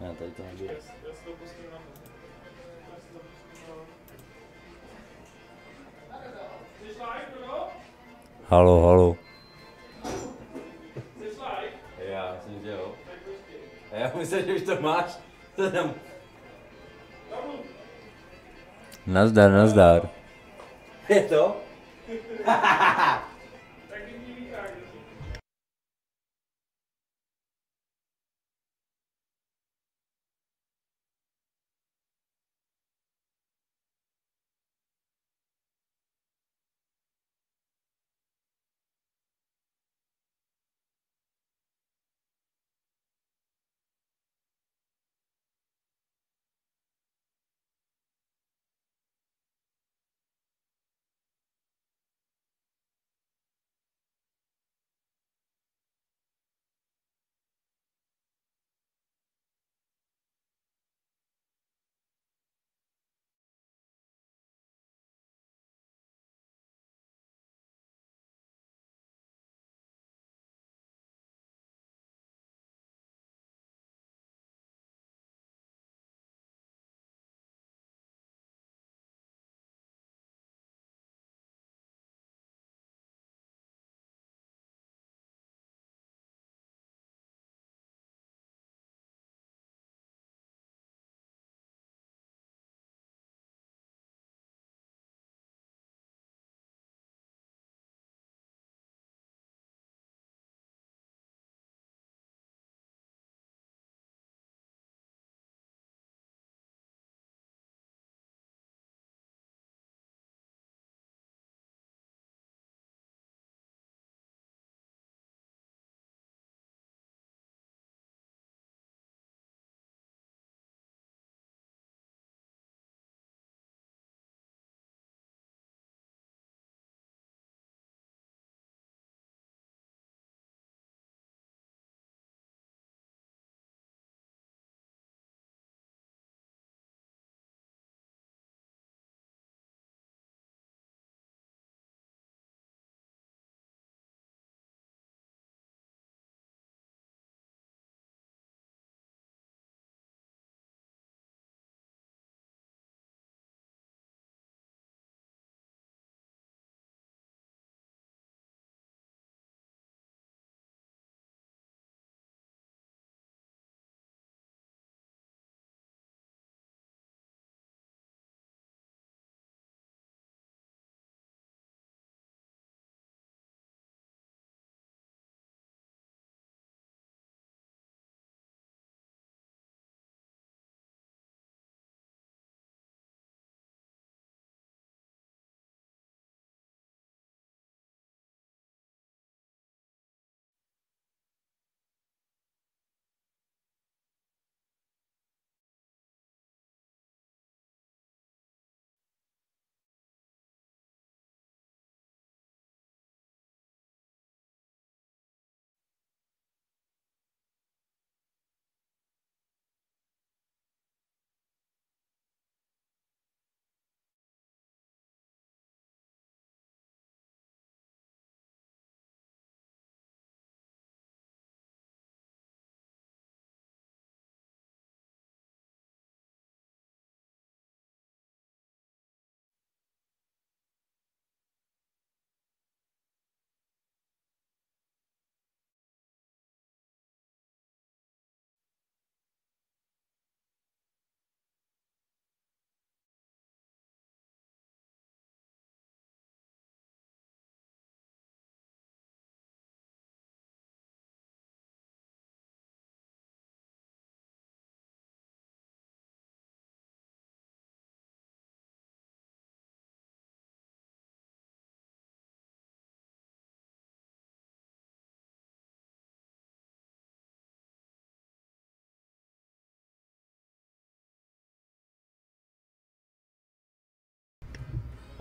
Ne, tady to nebude. Halo, halo. Já myslím, že jo. A já myslím, že už to máš. To tam. Nazdar, nazdar. Je to?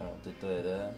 No, teď to jede.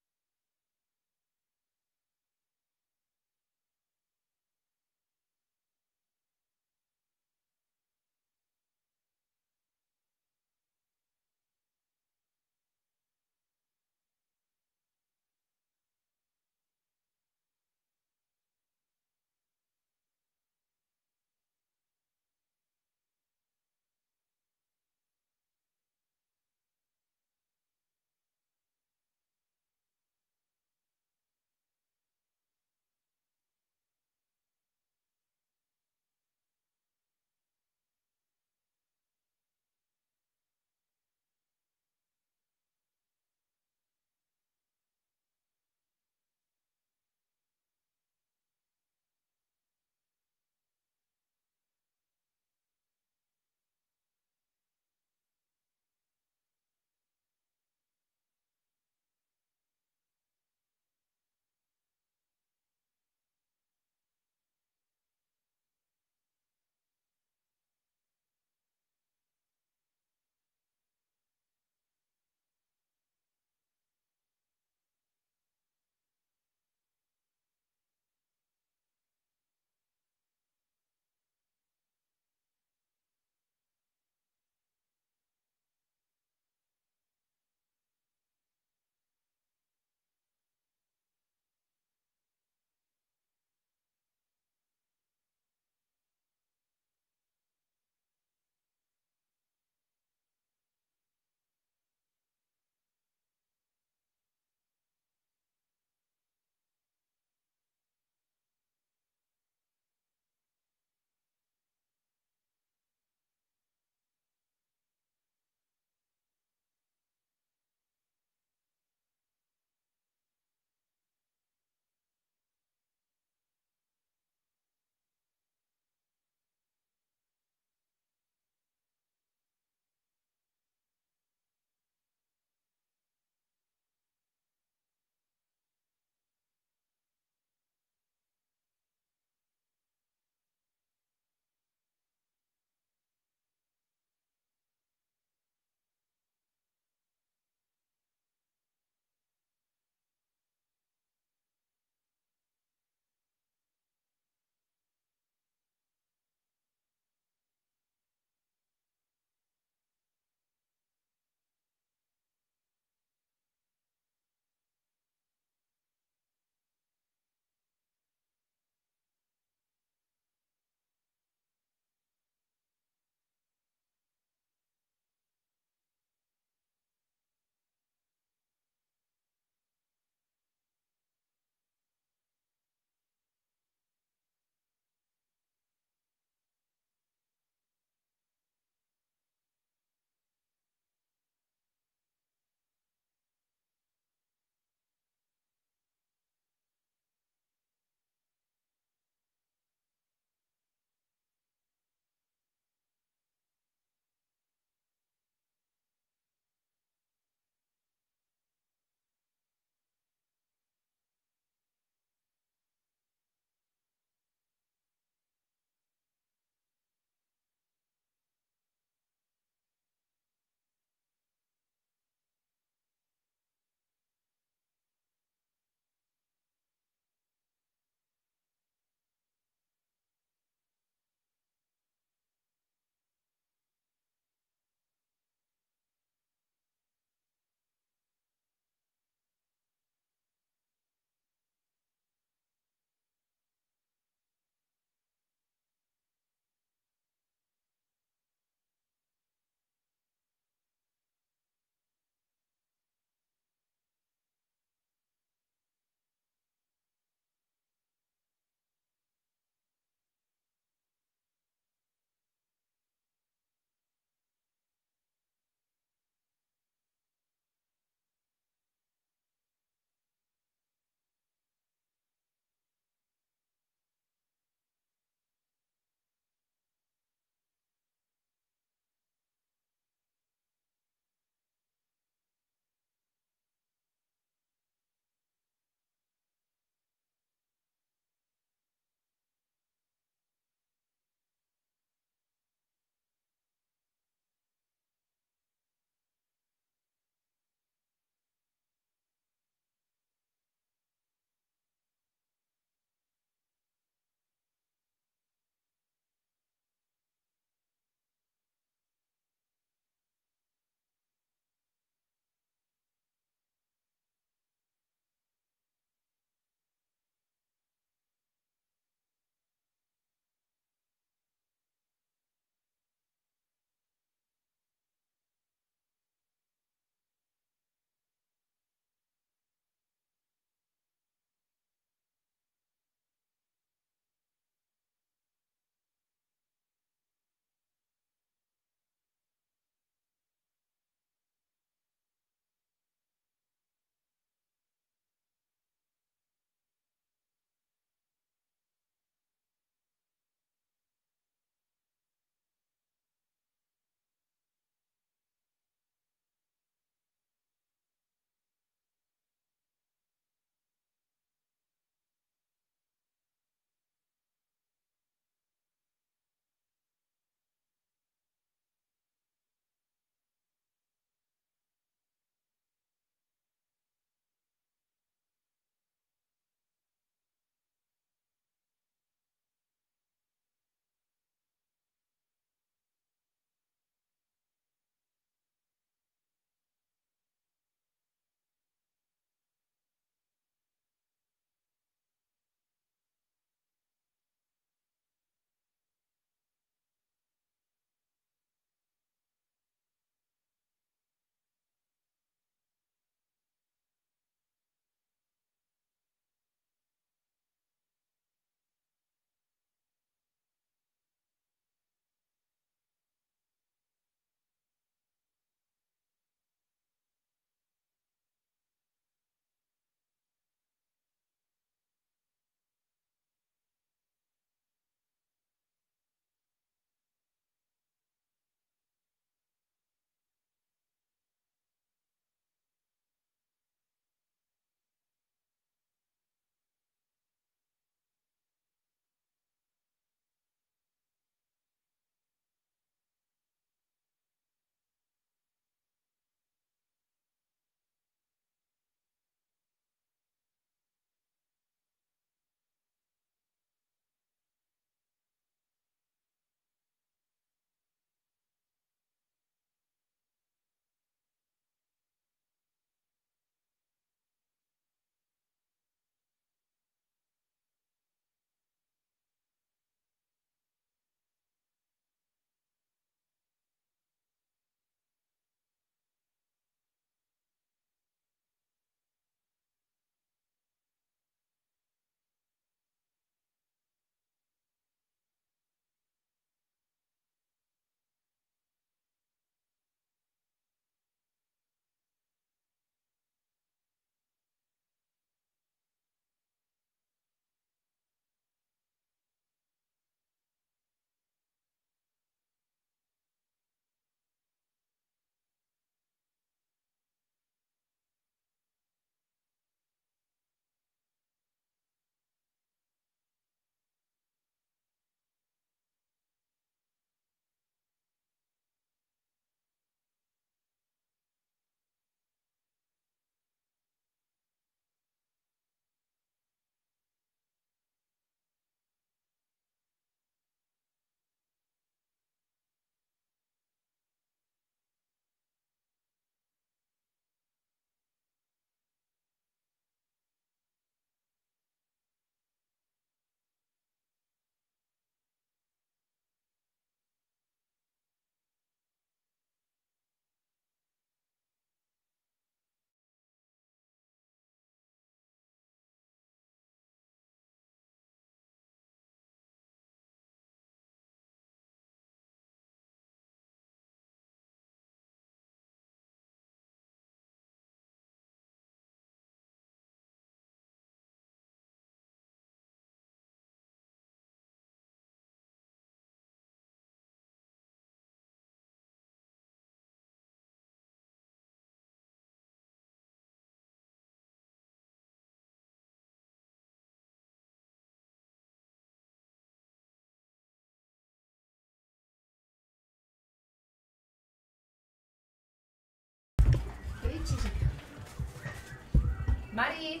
Mari.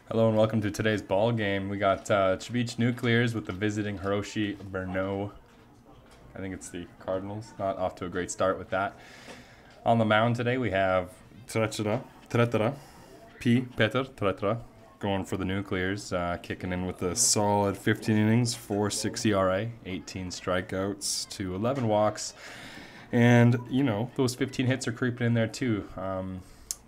Hello and welcome to today's ball game. We got Třebíč Nuclears with the visiting Hroši Brno. I think it's the Cardinals. Not off to a great start with that. On the mound today we have Petr going for the Nuclears, kicking in with a solid 15 innings, 4.6 ERA, 18 strikeouts to 11 walks. And, you know, those 15 hits are creeping in there too.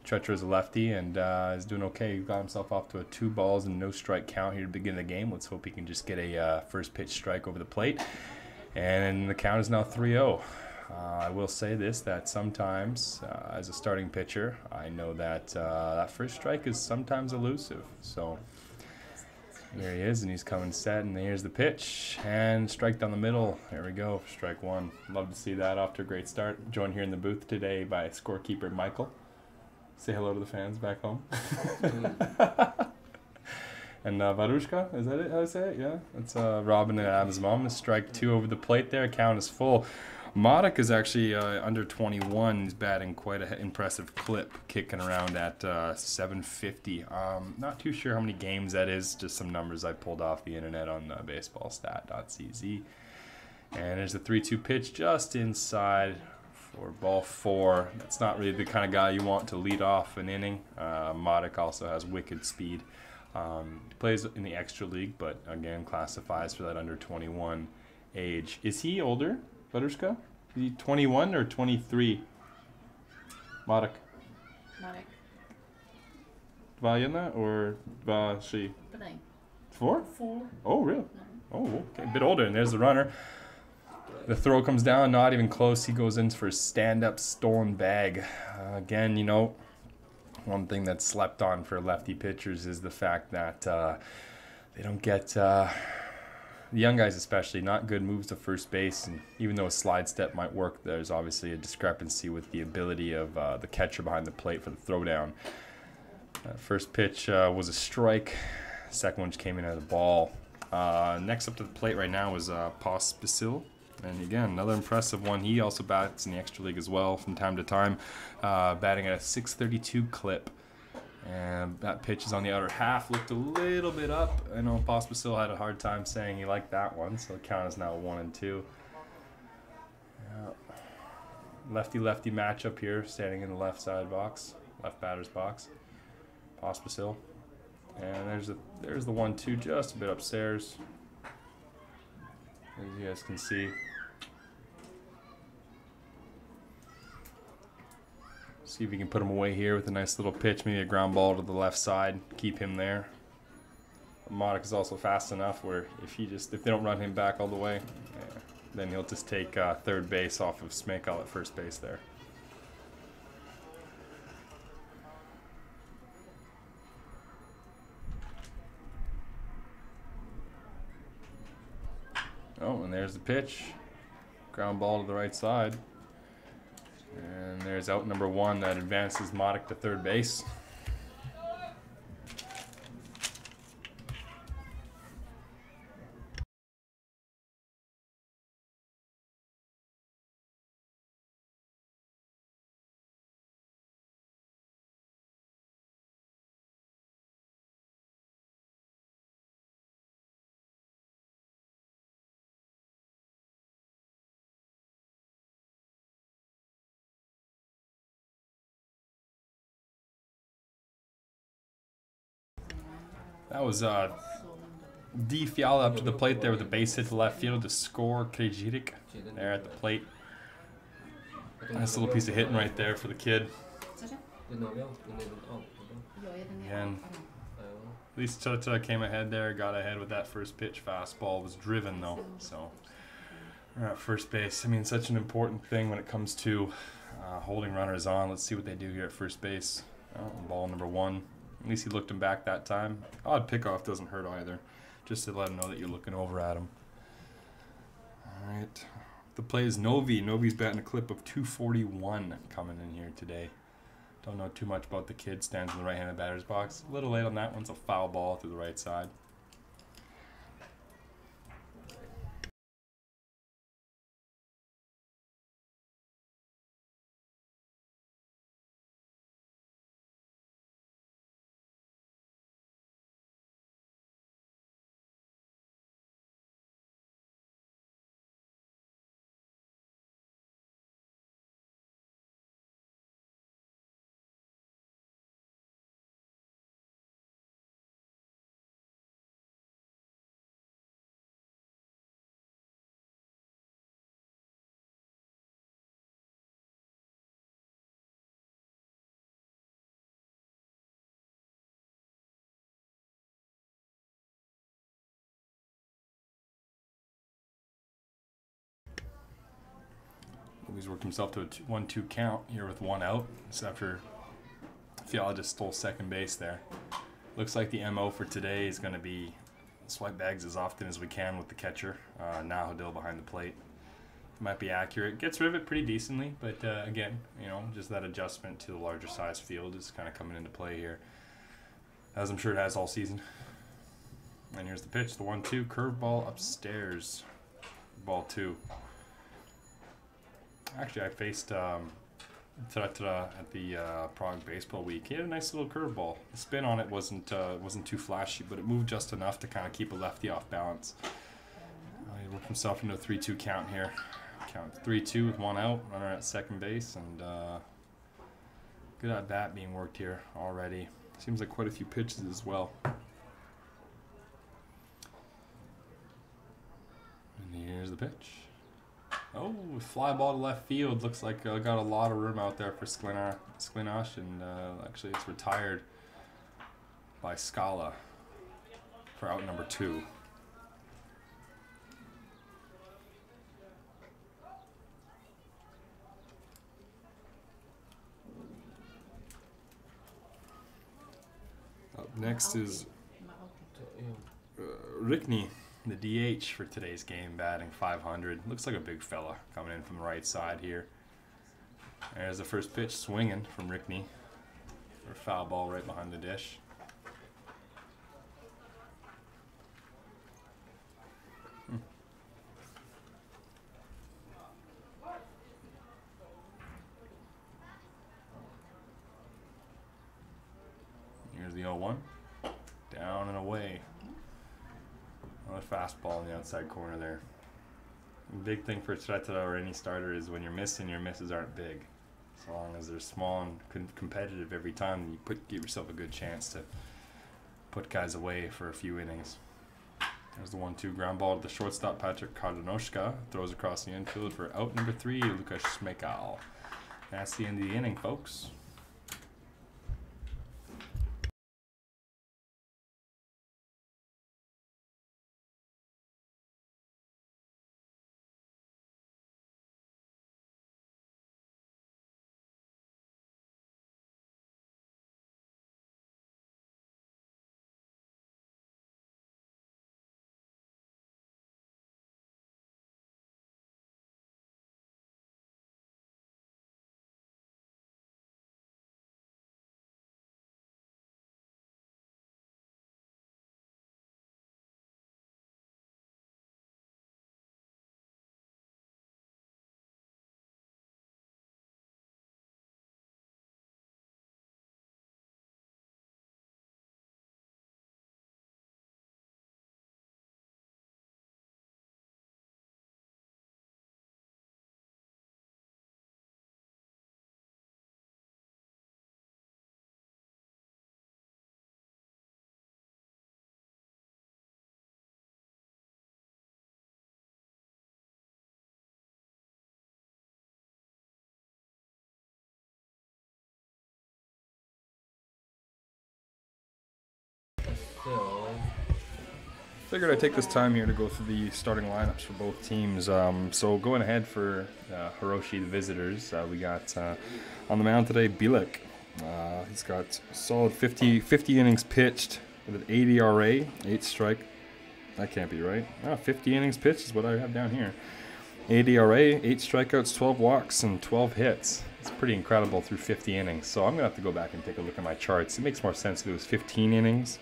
Tretra is a lefty and is doing okay. He got himself off to a 2 balls and no strike count here to begin the game. Let's hope he can just get a first pitch strike over the plate. And the count is now 3-0. I will say this, that sometimes as a starting pitcher, I know that that first strike is sometimes elusive. So there he is, and he's coming set, and here's the pitch. And strike down the middle. There we go, strike one. Love to see that off to a great start. Joined here in the booth today by scorekeeper Michael. Say hello to the fans back home. And Varushka, is that it? How to say it? Yeah. It's Robin and Adam's mom. Strike 2 over the plate there. Count is full. Madik is actually under 21. He's batting quite an impressive clip, kicking around at 750. Not too sure how many games that is. Just some numbers I pulled off the internet on baseballstat.cz. And there's the 3-2 pitch just inside for ball 4. That's not really the kind of guy you want to lead off an inning. Madik also has wicked speed. He plays in the extra league, but again classifies for that under 21 age. Is he older, Varushka? Is he 21 or 23? Madik. Dva or Vashi? 4? 4. Oh, really? Oh, okay. A bit older. And there's the runner. The throw comes down, not even close. He goes in for a stand-up stolen bag. Again, you know, one thing that's slept on for lefty pitchers is the fact that they don't get, the young guys especially, not good moves to first base. And even though a slide step might work, there's obviously a discrepancy with the ability of the catcher behind the plate for the throwdown. First pitch was a strike. Second one just came in as a ball. Next up to the plate right now is Pospisil. And again, another impressive one. He also bats in the extra league as well from time to time, batting at a 632 clip. And that pitch is on the outer half, looked a little bit up. I know Pospisil had a hard time saying he liked that one, so the count is now 1-2. Yeah. Lefty-lefty matchup here, standing in the left side box, left batter's box. Pospisil. And there's the 1-2 just a bit upstairs, as you guys can see. See if we can put him away here with a nice little pitch, maybe a ground ball to the left side, keep him there. Madik is also fast enough where if they don't run him back all the way, then he'll just take third base off of Smekel at first base there. Oh, and there's the pitch. Ground ball to the right side. And there's out number 1 that advances Madik to third base. That was D. Fiala up to the plate there with a base hit to left field to score Krejcic there at the plate. Nice little piece of hitting right there for the kid. Again, at least Tota came ahead there, got ahead with that first pitch fastball. Was driven though, so we're at first base. I mean, such an important thing when it comes to holding runners on. Let's see what they do here at first base. Ball number 1. At least he looked him back that time. Odd pickoff doesn't hurt either, just to let him know that you're looking over at him. All right, the play is Novi. Novi's batting a clip of 241 coming in here today. Don't know too much about the kid. Stands in the right-handed batter's box. A little late on that one. It's a foul ball through the right side. He's worked himself to a 1-2 count here with 1 out. This after Fiala just stole second base there. Looks like the MO for today is going to be swipe bags as often as we can with the catcher. Now Hadil behind the plate. Might be accurate. Gets rid of it pretty decently, but again, you know, just that adjustment to the larger size field is kind of coming into play here, as I'm sure it has all season. And here's the pitch, the 1-2 curveball upstairs. Ball 2. Actually, I faced Tara at the Prague Baseball Week. He had a nice little curveball. The spin on it wasn't too flashy, but it moved just enough to kind of keep a lefty off balance. He worked himself into a 3-2 count here. Count 3-2 with 1 out. Runner at second base, and good at bat being worked here already. Seems like quite a few pitches as well. And here's the pitch. Oh, fly ball to left field. Looks like got a lot of room out there for Sklinash, and actually it's retired by Scala for out number 2. Up next is Rickney, the DH for today's game, batting 500. Looks like a big fella coming in from the right side here. There's the first pitch, swinging from Rickney for a foul ball right behind the dish. Here's the 0-1, down and away. Another fastball in the outside corner there. The big thing for Treta or any starter is when you're missing, your misses aren't big. So long as they're small and competitive every time, you give yourself a good chance to put guys away for a few innings. There's the 1-2 ground ball to the shortstop, Patrick Kardonoshka. Throws across the infield for out number 3, Lukas Smekal. That's the end of the inning, folks. So, Figured I'd take this time here to go through the starting lineups for both teams. So going ahead for Hroši, the visitors, we got on the mound today Bielek. He's got solid 50 innings pitched with an 8 ERA, 8 strike. That can't be right. 50 innings pitched is what I have down here. 8 ERA, 8 strikeouts, 12 walks, and 12 hits. It's pretty incredible through 50 innings. So I'm going to have to go back and take a look at my charts. It makes more sense if it was 15 innings.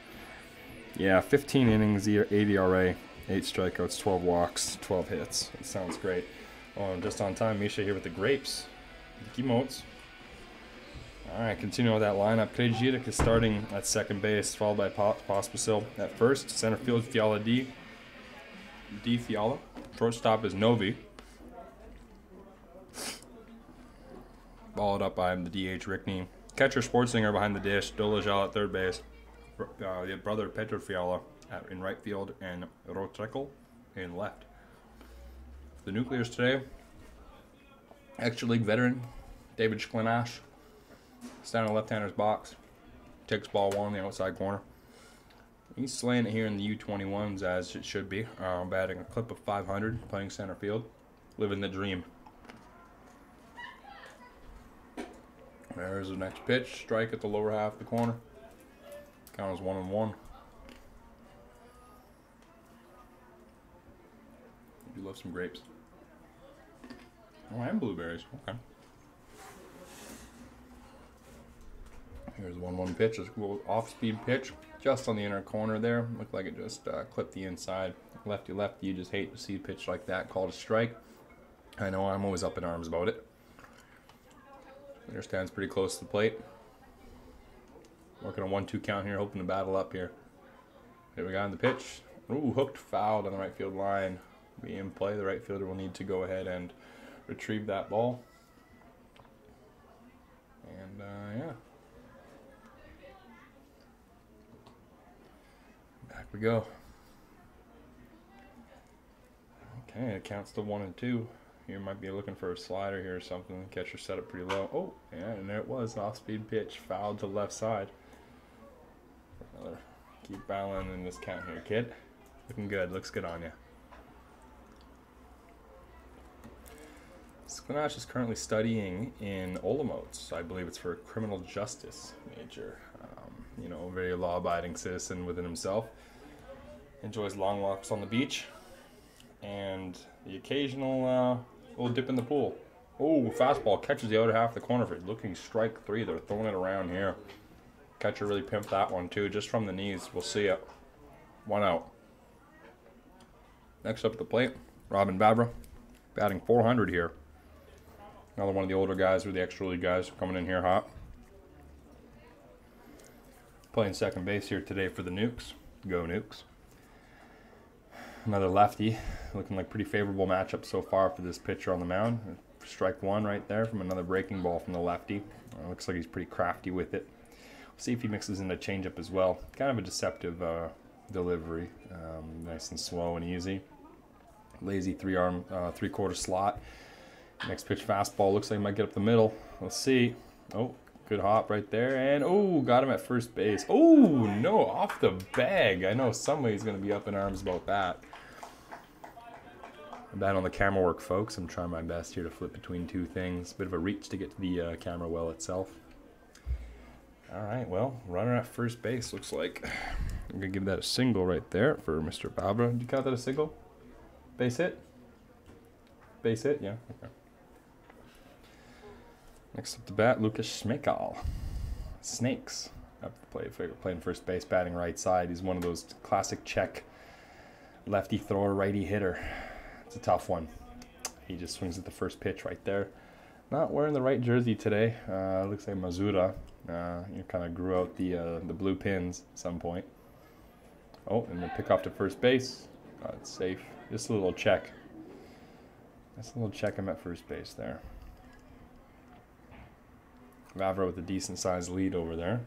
Yeah, 15 innings, 8 ERA, 8 strikeouts, 12 walks, 12 hits. It sounds great. Oh, just on time, Misha here with the grapes. Mickey Motes. All right, continue with that lineup. Krejcik is starting at second base, followed by Pospisil at first. Center field, Fiala D. Fiala. Shortstop is Novi. Followed up by the DH, Rickney. Catcher, Sportsinger behind the dish. Dolezal at third base. The brother Petro Fiala in right field, and Rotrekel in left. The Nuclears today, extra league veteran David Sklinash, standing in the left-hander's box, takes ball 1 on the outside corner. He's slaying it here in the U21s as it should be, batting a clip of 500, playing center field, living the dream. There's the next pitch, strike at the lower half of the corner. Count as 1-1. You love some grapes. Oh, and blueberries. Okay. Here's a 1-1 pitch. It's a little off-speed pitch, just on the inner corner there. Looked like it just clipped the inside. Lefty. You just hate to see a pitch like that called a strike. I know, I'm always up in arms about it. Hitter stands pretty close to the plate. Working a 1-2 count here, hoping to battle up here. Here we got in the pitch. Ooh, hooked, fouled on the right field line. Be in play. The right fielder will need to go ahead and retrieve that ball. And yeah. Back we go. Okay, it counts to 1-2. You might be looking for a slider here or something. Catcher set it pretty low. Oh, yeah, and there it was. Off-speed pitch, fouled to the left side. Another. Keep battling in this count here, kid. Looking good. Looks good on you. Sklinash is currently studying in Olomouc. I believe it's for a criminal justice major. You know, a very law-abiding citizen within himself. Enjoys long walks on the beach. And the occasional little dip in the pool. Oh, fastball catches the outer half of the corner for it. Looking strike 3. They're throwing it around here. Catcher really pimped that one too, just from the knees. We'll see it. 1 out. Next up at the plate, Robin Babra, batting 400 here. Another one of the older guys, or the extra league guys, coming in here hot. Playing second base here today for the Nukes. Go Nukes. Another lefty, looking like pretty favorable matchup so far for this pitcher on the mound. Strike 1 right there from another breaking ball from the lefty. Looks like he's pretty crafty with it. We'll see if he mixes in a changeup as well. Kind of a deceptive delivery, nice and slow and easy. Lazy 3/4 slot. Next pitch fastball, looks like he might get up the middle. We'll see. Oh, good hop right there, and oh, got him at first base. Oh no, off the bag. I know somebody's gonna be up in arms about that. Bad on the camera work, folks. I'm trying my best here to flip between two things. Bit of a reach to get to the camera well itself. All right, well, runner at first base looks like. I'm gonna give that a single right there for Mr. Babra. Did you count that a single? Base hit? Base hit, yeah, okay. Next up to bat, Lucas Schmeichel. Snakes up the plate, playing first base, batting right side. He's one of those classic Czech lefty thrower, righty hitter. It's a tough one. He just swings at the first pitch right there. Not wearing the right jersey today. Looks like Mazura. You kind of grew out the blue pins at some point. Oh, and the pick off to first base. It's safe. Just a little check. That's a little check him at first base there. Vavra with a decent sized lead over there.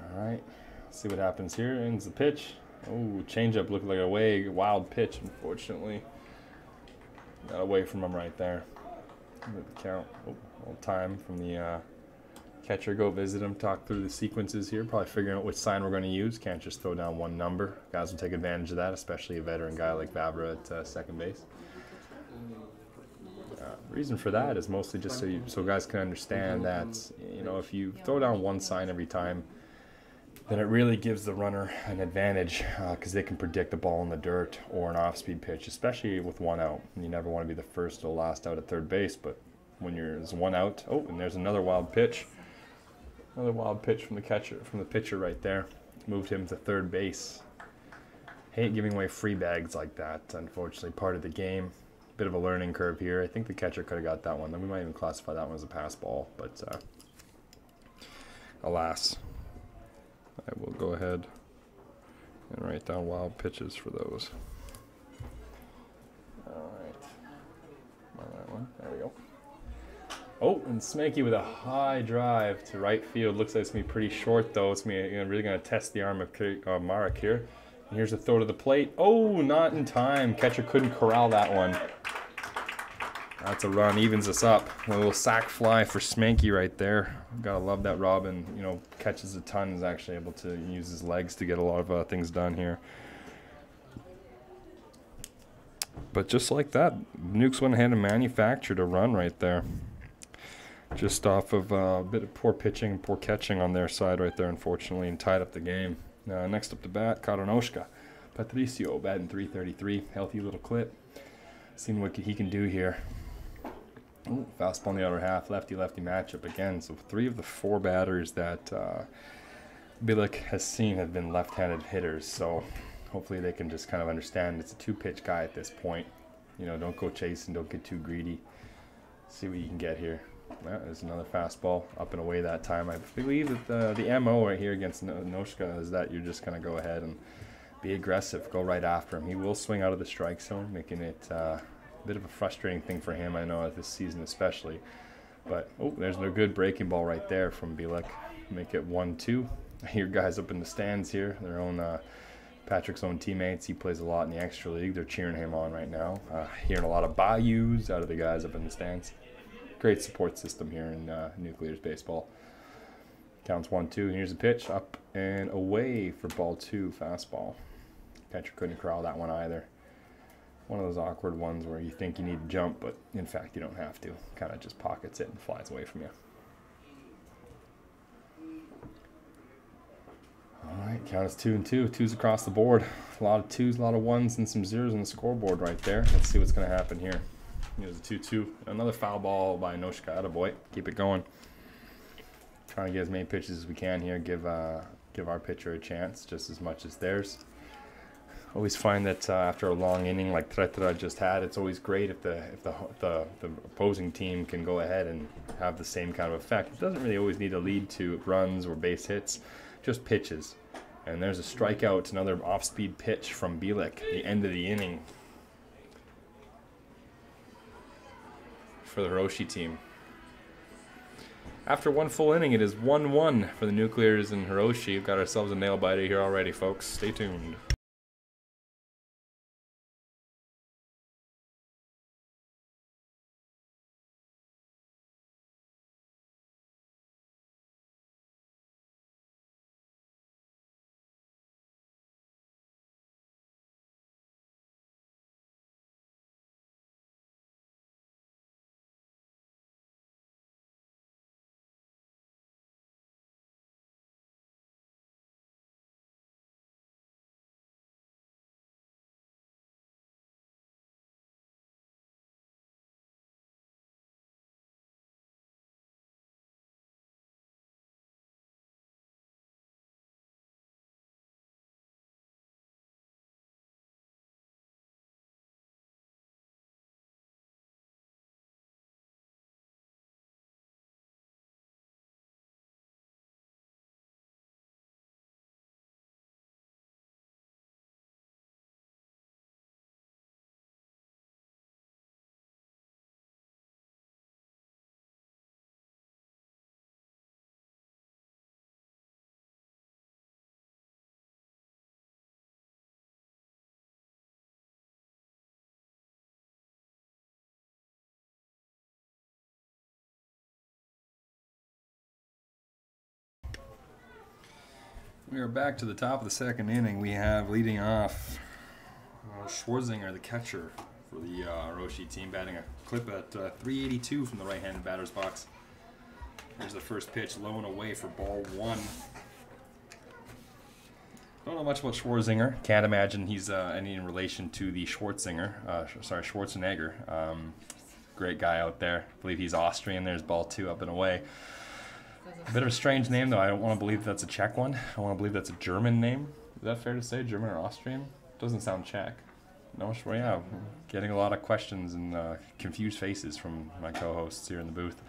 All right, let's see what happens here. Ends the pitch. Oh, changeup looked like a wild pitch. Unfortunately, got away from him right there. Look at the count. Oh, all time from the Catcher, go visit him, talk through the sequences here, probably figuring out which sign we're going to use. Can't just throw down one number. Guys will take advantage of that, especially a veteran guy like Vavra at second base. Reason for that is mostly just so guys can understand that, you know, if you throw down one sign every time, then it really gives the runner an advantage because they can predict the ball in the dirt or an off-speed pitch, especially with one out. And you never want to be the first or last out at third base, but when there's one out, oh, and there's another wild pitch. Another wild pitch from the catcher, from the pitcher right there. Moved him to third base. Hate giving away free bags like that, unfortunately, part of the game. Bit of a learning curve here. I think the catcher could have got that one. Then we might even classify that one as a pass ball, but alas. I will go ahead and write down wild pitches for those. Alright. That one. There we go. Oh, and Smanky with a high drive to right field. Looks like it's going to be pretty short, though. It's really going to test the arm of Marek here. And here's a throw to the plate. Oh, not in time. Catcher couldn't corral that one. That's a run, evens us up. A little sack fly for Smanky right there. Gotta love that Robin, you know, catches a ton, is actually able to use his legs to get a lot of things done here. But just like that, Nukes went ahead and manufactured a run right there. Just off of a bit of poor pitching, poor catching on their side right there, unfortunately, and tied up the game. Next up to bat, Karonoshka. Patricio batting .333, healthy little clip. Seeing what he can do here. Ooh, fastball in the other half, lefty-lefty matchup again. So 3 of the 4 batters that Bilik has seen have been left-handed hitters. So hopefully they can just kind of understand it's a 2-pitch guy at this point. You know, don't go chasing, don't get too greedy. See what you can get here. Well, there's another fastball up and away that time. I believe that the MO right here against Noshka is that you're just going to go ahead and be aggressive, go right after him. He will swing out of the strike zone, making it a bit of a frustrating thing for him, I know, this season especially. But, oh, there's a good breaking ball right there from Bielek. Make it 1-2. I hear guys up in the stands here, their own Patrick's own teammates. He plays a lot in the extra league. They're cheering him on right now. Hearing a lot of bayous out of the guys up in the stands. Great support system here in Nuclear's baseball. Counts 1-2. Here's a pitch up and away for ball 2, fastball. Catcher couldn't corral that one either. One of those awkward ones where you think you need to jump, but in fact you don't have to. Kind of just pockets it and flies away from you. Alright, count is 2-2. 2s across the board. A lot of 2s, a lot of 1s, and some 0s on the scoreboard right there. Let's see what's going to happen here. Here's a 2-2. Another foul ball by Noshka. Attaboy. Keep it going. Trying to get as many pitches as we can here. Give our pitcher a chance just as much as theirs. Always find that after a long inning like Tretra just had, it's always great if the opposing team can go ahead and have the same kind of effect. It doesn't really always need to lead to runs or base hits, just pitches. And there's a strikeout, another off-speed pitch from Bielek, the end of the inning for the Hroshi team. After one full inning, it is 1-1 for the Nuclears and Hroshi. We've got ourselves a nail-biter here already, folks. Stay tuned. We are back to the top of the second inning. We have leading off Schwarzinger, the catcher for the Hroši team, batting a clip at 382 from the right-handed batter's box. Here's the first pitch, low and away for ball 1. Don't know much about Schwarzinger. Can't imagine he's any in relation to the Schwarzenegger. Great guy out there. I believe he's Austrian. There's ball 2 up and away. A bit of a strange name, though. I don't want to believe that's a Czech one. I want to believe that's a German name. Is that fair to say? German or Austrian? Doesn't sound Czech. No, sure, yeah. Getting a lot of questions and confused faces from my co-hosts here in the booth.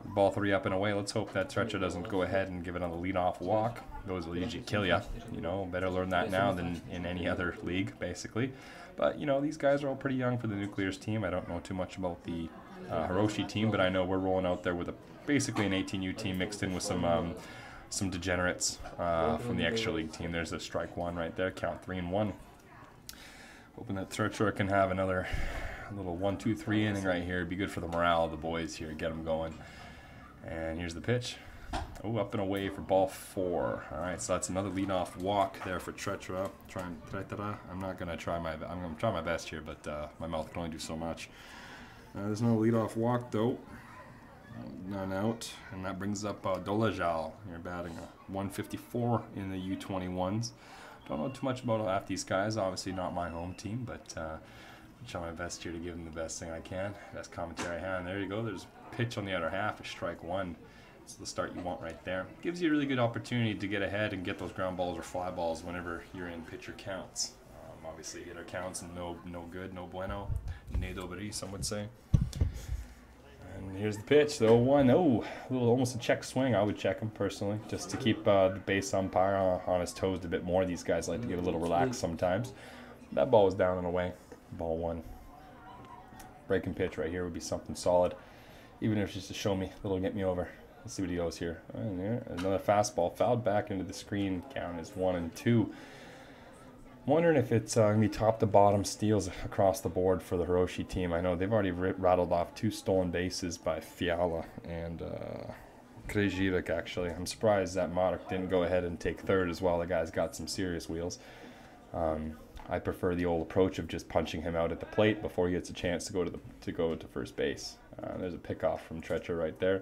Ball 3 up and away. Let's hope that Třebíč doesn't go ahead and give another leadoff walk. Those will usually kill you. You know, better learn that now than in any other league, basically. But, you know, these guys are all pretty young for the Nuclears team. I don't know too much about the Hroši team, but I know we're rolling out there with basically an 18U team mixed in with some degenerates from the extra league team. There's a strike 1 right there. Count 3-1. Hoping that Třebíč can have another little 1-2-3 inning right here. It'd be good for the morale of the boys here. Get them going. And here's the pitch. Oh, up and away for ball 4. All right, so that's another leadoff walk there for Třebíč. I'm not gonna try I'm gonna try my best here, but my mouth can only do so much. There's no leadoff walk though. None out, and that brings up Dolezal. You're batting a 154 in the U21s. Don't know too much about half these guys. Obviously not my home team, but I'll try my best here to give them the best thing I can. Best commentary I have. There you go. There's a pitch on the other half, a strike 1. It's the start you want right there. Gives you a really good opportunity to get ahead and get those ground balls or fly balls whenever you're in pitcher counts. Obviously hitter counts and no good, no bueno, ne dobry, some would say. And here's the pitch, the 0-1. Oh, almost a check swing. I would check him personally, just to keep the base umpire on his toes a bit more. These guys like to get a little relaxed sometimes. That ball was down and away. Ball 1. Breaking pitch right here would be something solid, even if it's just to show me, it'll get me over. Let's see what he goes here. And there, another fastball fouled back into the screen. Count is 1-2. Wondering if it's going to be top to bottom steals across the board for the Hroši team. I know they've already rattled off 2 stolen bases by Fiala and Krejcik, actually. I'm surprised that Marek didn't go ahead and take third as well. The guy's got some serious wheels. I prefer the old approach of just punching him out at the plate before he gets a chance to go to first base. There's a pickoff from Třebíč right there.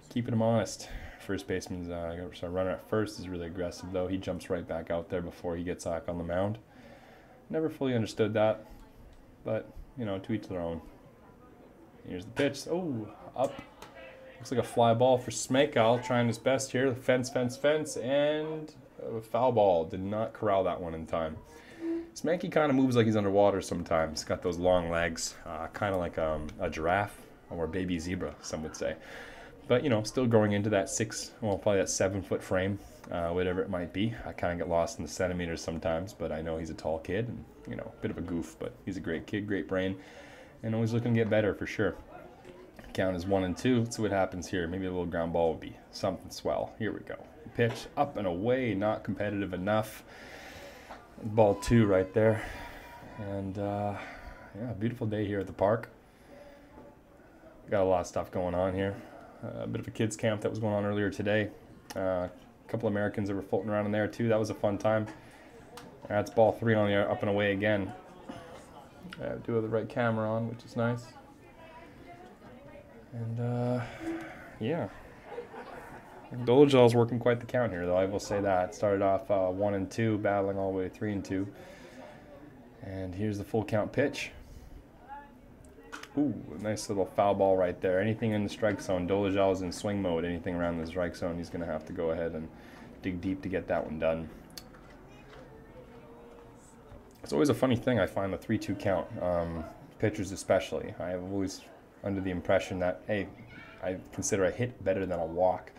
Keeping him honest. First baseman's runner at first is really aggressive, though. He jumps right back out there before he gets back on the mound. Never fully understood that, but, you know, to each their own. Here's the pitch. Oh, up. Looks like a fly ball for Smekal, trying his best here. Fence, and a foul ball. Did not corral that one in time. Smanky kind of moves like he's underwater sometimes. Got those long legs, kind of like a giraffe or a baby zebra, some would say. But, you know, still growing into that probably that 7-foot frame, whatever it might be. I kind of get lost in the centimeters sometimes, but I know he's a tall kid and, you know, a bit of a goof, but he's a great kid, great brain, and always looking to get better for sure. Count is 1-2. Let's see what happens here. Maybe a little ground ball would be something swell. Here we go. Pitch up and away, not competitive enough. Ball 2 right there. And, yeah, beautiful day here at the park. Got a lot of stuff going on here. A bit of a kids camp that was going on earlier today. A couple Americans that were floating around in there too. That was a fun time. That's ball 3 on the up and away again. Do have the right camera on, which is nice. And yeah, Dolajal's working quite the count here, though. I will say that. Started off 1-2, battling all the way 3-2. And here's the full count pitch. Ooh, a nice little foul ball right there. Anything in the strike zone. Dolajal's in swing mode. Anything around the strike zone, he's going to have to go ahead and dig deep to get that one done. It's always a funny thing, I find, the 3-2 count. Pitchers especially. I have always under the impression that, hey, I consider a hit better than a walk.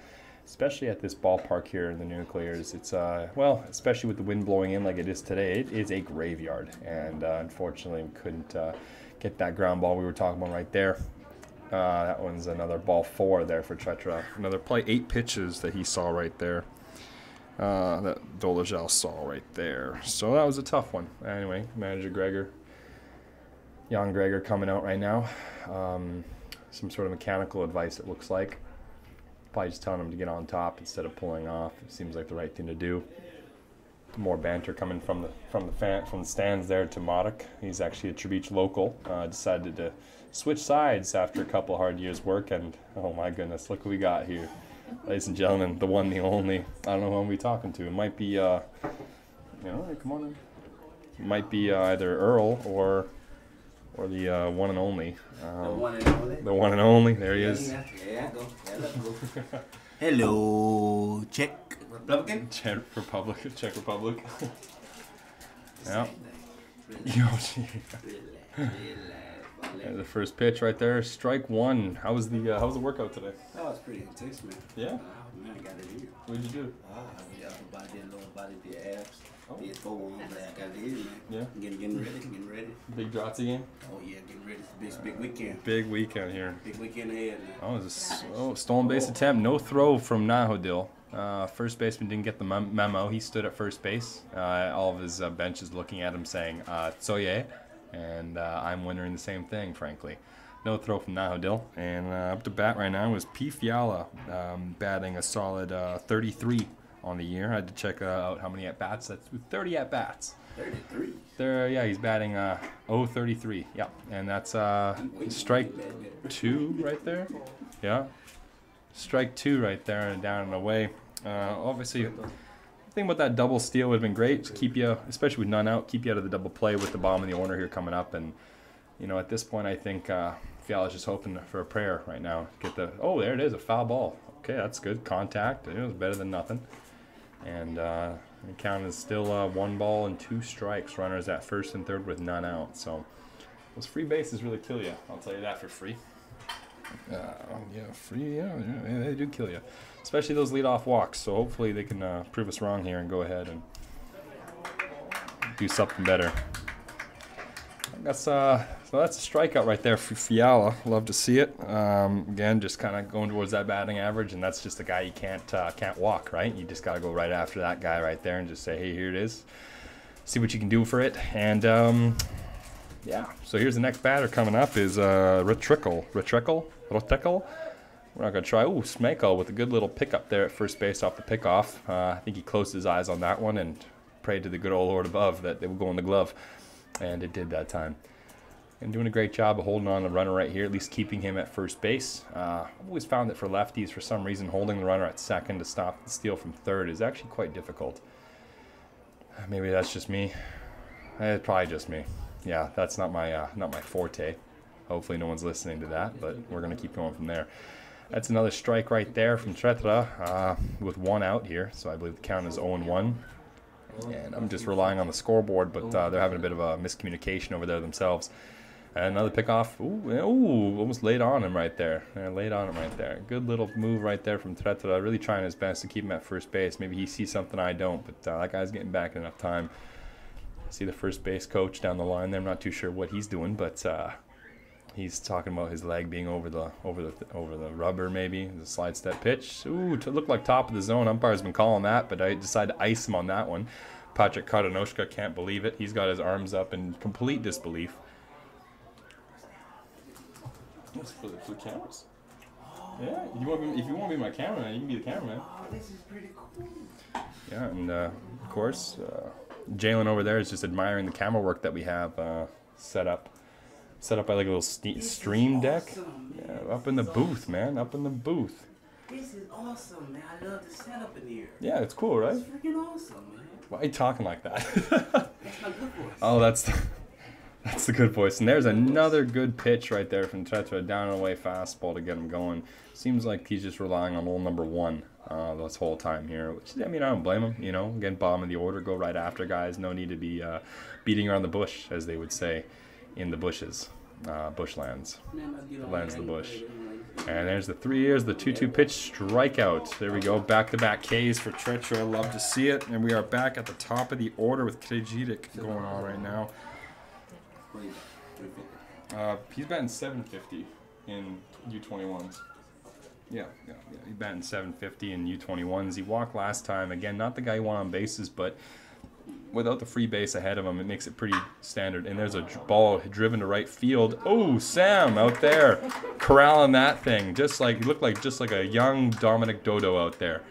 Especially at this ballpark here in the Nuclears. It's, well, especially with the wind blowing in like it is today, it is a graveyard. And unfortunately, we couldn't get that ground ball we were talking about right there. That one's another ball 4 there for Třebíč. Another play, 8 pitches that he saw right there. That Dolezal saw right there. So that was a tough one. Anyway, manager Gregor, young Gregor coming out right now. Some sort of mechanical advice, it looks like. Probably just telling him to get on top instead of pulling off. It seems like the right thing to do. more banter coming from the stands there to Modoc. He's actually a Třebíč local. Decided to switch sides after a couple hard years' work, and oh my goodness, look who we got here, ladies and gentlemen, the one, the only. I don't know who I'm gonna be talking to. It might be, you know, come on in. It might be either Earl or the one and only. The one and only. The one and only. There he is. Yeah, go. Hello, Czech Republican. Czech Republic. Yeah. And the first pitch right there, strike one. How was the workout today? That was pretty intense, man. Yeah. Man, I got it here. What did you do? Yeah, body did lower body, did abs, did forearms, but I got it here, man. Yeah. Getting ready. Big Drotzy game? Oh yeah, getting ready. It's big weekend. Big weekend here. Big weekend ahead, man. Oh, it was stolen base attempt. No throw from Nahodil. First baseman didn't get the memo. He stood at first base. All of his bench is looking at him saying, "Tsoye," and I'm wondering the same thing, frankly. No throw from Nahodil. And up to bat right now was P. Fiala, batting a solid 33 on the year. I had to check out how many at-bats. That's 30 at-bats. 33. Yeah, he's batting 0-33. Yeah, and that's strike 2 right there. Yeah, strike 2 right there and down and away. Obviously, the thing about that double steal would have been great to keep you, especially with none out, keep you out of the double play with the bottom of the order here coming up. And you know, at this point, I think Fiala's just hoping for a prayer right now. Get the there it is, a foul ball. Okay, that's good contact. It was better than nothing. And the count is still 1 ball and 2 strikes. Runners at first and third with none out. So those free bases really kill you. I'll tell you that for free. Yeah, they do kill you, especially those leadoff walks. So hopefully they can prove us wrong here and go ahead and do something better. I guess so that's a strikeout right there for Fiala. Love to see it. Again, just kind of going towards that batting average, and that's just a guy you can't walk, right? You just got to go right after that guy right there and just say, hey, here it is. See what you can do for it. And yeah, so here's the next batter coming up is Rotrickle. We're not going to try. Ooh, Smeko with a good little pickup there at first base off the pickoff. I think he closed his eyes on that one and prayed to the good old Lord above that they would go in the glove. And it did that time. And doing a great job of holding on the runner right here, at least keeping him at first base. I've always found that for lefties, for some reason, holding the runner at second to stop the steal from third is actually quite difficult. Maybe that's just me. It's probably just me. Yeah, that's not my forte. Hopefully no one's listening to that, but we're going to keep going from there. That's another strike right there from Tretra with 1 out here. So I believe the count is 0-1. And I'm just relying on the scoreboard, but they're having a bit of a miscommunication over there themselves. And another pickoff. Ooh, almost laid on him right there. Good little move right there from Tretra. Really trying his best to keep him at first base. Maybe he sees something I don't, but that guy's getting back in enough time. See the first base coach down the line there. I'm not too sure what he's doing, but he's talking about his leg being over the rubber, maybe the slide step pitch. Ooh, to look like top of the zone. Umpire's been calling that, but I decided to ice him on that one. Patrick Kardonoshka can't believe it. He's got his arms up in complete disbelief. That's for the cameras. Yeah, if you want to be my cameraman, you can be the cameraman. Oh, this is pretty cool. Yeah, and of course, Jalen over there is just admiring the camera work that we have set up by like a little stream deck. Awesome, Yeah, up in the booth, man. Up in the booth. This is awesome, man. I love the setup in here. Yeah, it's cool, right? It's freaking awesome, man. Why are you talking like that? That's my good voice. Oh, that's the good voice. And there's another good pitch right there from Tretra, down and away fastball to get him going. Seems like he's just relying on old number 1 this whole time here. Which, I mean, I don't blame him. You know, again, bottom of the order, go right after guys. No need to be beating around the bush, as they would say in the bushes, bushlands, lands of the bush. And there's the 3 years, the 2-2 pitch strikeout. There we go, back-to-back Ks for Tretra. Love to see it. And we are back at the top of the order with Krejitic going on right now. He's batting 750 in U21s. Yeah. He's batting 750 in U21s. He walked last time. Again, not the guy you want on bases, but without the free base ahead of him, it makes it pretty standard. And there's a ball driven to right field. Oh, Sam out there corralling that thing. He looked like just like a young Dominic Dodo out there.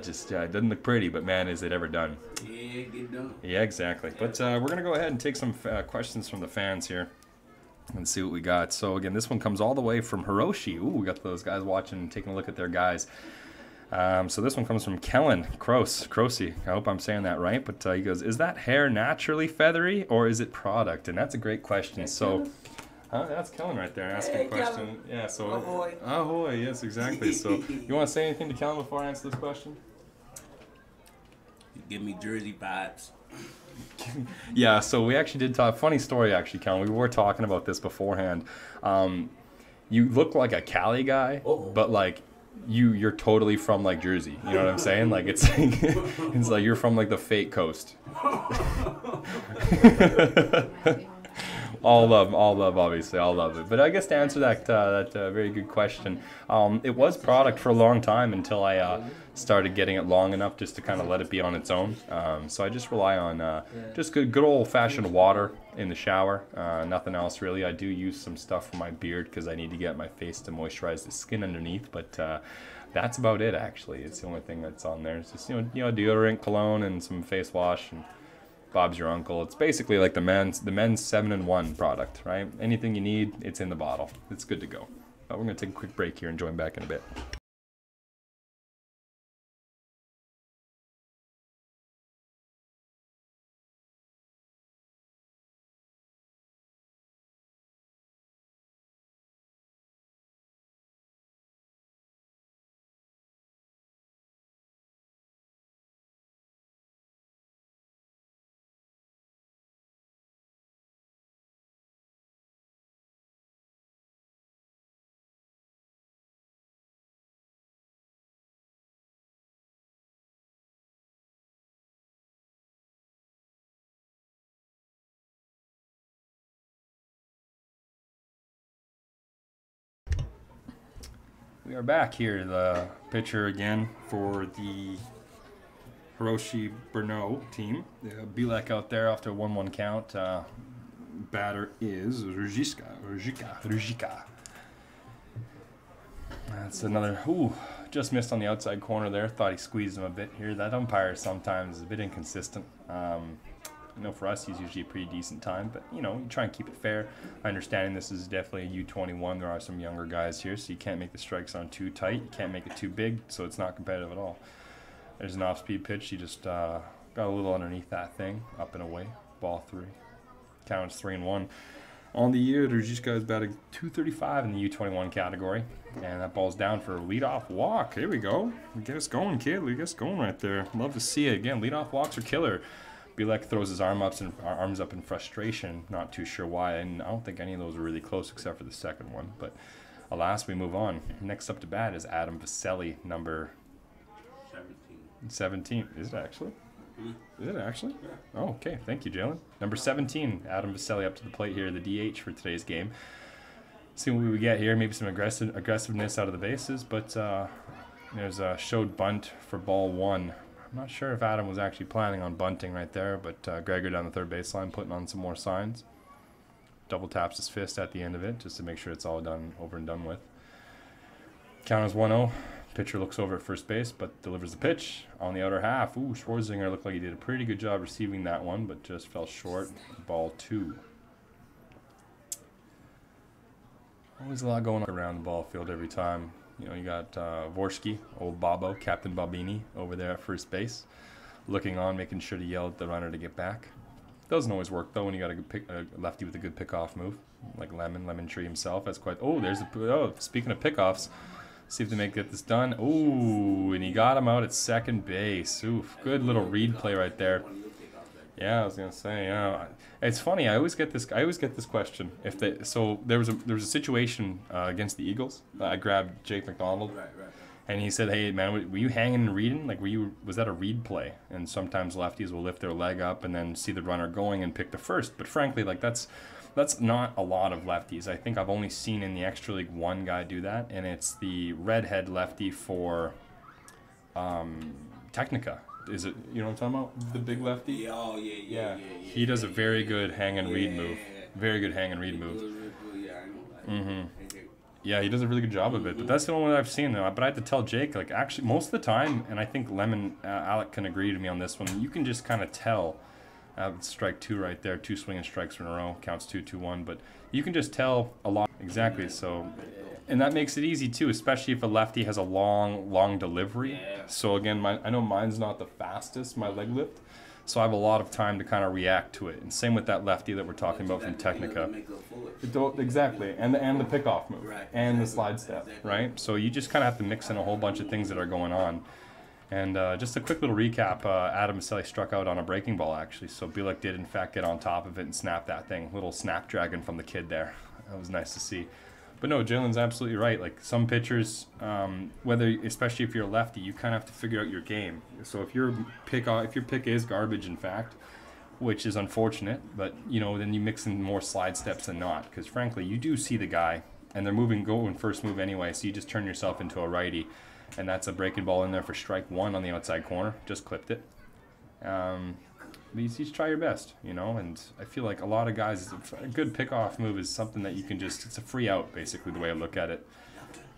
Just it doesn't look pretty, but man, is it ever done. Yeah, get done. Yeah, exactly. But we're going to go ahead and take some questions from the fans here and see what we got. So, again, this one comes all the way from Hroshi. Ooh, we got those guys watching and taking a look at their guys. So this one comes from Kellen Crocy. I hope I'm saying that right. But he goes, is that hair naturally feathery or is it product? And that's a great question. So, that's Kellen right there asking a question. Kellen. Yeah, so. Ahoy. Ahoy, yes, exactly. So, you want to say anything to Kellen before I answer this question? You give me Jersey vibes. Yeah, so we actually did talk. Funny story, actually, Kellen. We were talking about this beforehand. You look like a Cali guy, but like you're totally from like Jersey. You know what I'm saying? Like it's like you're from like the fake coast. All love, obviously, all love it. But I guess to answer that very good question, it was product for a long time until I started getting it long enough just to kind of let it be on its own. So I just rely on just good old-fashioned water in the shower, nothing else really. I do use some stuff for my beard because I need to get my face to moisturize the skin underneath, but that's about it actually. It's the only thing that's on there. It's just deodorant, cologne, and some face wash, and Bob's your uncle. It's basically like the men's 7-in-1 product, right? Anything you need, it's in the bottle. It's good to go. But we're gonna take a quick break here and join back in a bit. We are back here. The pitcher again for the Hroshi Brno team. Bilek out there after a 1-1 count. Batter is Ruzicka. That's another. Ooh, just missed on the outside corner there. Thought he squeezed him a bit here. That umpire sometimes is a bit inconsistent. For us, he's usually a pretty decent time, but you try and keep it fair. I understand this is definitely a U21. There are some younger guys here, so you can't make the strike zone too tight. You can't make it too big, so it's not competitive at all. There's an off-speed pitch. He just got a little underneath that thing, up and away. Ball 3. Count is 3-1. On the year, Ruzicka is batting .235 in the U21 category, and that ball's down for a leadoff walk. Here we go. Get us going, kid. Get us going right there. Love to see it again. Leadoff walks are killer. Bilek throws his arms up in frustration. Not too sure why, and I don't think any of those are really close except for the second one. But alas, we move on. Next up to bat is Adam Vaselli, number 17. Is it actually? Is it actually? Yeah. Oh, okay. Thank you, Jalen. Number 17, Adam Vaselli up to the plate here, the DH for today's game. See what we get here. Maybe some aggressiveness out of the bases, but there's a showed bunt for ball 1. I'm not sure if Adam was actually planning on bunting right there, but Gregor down the third baseline putting on some more signs. Double taps his fist at the end of it just to make sure it's all done, over and done with. Count is 1-0. Pitcher looks over at first base, but delivers the pitch on the outer half. Ooh, Schwarzinger looked like he did a pretty good job receiving that one, but just fell short. Ball 2. Always a lot going on around the ball field every time. You got Vorsky, old Bobo, Captain Bobini, over there at first base, looking on, making sure to yell at the runner to get back. Doesn't always work though when you got a lefty with a good pickoff move, like Lemon Tree himself. That's quite. Oh, speaking of pickoffs, see if they get this done. Ooh, and he got him out at second base. Oof, good little read play right there. Yeah, I was gonna say. It's funny. I always get this question. So there was a situation against the Eagles. I grabbed Jake McDonald, and he said, "Hey man, were you hanging and reading? Like, was that a read play?" And sometimes lefties will lift their leg up and then see the runner going and pick the first. But frankly, like that's not a lot of lefties. I think I've only seen in the Extra League one guy do that, and it's the redhead lefty for Technica. Is it, you know what I'm talking about? The big lefty? Yeah. He does a very good hang and read move. Very good hang and read move. Yeah, he does a really good job of it, but that's the only one I've seen. But I had to tell Jake, like, actually, most of the time, and I think Alec can agree to me on this one, you can just kind of tell. Strike 2 right there, 2 swinging strikes in a row, counts 2-2-1, but you can just tell a lot. Exactly, so, and that makes it easy too, especially if a lefty has a long delivery. So again, I know mine's not the fastest, my leg lift, so I have a lot of time to kind of react to it. And same with that lefty that we're talking about from Technica. Exactly, and the pickoff move, and the slide step, right? So you just kind of have to mix in a whole bunch of things that are going on. And just a quick little recap, Adam Maselli struck out on a breaking ball, actually. So Bielik did, in fact, get on top of it and snap that thing. Little snapdragon from the kid there. That was nice to see. But no, Jalen's absolutely right. Like, some pitchers, especially if you're a lefty, you kind of have to figure out your game. So if your pick is garbage, in fact, which is unfortunate, but, you know, then you mix in more slide steps than not. Because, frankly, you do see the guy, and they're going first move anyway, so you just turn yourself into a righty. And that's a breaking ball in there for strike 1 on the outside corner. Just clipped it. You just try your best, you know. And I feel like a lot of guys, a good pickoff move is something that you can just, it's a free out, basically, the way I look at it.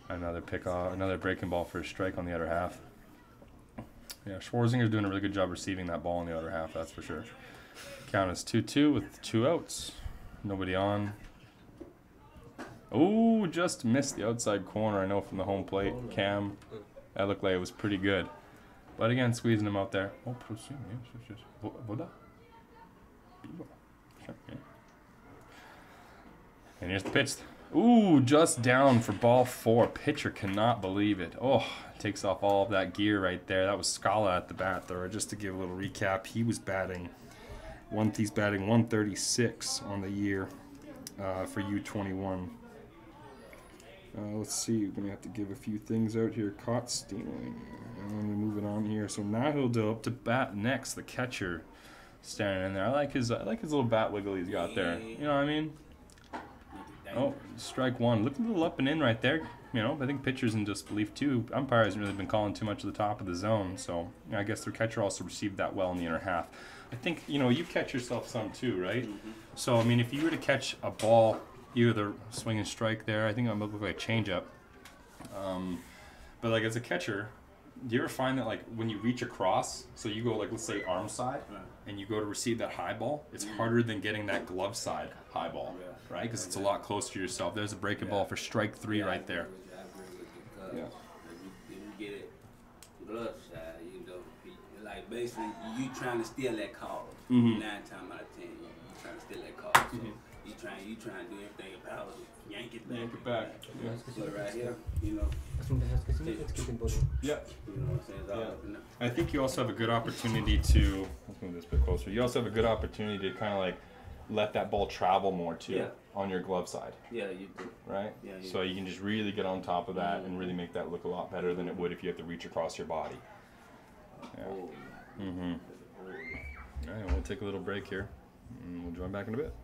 Another breaking ball for a strike on the other half. Yeah, Schwarzinger's doing a really good job receiving that ball on the other half, that's for sure. Count is 2-2 with 2 outs. Nobody on. Oh, just missed the outside corner, I know, from the home plate. Cam, that looked like it was pretty good. But again, squeezing him out there. Oh, proceed. And here's the pitch. Ooh, just down for ball 4. Pitcher cannot believe it. Oh, takes off all of that gear right there. That was Scala at the bat there. Just to give a little recap, he's batting 136 on the year for U21. Let's see, we're going to have to give a few things out here. Caught stealing. And we're moving on here. So now he'll do up to bat next. The catcher standing in there. I like his little bat wiggle he's got there. You know what I mean? Oh, strike 1. Look a little up and in right there. You know, I think pitcher's in disbelief too. Umpire hasn't really been calling too much of the top of the zone. So you know, I guess their catcher also received that well in the inner half. I think, you know, you catch yourself some too, right? So, I mean, if you were to catch a ball, either swing and strike there. I think I'm looking like a changeup. But like as a catcher, do you ever find that like when you reach across, so you go like let's say arm side, and you go to receive that high ball, it's harder than getting that glove side high ball, right? Because it's a lot closer to yourself. There's a breaking ball for strike 3 right there. Yeah. You get it glove side, you know, like basically you trying to steal that call. 9 times out of 10, you trying to steal that call. So you trying to do everything about it. Yank it back. Yeah. So right here, you know. Yeah. You know what I'm saying? Yeah. I think you also have a good opportunity to, let's move this a bit closer. You also have a good opportunity to kind of like let that ball travel more too on your glove side. Yeah, you do. Right? Yeah, so you can just really get on top of that and really make that look a lot better than it would if you have to reach across your body. Yeah. All right, we'll take a little break here and we'll join back in a bit.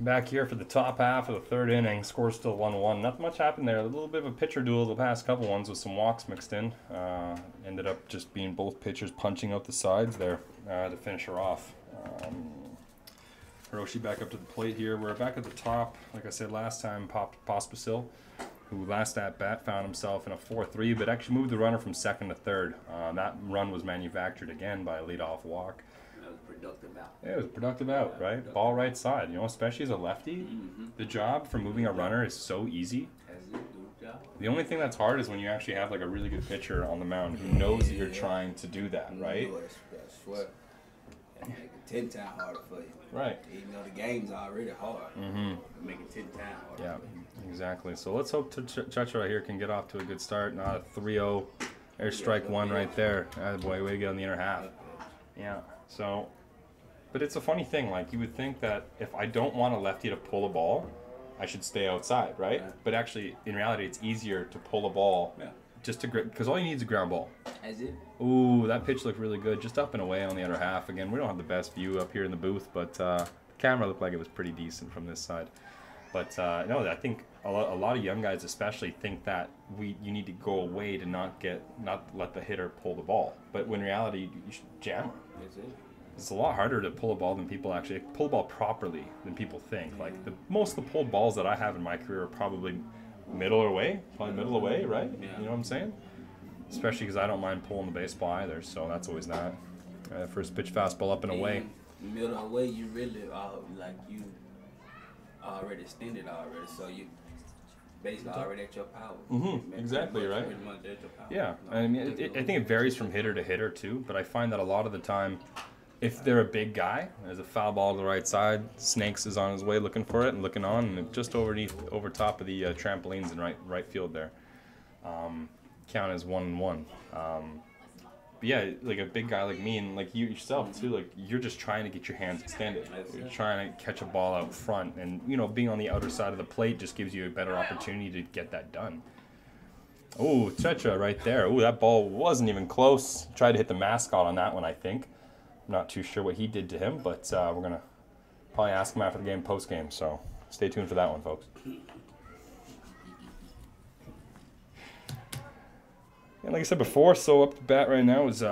Back here for the top half of the 3rd inning. Score still 1-1. Not much happened there. A little bit of a pitcher duel the past couple ones with some walks mixed in. Ended up just being both pitchers punching out the sides there to finish her off. Hroshi back up to the plate here. We're back at the top. Like I said last time, Pospisil, who last at bat found himself in a 4-3, but actually moved the runner from 2nd to 3rd. That run was manufactured again by a leadoff walk. Productive out. Yeah, it was a productive out, right? Ball right side, you know, especially as a lefty. The job for moving a runner is so easy. The only thing that's hard is when you actually have like a really good pitcher on the mound who knows that you're trying to do that, right? I swear. That make it 10 times harder for you. Right. Even though the game's already hard, make it 10 times harder. Yeah, exactly. So let's hope Chacha right here can get off to a good start. Not a 3-0. There's strike one right there. Boy, way to get on the inner half. Yeah. So, but it's a funny thing. Like you would think that if I don't want a lefty to pull a ball, I should stay outside, right? Yeah. But actually, in reality, it's easier to pull a ball just to because all you need is a ground ball. That's it. Ooh, that pitch looked really good, just up and away on the other half. Again, we don't have the best view up here in the booth, but the camera looked like it was pretty decent from this side. But no, I think a lot of young guys especially think that you need to go away to not let the hitter pull the ball. But when in reality, you should jam her. That's it. It's a lot harder to pull a ball than people actually pull a ball properly than people think. Like most of the pulled balls that I have in my career are probably middle away, right? Yeah. You know what I'm saying? Especially because I don't mind pulling the baseball either, so that's always that. First pitch fastball up and away. Middle away, you really like you already extended already, so you basically already at your power. Exactly, right? Pretty much at your power. Yeah, I mean, I think it varies from hitter to hitter too, but I find that a lot of the time, if they're a big guy, there's a foul ball to the right side, Snakes is on his way looking for it and looking on, and just over top of the trampolines in right field there. Count as 1-1. But yeah, like a big guy like me and like you yourself too, like you're just trying to get your hands extended. You're trying to catch a ball out front, and being on the outer side of the plate just gives you a better opportunity to get that done. Oh, Checha right there. Oh, that ball wasn't even close. Tried to hit the mascot on that one, I think. I'm not too sure what he did to him, but we're going to probably ask him after the game, post-game. So stay tuned for that one, folks. And like I said before, so up to bat right now is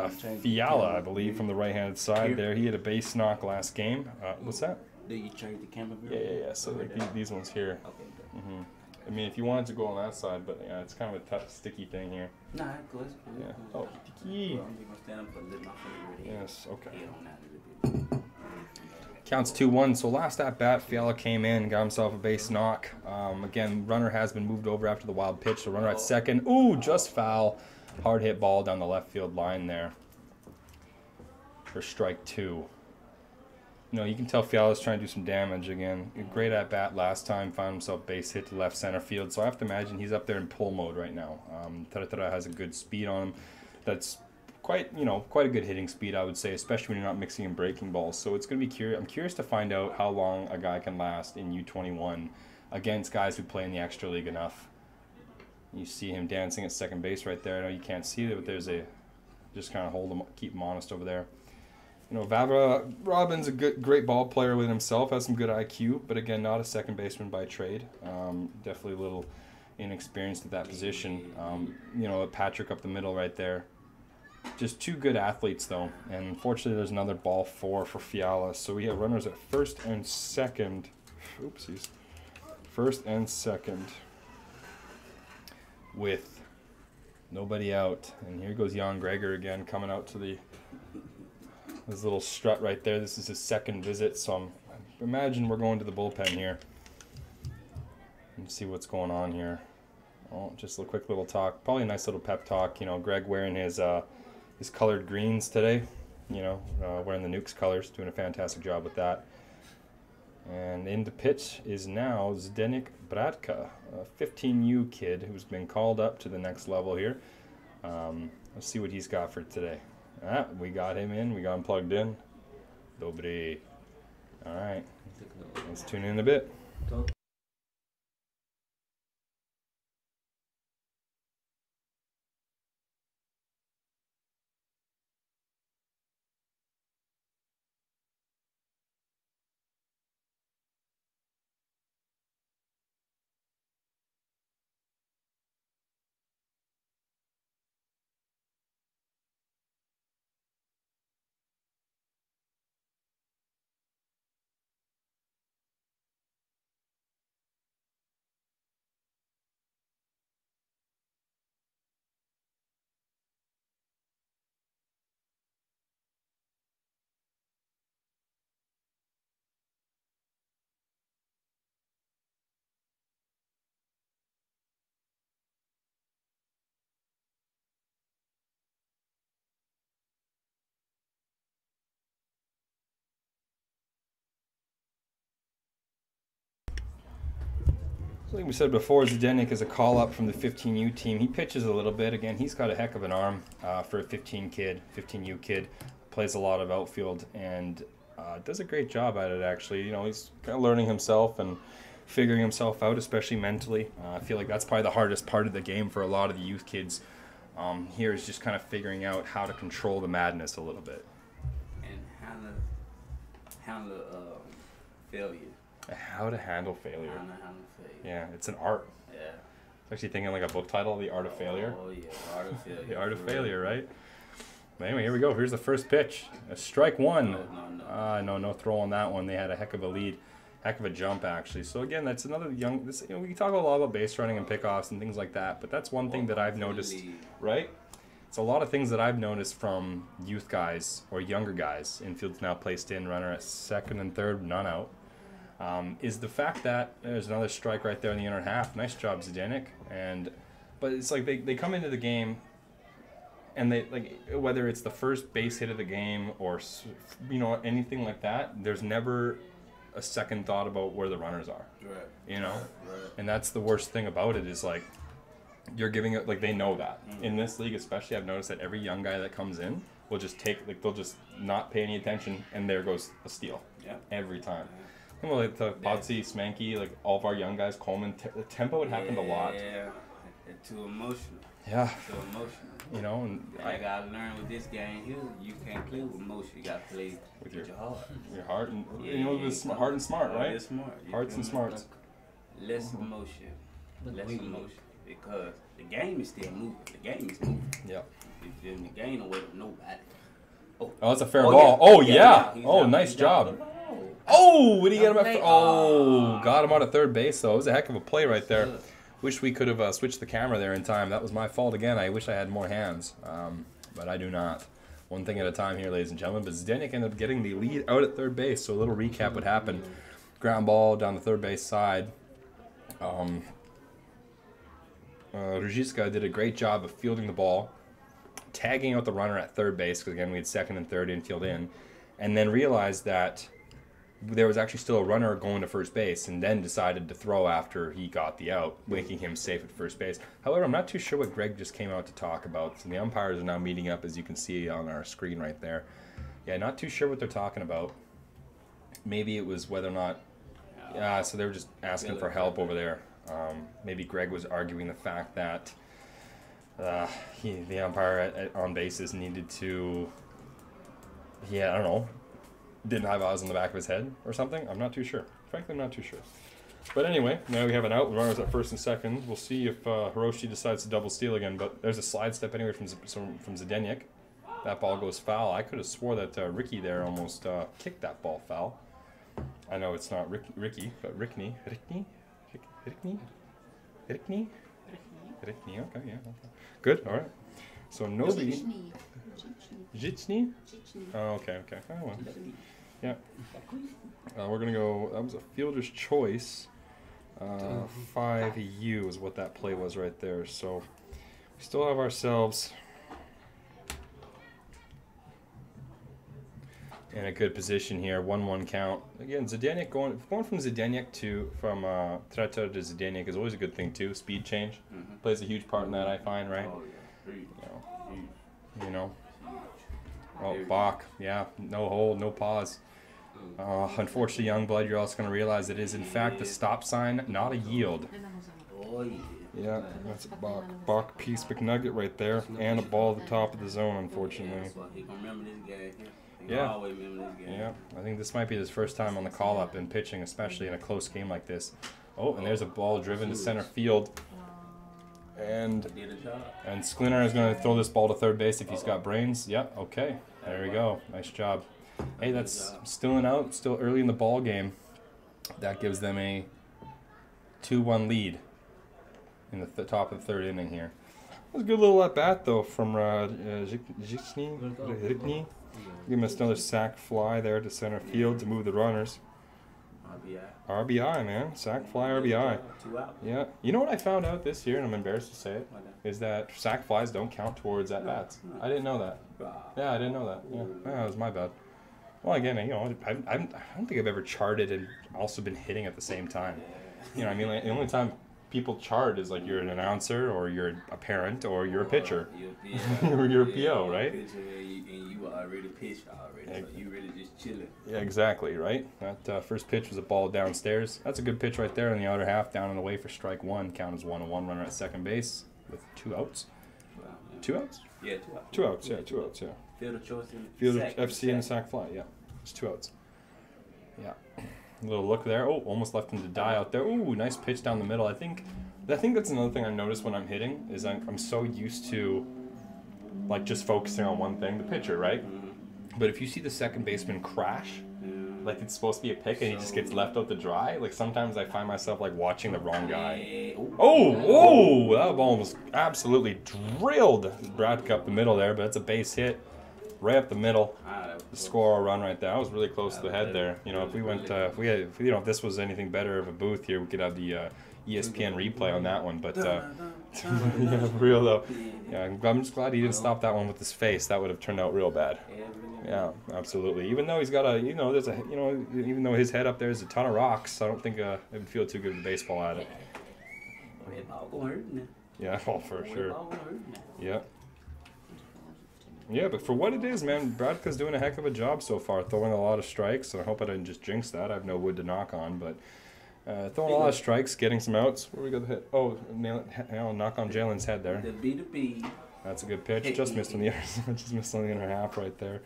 Fiala, I believe, from the right-handed side there. He had a base knock last game. What's that? Did you change the camera view? Yeah. So like these ones here. Okay. I mean, if you wanted to go on that side, but yeah, it's kind of a tough, sticky thing here. Nah, cool. Yeah. Oh, sticky. I'm just gonna stand up and lift my finger ready. Yes, okay. Head on that a little bit. Counts 2-1. So last at bat, Fiala came in, got himself a base knock. Again, runner has been moved over after the wild pitch. So runner at second. Ooh, just foul. Hard hit ball down the left field line there for strike two. You can tell Fiala's trying to do some damage again. Great at bat last time, found himself base hit to left center field. So I have to imagine he's up there in pull mode right now. Taratara has a good speed on him. That's quite a good hitting speed, I would say, especially when you're not mixing and breaking balls. So it's going to be curious. I'm curious to find out how long a guy can last in U21 against guys who play in the extra league enough. You see him dancing at second base right there. I know you can't see it, but there's just kind of hold him, keep him honest over there. Vavra Robin's a great ball player with himself, has some good IQ, but again, not a second baseman by trade. Definitely a little inexperienced at that position. Patrick up the middle right there. Just two good athletes, though. And unfortunately, there's another ball for Fiala. So we have runners at first and second. Oopsies. First and second with nobody out. And here goes Jan Greger again, coming out to his little strut right there. This is his second visit, so imagine we're going to the bullpen here and see what's going on here. Oh, just a quick little talk. Probably a nice little pep talk. Greg wearing his colored greens today. Wearing the Nukes colors, doing a fantastic job with that. And in the pitch is now Zdeněk Bratka, a 15U kid who's been called up to the next level here. Let's see what he's got for today. We got him in. We got him plugged in. Dobry. All right. Let's tune in a bit. Like we said before, Zdeněk is a call-up from the 15U team. He pitches a little bit. Again, he's got a heck of an arm for a 15U kid. Plays a lot of outfield and does a great job at it, actually. You know, he's kind of learning himself and figuring himself out, especially mentally. I feel like that's probably the hardest part of the game for a lot of the youth kids. Here is just kind of figuring out how to control the madness a little bit. And handle failure. How to handle failure. How to handle failure. Yeah, it's an art. Yeah. It's actually thinking like a book title, The Art of Failure. Oh yeah, Art of Failure. The Art of Failure, right? But anyway, here we go. Here's the first pitch. A strike one. No throw on that one. They had a heck of a lead. Heck of a jump, actually. So again, that's another young. This, you know, we talk a lot about base running and pickoffs and things like that, but that's one thing that I've noticed, right? It's a lot of things that I've noticed from youth guys or younger guys. Infield's now placed in, runner at second and third, none out. Is the fact that there's another strike right there in the inner half. Nice job, Zdeněk. But it's like they come into the game, and they like whether it's the first base hit of the game or anything like that. There's never a second thought about where the runners are. Right. You know, Right. and that's the worst thing about it is like you're giving it like they know that in this league especially. I've noticed that every young guy that comes in will just take they'll just not pay any attention, and there goes a steal. Yeah. Every time. Well, like the Potsy, Smanky, like all of our young guys, Coleman, the tempo had happened a lot. Yeah, too emotional. Yeah. Too emotional. You know, and I gotta learn with this game here. You can't play with emotion. You gotta play with your heart. Your heart and heart and smart, right? It's smart. Hearts and smarts. Less emotion. Less emotion. Because the game is still moving. The game is moving. Yeah. The game don't wait for nobody. Oh, that's a fair ball. Yeah. Oh, yeah. Oh, He's nice job. Oh, Oh, did he get him at got him out of third base, though. It was a heck of a play right there. Wish we could have switched the camera there in time. That was my fault again. I wish I had more hands, but I do not. One thing at a time here, ladies and gentlemen. But Zdeněk ended up getting the lead out at third base, so a little recap what happened. Ground ball down the third base side. Ruzicka did a great job of fielding the ball, tagging out the runner at third base, because again we had second and third infield in, and then realized that there was actually still a runner going to first base, and then decided to throw after he got the out, making him safe at first base. However, I'm not too sure what Greg just came out to talk about. So the umpires are now meeting up, as you can see on our screen right there. Yeah, not too sure what they're talking about. Maybe it was whether or not... Yeah, so they were just asking for help over there. Maybe Greg was arguing the fact that the umpire on bases needed to... Yeah, I don't know. Didn't have eyes on the back of his head or something. I'm not too sure. Frankly, I'm not too sure. But anyway, now we have an out. Runners at first and second. We'll see if Hroši decides to double steal again. But there's a slide step anyway from Zdeněk. That ball goes foul. I could have swore that Ricky there almost kicked that ball foul. I know it's not Ricky, but Rickney. Okay, yeah. Okay. Good. All right. So nobody. Zichney? Oh, okay. Oh, well. Yeah. We're going to go, that was a fielder's choice. 5U is what that play was right there. So we still have ourselves in a good position here. 1-1 count. Again, Zdeněk going from Zdeněk from Třebíč to Zdeněk is always a good thing too. Speed change plays a huge part in that, I find, right? Oh, yeah. You know. Oh, Bach, yeah, no hold, no pause. Unfortunately, young blood, you're also going to realize it is, in fact, the stop sign, not a yield. Oh, yeah. Yeah, that's a Bach piece McNugget right there, and a ball at the top of the zone, unfortunately. He gonna remember this game. Yeah. Always remember this game. Yeah, I think this might be his first time on the call-up in pitching, especially in a close game like this. Oh, and there's a ball driven to center field. And Sklinner is going to throw this ball to third base if he's got brains. Yep, okay. There we go. Nice job. Hey, that's still an out, still early in the ball game. That gives them a 2-1 lead in the top of the third inning here. That was a good little at-bat, though, from Rickney. Give him another sac fly there to center field to move the runners. RBI, man. Sac fly RBI. 2 out. Yeah. You know what I found out this year, and I'm embarrassed to say it, is that sac flies don't count towards at-bats. I didn't know that. Yeah, I didn't know that. Yeah, that was my bad. Well, again, you know, I don't think I've ever charted and also been hitting at the same time. You know what I mean? Like, the only time people chart is like you're an announcer or you're a parent or you're a pitcher. Or you're a PO, right? And you already pitched already, so you really just chilling. Yeah, exactly, right? That first pitch was a ball downstairs. That's a good pitch right there in the other half, down and away for strike one. Count as 1-1, runner at second base with 2 outs. Wow, yeah. 2 outs? Yeah, 2 outs. 2 outs, yeah, 2 outs, yeah. Field of choice in Field sack, FC and a sack fly, yeah. It's 2 outs. Yeah. A little look there. Oh, almost left him to die out there. Ooh, nice pitch down the middle. I think that's another thing I noticed when I'm hitting is I'm so used to like just focusing on one thing, the pitcher, right? But if you see the second baseman crash, like it's supposed to be a pick and he just gets left out to dry, like sometimes I find myself like watching the wrong guy. Oh, that ball was absolutely drilled Bradka up the middle there, but it's a base hit right up the middle. Score a run right there. I was really close to the head there. You know, if we went, if this was anything better of a booth here, we could have the ESPN replay on that one. But yeah, for real though. Yeah, I'm just glad he didn't stop that one with his face. That would have turned out real bad. Yeah, absolutely. Even though he's got even though his head up there is a ton of rocks, I don't think it would feel too good with the baseball at it. Yeah, oh, for sure. Yeah. Yeah, but for what it is, man, Bradka's doing a heck of a job so far, throwing a lot of strikes. And I hope I didn't just jinx that. I have no wood to knock on, but throwing a lot of strikes, getting some outs. Where we got the hit? Oh, knock on Jalen's head there. The B. That's a good pitch. Just missed on the inner half right there.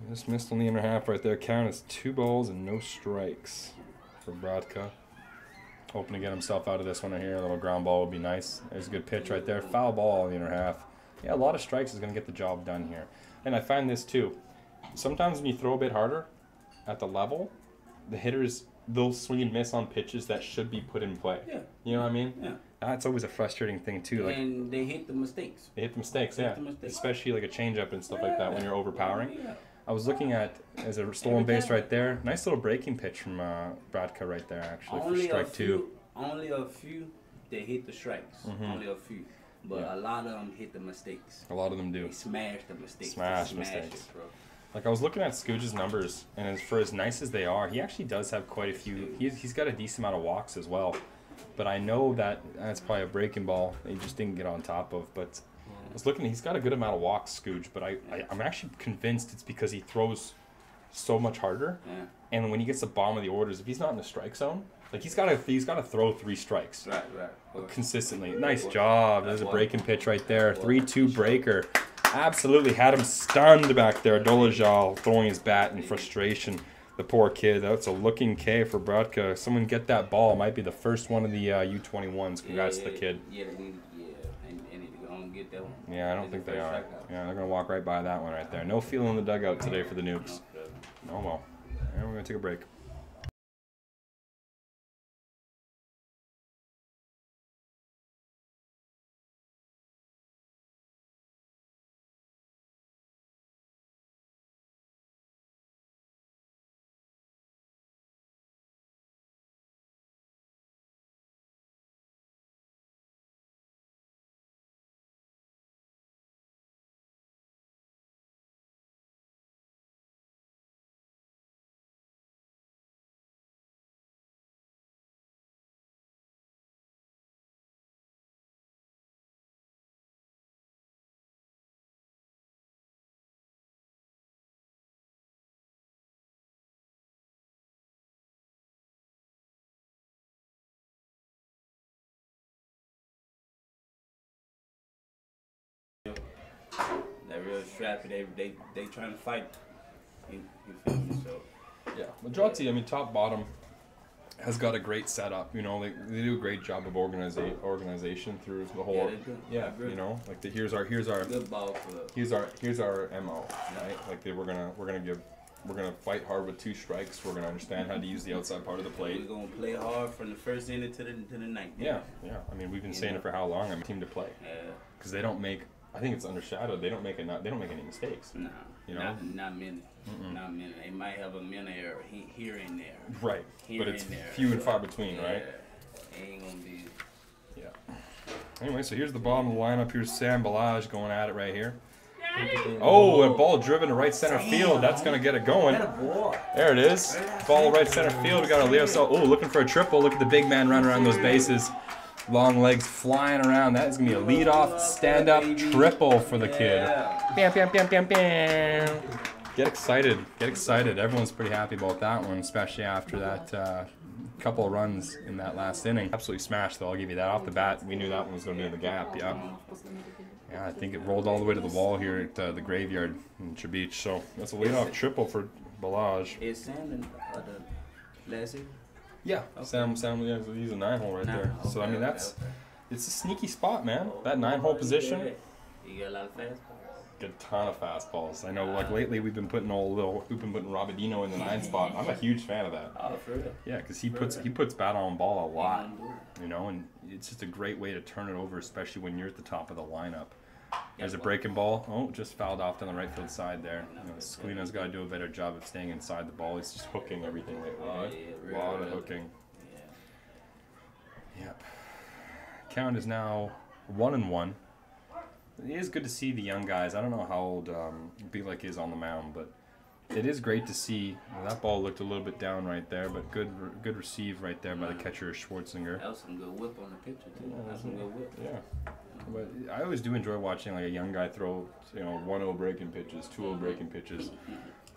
Just missed on the inner half right there. Count is 2 balls and no strikes for Bradka. Hoping to get himself out of this one right here. A little ground ball would be nice. There's a good pitch right there. Foul ball in the inner half. Yeah, a lot of strikes is going to get the job done here. And I find this too. Sometimes when you throw a bit harder at the level, the hitters, they'll swing and miss on pitches that should be put in play. Yeah. You know what I mean? Yeah. That's always a frustrating thing too. Like, and they hit the mistakes. They hit the mistakes, yeah. Especially like a changeup and stuff like that when you're overpowering. Yeah. I was looking at as a stolen base right there. Nice little breaking pitch from Bradka right there, actually, for strike 2. Only a few they hit the strikes. Only a few. But a lot of them hit the mistakes. A lot of them do. They smash the mistakes. Smash mistakes. It, bro. Like I was looking at Scooge's numbers, and for as nice as they are, he actually does have quite a few. He's got a decent amount of walks as well. But I know that's probably a breaking ball that he just didn't get on top of. But I was looking, he's got a good amount of walks, Scooge, but I'm actually convinced it's because he throws so much harder. Yeah. And when he gets the bottom of the orders, if he's not in the strike zone, like he's got to throw 3 strikes. Right. Consistently. Nice job. There's a breaking pitch right there. 3-2 breaker. Absolutely had him stunned back there. Dolajal throwing his bat in frustration. The poor kid. That's a looking K for Bradka. Someone get that ball. Might be the first one of the U21s. Congrats to the kid. Yeah, get that one. Yeah, I don't think they are. Yeah, they're going to walk right by that one right there. No feeling in the dugout today for the Nukes. Oh, well. And we're going to take a break. That real strappy, they trying to fight. You feel me? So yeah, majority. I mean, top bottom has got a great setup. You know, they do a great job of organization through the whole. Yeah, you know, like here's our good ball club. Here's our MO, right? Like we're gonna fight hard with 2 strikes. We're gonna understand how to use the outside part of the plate. We're gonna play hard from the first inning to the ninth. Yeah. I mean, we've been saying it for how long? I'm a team to play. Yeah. Because they don't make. I think it's undershadowed. They don't make any mistakes. No. You know? Not many. Not many. They might have a minute error here and there. Right. But it's few and far between, right? Ain't gonna be. Yeah. Anyway, so here's the bottom of the lineup. Here's Sam Balaj going at it right here. Oh, a ball driven to right center field. That's going to get it going. There it is. Ball right center field. We got a Leo. So, oh, looking for a triple. Look at the big man run around those bases. Long legs flying around. That is going to be a leadoff stand-up triple for the kid. Bam, bam, bam, bam, bam. Get excited. Get excited. Everyone's pretty happy about that one, especially after that couple of runs in that last inning. Absolutely smashed, though. I'll give you that. Off the bat, we knew that one was going to be in the gap. Yeah. Yeah, I think it rolled all the way to the wall here at the graveyard in Třebíč. So that's a leadoff triple for Balaj. Is Sam in the last year? Yeah, okay. Sam, yeah, he's a 9-hole right there. Okay, so I mean, it's a sneaky spot, man. That 9-hole position. You got a lot of fastballs. Get a ton of fastballs. I know, like lately we've been putting Robidino in the 9 spot. I'm a huge fan of that. Oh, for real? Yeah, because he puts bat on ball a lot, you know, and it's just a great way to turn it over, especially when you're at the top of the lineup. There's a breaking ball. Oh, just fouled off on the right field side there. You know, Squina's got to do a better job of staying inside the ball. He's just hooking everything lately, right? A lot of hooking. Yep. Count is now 1-1. It is good to see the young guys. I don't know how old Bielek is on the mound, but it is great to see. Well, that ball looked a little bit down right there, but good receive right there by the catcher Schwarzenegger. That was some good whip on the picture too. That was some good whip. Yeah. But I always do enjoy watching like a young guy throw, 1-0 breaking pitches, 2-0 breaking pitches,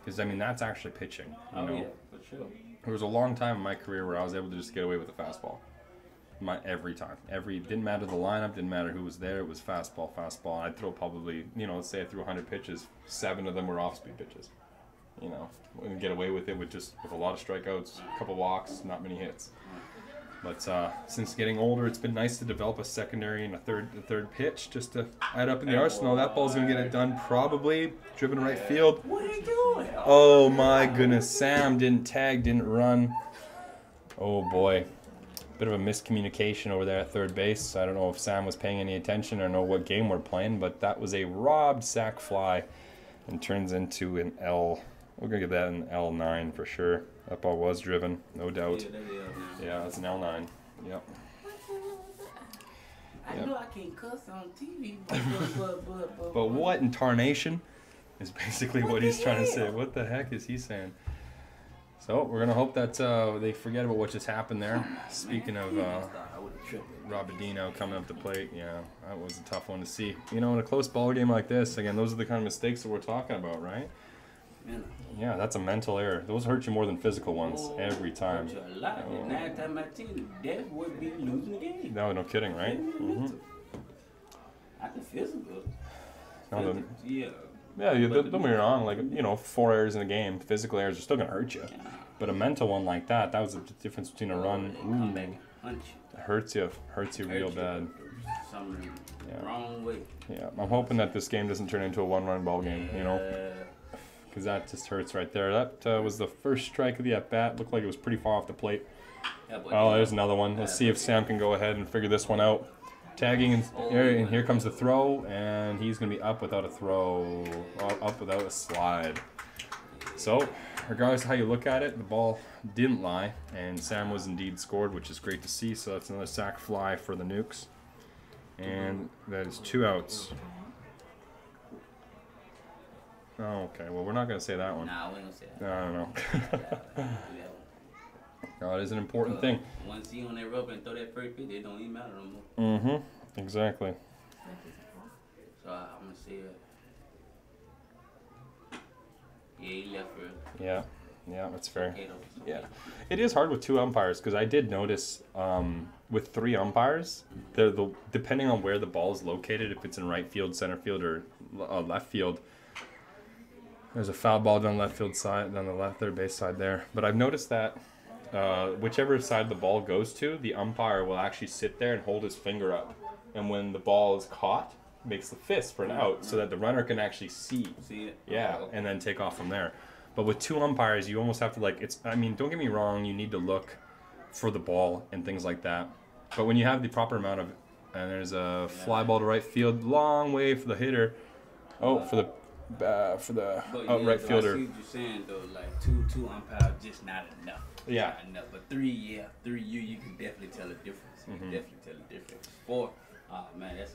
because I mean that's actually pitching. You know, yeah, for sure. There was a long time in my career where I was able to just get away with a fastball. Every time, didn't matter the lineup, didn't matter who was there. It was fastball. I'd throw probably, let's say I threw 100 pitches, 7 of them were off-speed pitches. And get away with it with a lot of strikeouts, a couple walks, not many hits. But since getting older, it's been nice to develop a secondary and a third pitch just to add up in the arsenal. That ball's going to get it done probably. Driven to right field. What are you doing? Oh my goodness. Sam didn't tag, didn't run. Oh boy. Bit of a miscommunication over there at third base. I don't know if Sam was paying any attention or know what game we're playing, but that was a robbed sac fly and turns into an L. We're going to get that an L9 for sure. That ball was driven, no doubt. Yeah, it's an L9. Yep. I know I can't cuss on TV, but what in tarnation is basically what he's trying to say. What the heck is he saying? So we're going to hope that they forget about what just happened there. Speaking of Robidino coming up the plate, yeah, that was a tough one to see. In a close ball game like this, again, those are the kind of mistakes that we're talking about, right? Yeah, that's a mental error. Those hurt you more than physical ones every time. Hurt you a lot. 9 times out of 10, that would be losing the game. No kidding, right? I think physical. Yeah, don't get me wrong. 4 errors in a game, physical errors are still gonna hurt you. But a mental one like that was the difference between a run. Come back and punch. It hurts you real bad. Something wrong way. Yeah, I'm hoping that this game doesn't turn into a 1-run ball game. Because that just hurts right there. That was the first strike of the at-bat. Looked like it was pretty far off the plate. Oh, there's another one. Let's see if Sam can go ahead and figure this one out. Tagging, and here comes the throw, and he's going to be up without a throw, up without a slide. So, regardless of how you look at it, the ball didn't lie, and Sam was indeed scored, which is great to see. So that's another sac fly for the Nukes. And that is 2 outs. Oh, okay. Well, we're not going to say that one. Nah, we ain't going to say that. I don't know. No, it is an important thing. Once you on that rubber and throw that first pitch, it don't even matter no more. Mm-hmm. Exactly. So I'm going to say yeah, he left for Yeah, that's fair. Yeah. It is hard with 2 umpires because I did notice with 3 umpires, depending on where the ball is located, if it's in right field, center field, or left field, there's a foul ball down the left field side, down the third base side there. But I've noticed that whichever side the ball goes to, the umpire will actually sit there and hold his finger up. And when the ball is caught, makes the fist for an out so that the runner can actually see it. Yeah, and then take off from there. But with 2 umpires, you almost have to don't get me wrong, you need to look for the ball and things like that. But when you have the proper amount of, and there's a fly ball to right field, long way for the hitter. Oh, for the right fielder. I see what you're saying though, like two umpires just not enough. Yeah. Not enough. But 3, you can definitely tell a difference. You can definitely tell a difference. 4, oh man, that's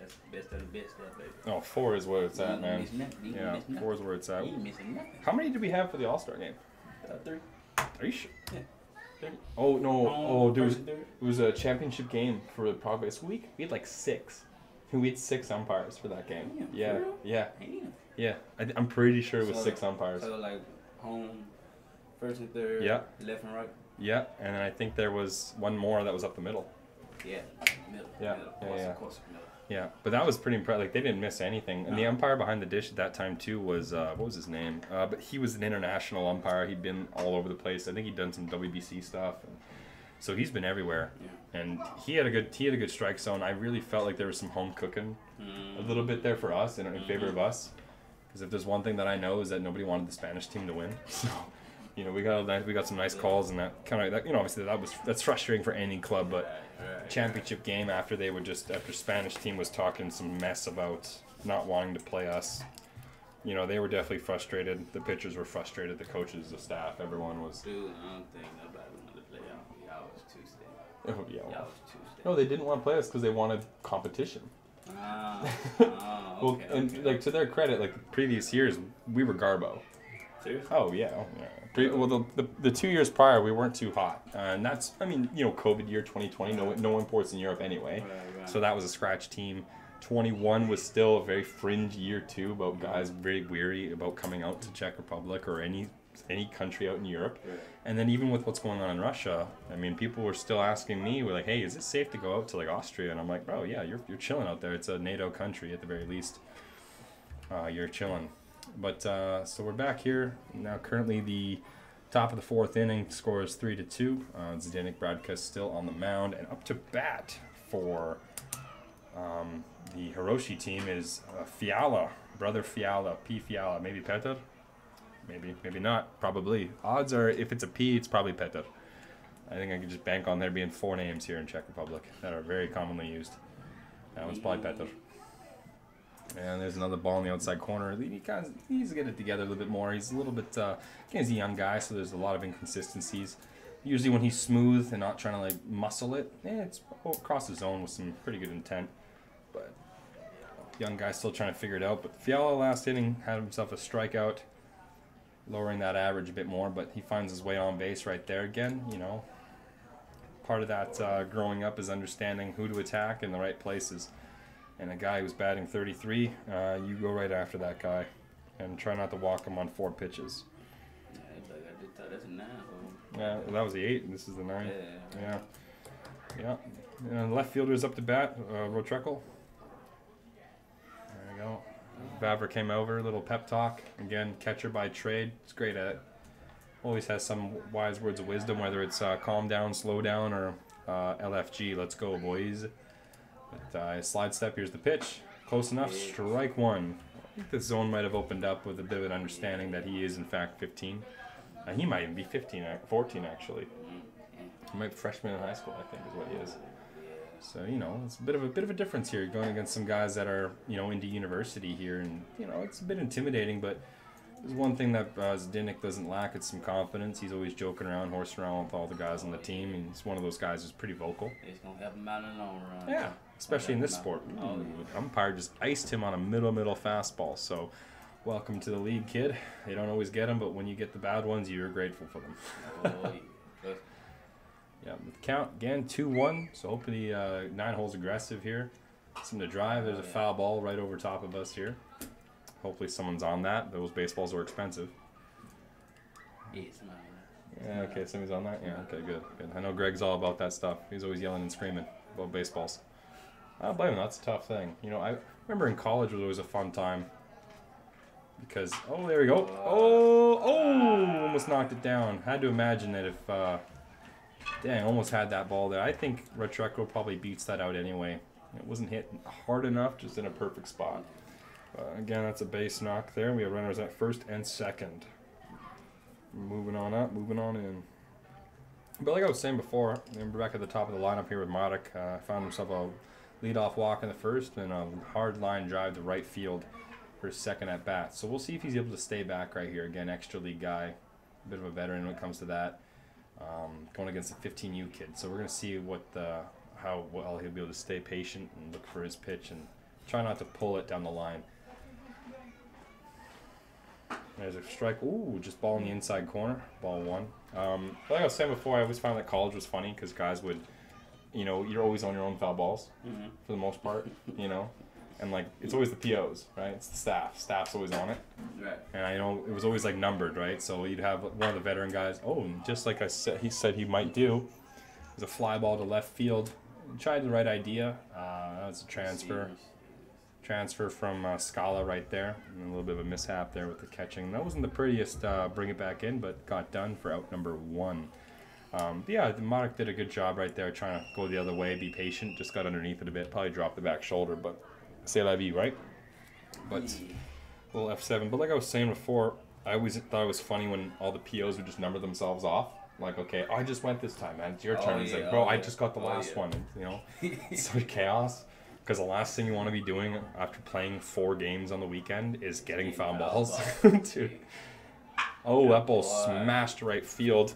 That's the best of the best, that baby. Oh, 4 is where it's at, man. Miss nothing. Yeah, 4 is where it's at. You ain't missing nothing. How many did we have for the All-Star game? 3. Are you sure? Yeah. 30. Oh, no. Oh, dude. First and third. It was a championship game for the Progress Week. We had like 6. We had 6 umpires for that game. Damn, Yeah, for real? yeah, Damn. yeah. I'm pretty sure it was So- 6 umpires. So like home, first and third, Yeah. left and right. Yeah, and then I think there was one more that was up the middle. Yeah, middle. Yeah, middle. yeah, yeah. Of course, middle. Yeah, but that was pretty impressive. Like, they didn't miss anything. And the No. umpire behind the dish at that time, too, was, what was his name? But he was an international umpire. He'd been all over the place. I think he'd done some WBC stuff. And so he's been everywhere. Yeah. And he had a good strike zone. I really felt like there was some home cooking a little bit there for us in favor of us. Because if there's one thing that I know is that nobody wanted the Spanish team to win. So, you know, we got some nice calls, and that kind of, that, you know, obviously that's frustrating for any club, but championship game after Spanish team was talking some mess about not wanting to play us. You know, they were definitely frustrated. The pitchers were frustrated. The coaches, the staff, everyone was. Dude, I don't think nobody wanted to play y'all. Y'all was too steady. Oh yeah. Y'all was too steady. No, they didn't want to play us because they wanted competition. Well, Well, and like to their credit, like the previous years, we were Garbo. Seriously? Oh yeah. Well, the 2 years prior, we weren't too hot, and that's, I mean, you know, COVID year 2020, no imports in Europe anyway, Right. so that was a scratch team. 21 was still a very fringe year too, about guys very weary about coming out to Czech Republic or any country out in Europe. Right. And then even with what's going on in Russia, I mean, people were still asking me, we're like, hey, is it safe to go out to like Austria? And I'm like, bro, yeah, you're chilling out there. It's a NATO country at the very least. You're chilling. But so we're back here now. Currently, the top of the 4th inning, score is 3-2. Zdeněk Bradka still on the mound, and up to bat for the Hroši team is Fiala, brother Fiala, P. Fiala, maybe Petr, maybe not, probably. Odds are if it's a P, it's probably Petr. I think I could just bank on there being 4 names here in Czech Republic that are very commonly used. That one's probably Petr. And there's another ball in the outside corner. He kind of needs to get it together a little bit more. He's a little bit, again, he's a young guy, so there's a lot of inconsistencies. Usually when he's smooth and not trying to like muscle it, it's across the zone with some pretty good intent. But young guy still trying to figure it out. But Fiala last inning had himself a strikeout, lowering that average a bit more. But he finds his way on base right there again. You know, part of that growing up is understanding who to attack in the right places. And a guy who's batting 33, you go right after that guy and try not to walk him on 4 pitches. Yeah, I just thought that's a 9. Yeah, well, that was the 8, and this is the 9. Yeah. Yeah. And left fielder's up to bat, Rotrekel. There we go. Vavra came over, little pep talk. Again, catcher by trade. It's great at it. Always has some wise words of wisdom, whether it's calm down, slow down, or LFG, let's go, boys. But slide step, here's the pitch. Close enough, strike 1. I think the zone might have opened up with a bit of an understanding that he is, in fact, 15. He might even be 14, actually. He might be freshman in high school, I think, is what he is. So, you know, it's a bit of a difference here, going against some guys that are, you know, into university here. And, you know, it's a bit intimidating, but there's one thing that Zdeněk doesn't lack. It's some confidence. He's always joking around, horsing around with all the guys on the team. And he's one of those guys who's pretty vocal. It's going to help him out in the long run. Yeah, especially in this sport. Umpire just iced him on a middle fastball. So, welcome to the league, kid. You don't always get them, but when you get the bad ones, you're grateful for them. Yeah, the count again 2-1. So hopefully 9 holes aggressive here. Something to drive. There's a foul ball right over top of us here. Hopefully someone's on that. Those baseballs are expensive. Yeah, somebody. Yeah, okay, somebody's on that? Yeah, okay, good. I know Greg's all about that stuff. He's always yelling and screaming about baseballs. I don't blame him. That's a tough thing. You know, I remember in college was always a fun time. Because, oh, there we go. Oh, almost knocked it down. Had to imagine that if, dang, almost had that ball there. I think Rotrekel probably beats that out anyway. It wasn't hit hard enough, just in a perfect spot. Again, that's a base knock there. We have runners at first and second. Moving on up, moving on in. But like I was saying before, we're back at the top of the lineup here with Marek. Found himself a leadoff walk in the first and a hard line drive to right field for his second at bat. So we'll see if he's able to stay back right here. Again, extra league guy, a bit of a veteran when it comes to that. Going against a 15U kid. So we're going to see how well he'll be able to stay patient and look for his pitch and try not to pull it down the line. There's a strike. Ooh, just ball in the inside corner. Ball 1. Like I was saying before, I always found that college was funny because guys would, you know, you're always on your own foul balls for the most part, you know. And, like, it's always the POs, right? It's the staff. Staff's always on it. Right. And I know it was always, like, numbered, right? So you'd have one of the veteran guys. Oh, and just like he said he might do, it was a fly ball to left field. Tried the right idea. That was a transfer. Transfer from Scala right there. And a little bit of a mishap there with the catching. That wasn't the prettiest bring it back in, but got done for out number 1. Yeah, Monarch did a good job right there trying to go the other way, be patient. Just got underneath it a bit. Probably dropped the back shoulder, but c'est la vie, right? But a little F7. But like I was saying before, I always thought it was funny when all the POs would just number themselves off. Like, okay, I just went this time, man. It's your turn. It's like, bro, I just got the last one. And, you know, it's sort of chaos. Because the last thing you want to be doing after playing 4 games on the weekend is getting foul balls. Dude. Oh, that ball smashed right field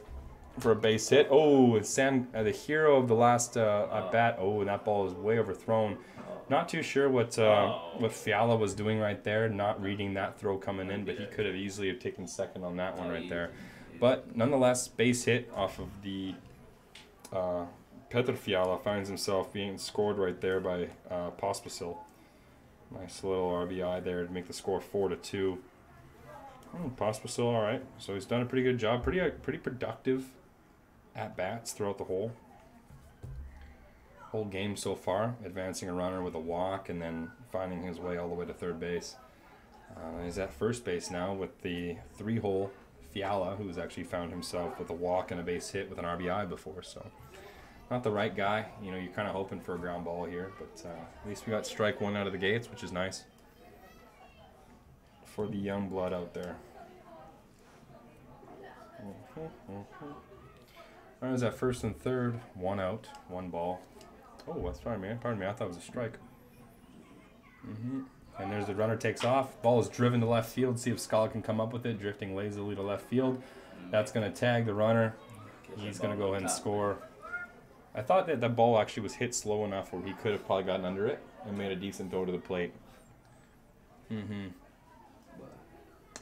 for a base hit. Oh, Sam, the hero of the last at bat. Oh, and that ball is way overthrown. Not too sure what Fiala was doing right there, not reading that throw coming in, but he could have easily have taken second on that one right there. But nonetheless, base hit off of the Petr Fiala finds himself being scored right there by Pospisil. Nice little RBI there to make the score 4-2. Pospisil, all right. So he's done a pretty good job. Pretty productive at bats throughout the whole game so far. Advancing a runner with a walk and then finding his way all the way to third base. He's at first base now with the 3-hole Fiala, who's actually found himself with a walk and a base hit with an RBI before. So not the right guy. You know, you're kind of hoping for a ground ball here, but at least we got strike 1 out of the gates, which is nice for the young blood out there. I was at first and third, 1 out, 1 ball. Oh, that's fine, man. Pardon me, I thought it was a strike. And there's the runner takes off. Ball is driven to left field. See if Scala can come up with it, drifting lazily to left field. That's going to tag the runner. He's going to go ahead and score. I thought that ball actually was hit slow enough where he could have probably gotten under it and made a decent throw to the plate.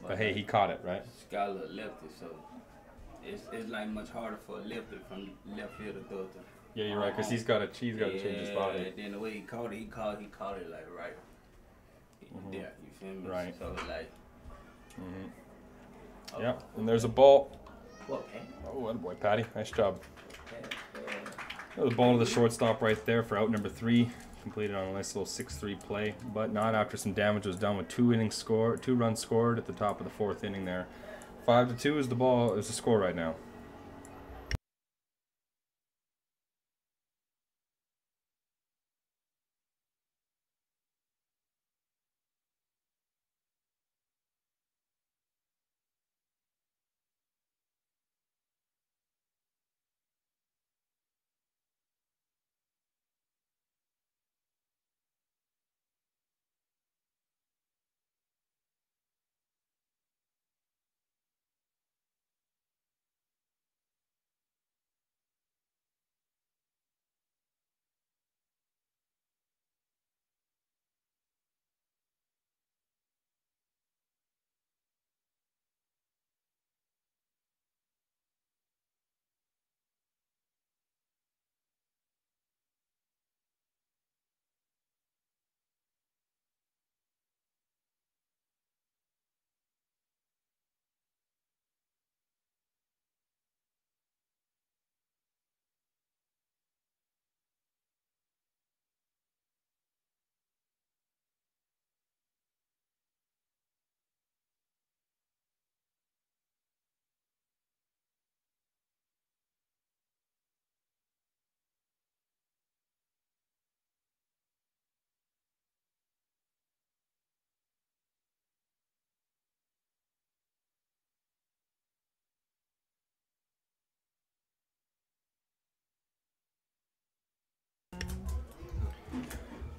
But hey, he caught it, right? Scala lefted, so it's like much harder for a lefty from left field to throw it. Yeah, you're right, because he's got to change his body. And then the way he caught it like right there. You feel me? Right. So like. Yeah, and there's a ball. What, oh, boy, Patty, nice job. The ball to the shortstop right there for out number 3. Completed on a nice little 6-3 play, but not after some damage was done with 2 runs scored at the top of the 4th inning there. 5-2 is the score right now.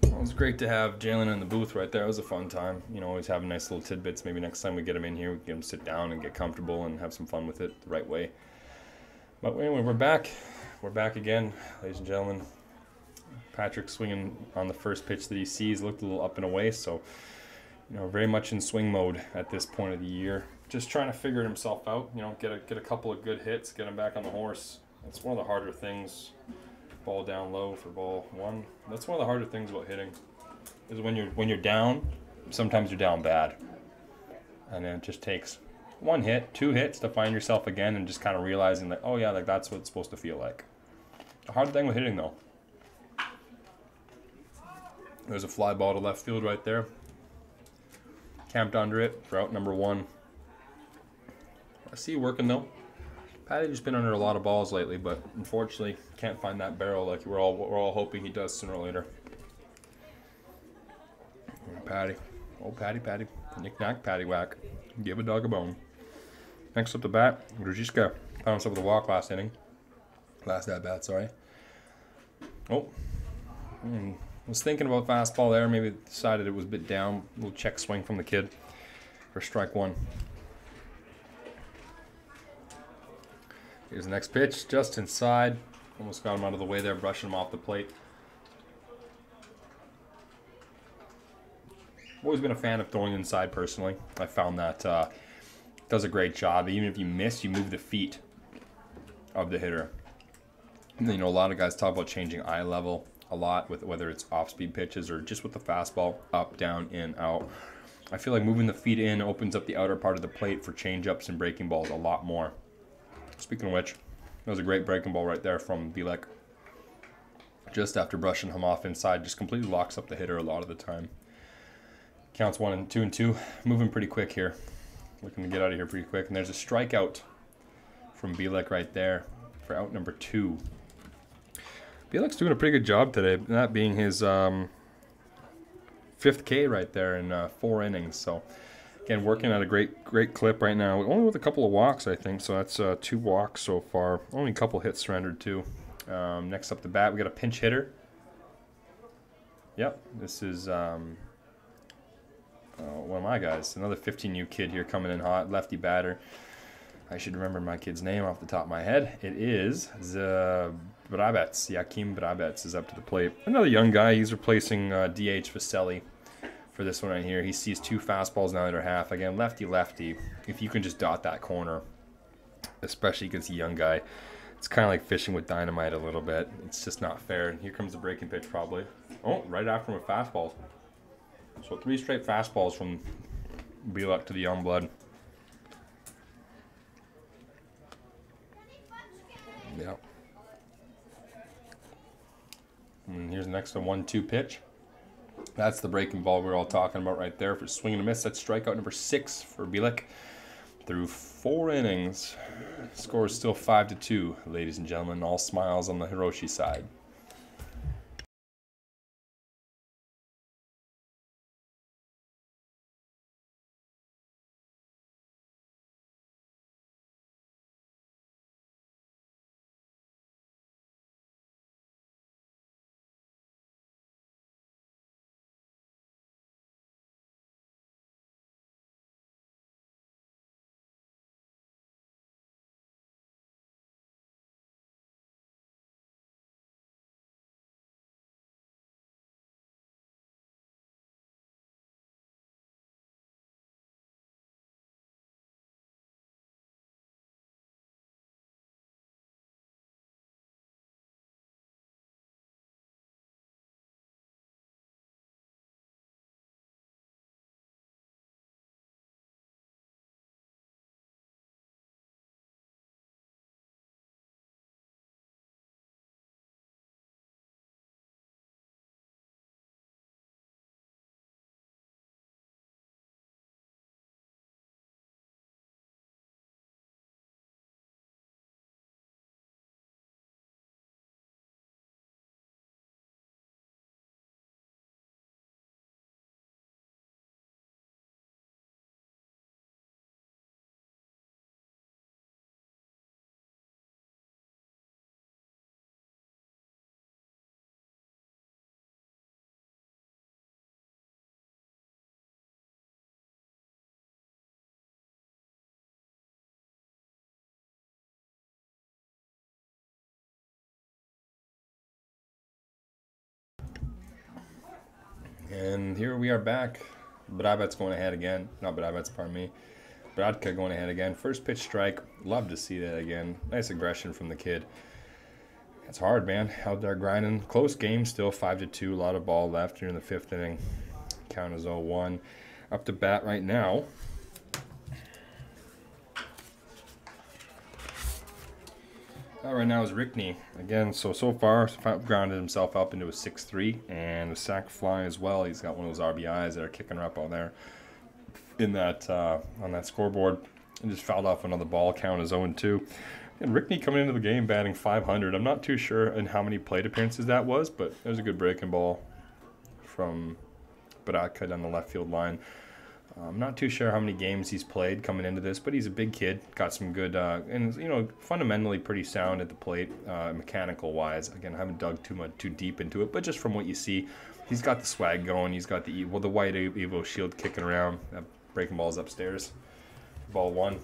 It was great to have Jalen in the booth right there. It was a fun time. You know, always having nice little tidbits. Maybe next time we get him in here, we can get him sit down and get comfortable and have some fun with it the right way. But anyway, we're back. We're back again, ladies and gentlemen. Patrick swinging on the first pitch that he sees looked a little up and away, so very much in swing mode at this point of the year. Just trying to figure himself out, get a couple of good hits, get him back on the horse. That's one of the harder things. Ball down low for ball one. That's one of the harder things about hitting, is when you're down, sometimes you're down bad. And then it just takes 1 hit, 2 hits to find yourself again and just kind of realizing that, oh yeah, like that's what it's supposed to feel like. The hard thing with hitting though. There's a fly ball to left field right there. Camped under it for out number 1. I see you working though. Patty just been under a lot of balls lately, but unfortunately can't find that barrel like we're all hoping he does sooner or later. Patty. Oh, Patty. Knick-knack, paddywhack. Give a dog a bone. Next up the bat, Hroši found himself with a walk last at bat, sorry. Oh. Was thinking about fastball there. Maybe decided it was a bit down. A little check swing from the kid for strike 1. Here's the next pitch, just inside. Almost got him out of the way there, brushing him off the plate. Always been a fan of throwing inside personally. I found that does a great job. Even if you miss, you move the feet of the hitter. And then, a lot of guys talk about changing eye level a lot, with whether it's off-speed pitches or just with the fastball, up, down, in, out. I feel like moving the feet in opens up the outer part of the plate for change-ups and breaking balls a lot more. Speaking of which, that was a great breaking ball right there from Bielek. Just after brushing him off inside, just completely locks up the hitter a lot of the time. Counts 1 and 2 and 2. Moving pretty quick here. Looking to get out of here pretty quick. And there's a strikeout from Bielek right there for out number 2. Bielek's doing a pretty good job today, that being his 5th K right there in 4 innings. So, again, working at a great clip right now. Only with a couple of walks, I think. So that's 2 walks so far. Only a couple hits surrendered, too. Next up the bat, we got a pinch hitter. Yep, this is one of my guys. Another 15U kid here coming in hot. Lefty batter. I should remember my kid's name off the top of my head. It is Brabets. Jakim Brabets is up to the plate. Another young guy. He's replacing DH Vaselli for this one right here. He sees 2 fastballs now that are half. Again, lefty. If you can just dot that corner, especially against a young guy, it's kind of like fishing with dynamite a little bit. It's just not fair. And here comes the breaking pitch probably. Oh, right after him with fastballs. So 3 straight fastballs from Bielek to the young blood. Yep. And here's the next 1-2 pitch. That's the breaking ball we were all talking about right there for swing and a miss. That's strikeout number 6 for Bielek. Through 4 innings. Score is still 5-2, ladies and gentlemen. All smiles on the Hroši side. And here we are back. Brabant's going ahead again. Not Brabant's, pardon me. Bradka going ahead again. First pitch strike. Love to see that again. Nice aggression from the kid. It's hard, man. Out there grinding. Close game still, 5-2. A lot of ball left here in the 5th inning. Count is 0-1. Up to bat right now. Right now is Rickney. Again, so far, grounded himself up into a 6-3. And a sac fly as well. He's got one of those RBIs that are kicking her up on there. In that, on that scoreboard. And just fouled off another ball. Count is 0-2. And Rickney coming into the game batting .500. I'm not too sure in how many plate appearances that was, but there's a good breaking ball from Baratka down the left field line. I'm not too sure how many games he's played coming into this, but he's a big kid. Got some good, and you know, fundamentally pretty sound at the plate, mechanical wise. Again, I haven't dug too deep into it, but just from what you see, he's got the swag going. He's got the white Evo shield kicking around. Breaking balls upstairs. Ball 1.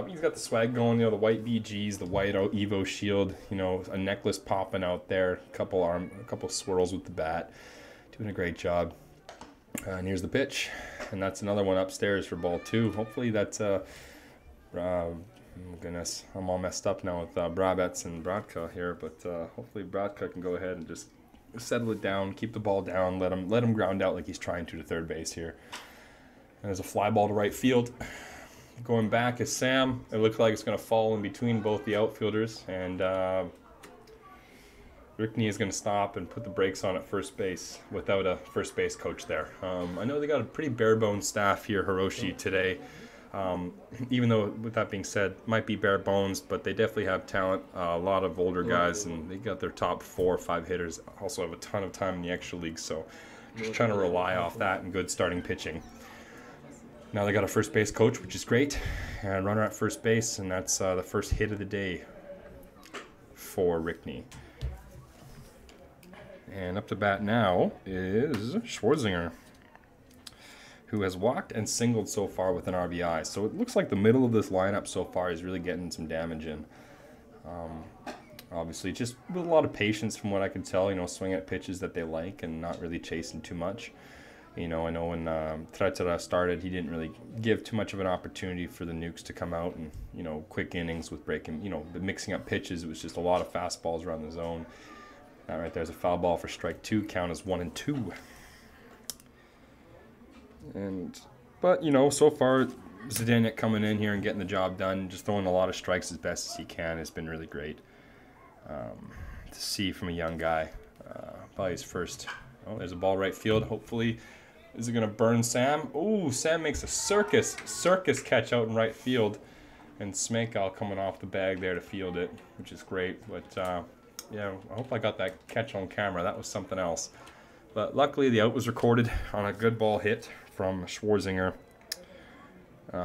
He's got the swag going. You know, the white BGs, the white Evo shield. You know, a necklace popping out there. A couple swirls with the bat. Doing a great job. And here's the pitch. And that's another one upstairs for ball 2. Hopefully that's, oh goodness, I'm all messed up now with Brabets and Bradka here. But hopefully Bradka can go ahead and just settle it down, keep the ball down, let him ground out like he's trying to third base here. And there's a fly ball to right field. Going back is Sam. It looks like it's going to fall in between both the outfielders. And Rickney is going to stop and put the brakes on at first base without a first base coach there. I know they got a pretty bare bones staff here, Hroshi, today. Even though, with that being said, might be bare bones, but they definitely have talent. A lot of older guys, and they got their top 4 or 5 hitters. Also have a ton of time in the extra league, so just trying to rely off that and good starting pitching. Now they got a first base coach, which is great, and runner at first base, and that's the first hit of the day for Rickney. And up to bat now is Schwarzinger, who has walked and singled so far with an RBI. So it looks like the middle of this lineup so far is really getting some damage in. Obviously, just with a lot of patience from what I can tell, you know, swing at pitches that they like and not really chasing too much. You know, I know when Třebíč started, he didn't really give too much of an opportunity for the Nukes to come out and, you know, quick innings with breaking, you know, mixing up pitches. It was just a lot of fastballs around the zone. That right there's a foul ball for strike 2. Count is 1-2. But you know, so far Zdeněk coming in here and getting the job done, just throwing a lot of strikes as best as he can, has been really great to see from a young guy. Probably his first. Oh, there's a ball right field. Hopefully, is it gonna burn Sam? Ooh, Sam makes a circus catch out in right field, and Smekal coming off the bag there to field it, which is great. But yeah, I hope I got that catch on camera. That was something else. But luckily, the out was recorded on a good ball hit from Schwarzinger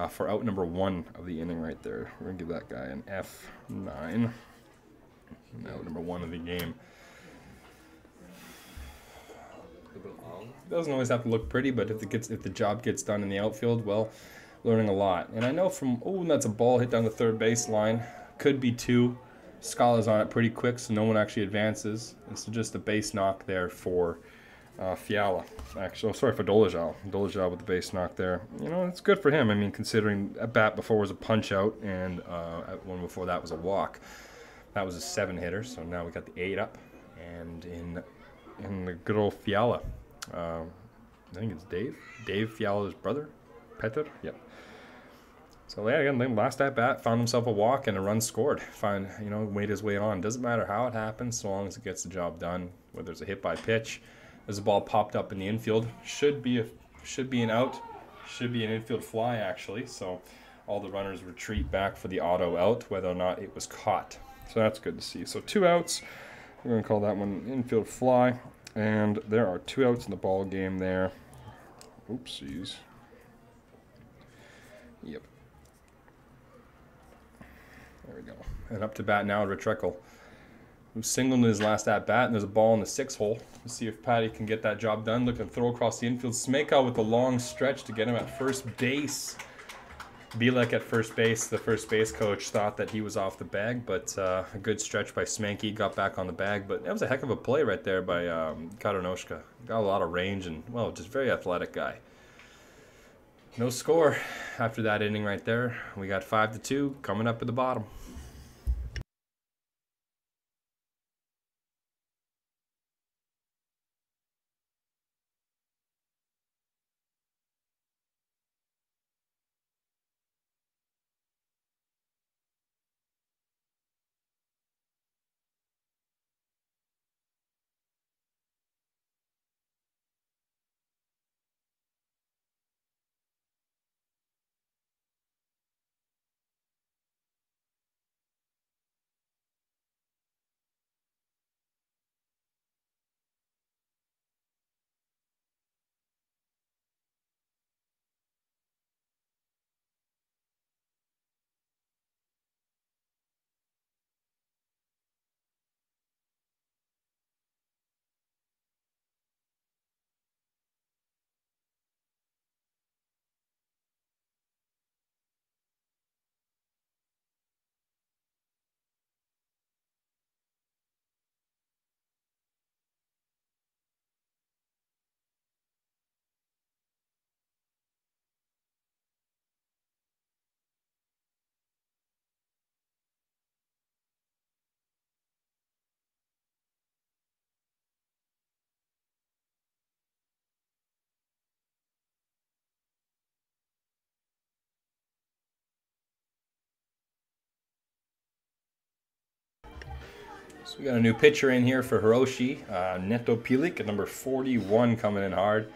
for out number 1 of the inning right there. We're going to give that guy an F9. Out number 1 of the game. Doesn't always have to look pretty, but if the job gets done in the outfield, well, learning a lot. And I know from, oh, that's a ball hit down the third baseline. Could be 2. Scala's on it pretty quick, so no one actually advances. It's just a base knock there for Fiala. Actually, oh, sorry, for Dolezal. Dolezal with the base knock there. You know, it's good for him. I mean, considering a bat before was a punch out, and one before that was a walk. That was a 7-hitter, so now we got the 8 up. And in the good old Fiala. I think it's Dave. Dave Fiala's brother? Peter? Yep. So yeah, again, last at bat, found himself a walk and a run scored. You know, made his way on. Doesn't matter how it happens, so long as it gets the job done. Whether it's a hit by pitch, as the ball popped up in the infield, should be an out, should be an infield fly actually. So all the runners retreat back for the auto out, whether or not it was caught. So that's good to see. So 2 outs. We're going to call that one infield fly, and there are 2 outs in the ball game there. Oopsies. Yep. There we go. And up to bat now, Retrekel, who's singled in his last at-bat, and there's a ball in the 6 hole. Let's see if Patty can get that job done. Looking to throw across the infield. Smekal with the long stretch to get him at first base. Bielek at first base, the first base coach, thought that he was off the bag, but a good stretch by Smanky, got back on the bag. But that was a heck of a play right there by Karonoshka. Got a lot of range and, well, just very athletic guy. No score after that inning right there. We got 5-2 coming up at the bottom. So we got a new pitcher in here for Hroši, Neto Pilik at number 41 coming in hard.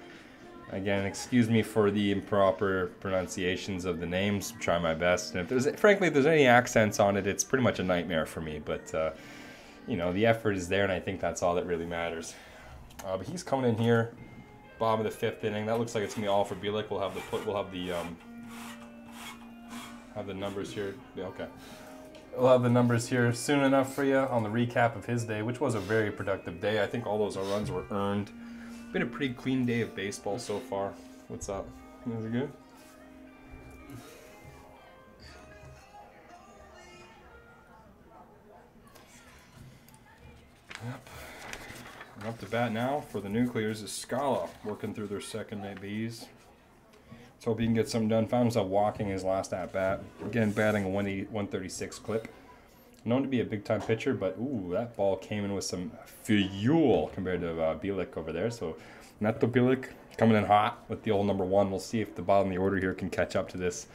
Again, excuse me for the improper pronunciations of the names. Try my best. And frankly, if there's any accents on it, it's pretty much a nightmare for me. But you know, the effort is there, and I think that's all that really matters. But he's coming in here, bottom of the 5th inning. That looks like it's gonna be all for Bielek. We'll have the numbers here. Yeah, okay. We'll have the numbers here soon enough for you on the recap of his day, which was a very productive day. I think all those runs were earned. Been a pretty clean day of baseball so far. What's up? Is it good? Yep. And up to bat now for the Nuclears is Scala, working through their second ABs. Let's hope he can get something done. Found himself walking his last at-bat. Again, batting a 136 clip. Known to be a big-time pitcher, but ooh, that ball came in with some fuel compared to Bielek over there. So Neto Pilik coming in hot with the old number 1. We'll see if the bottom of the order here can catch up to this.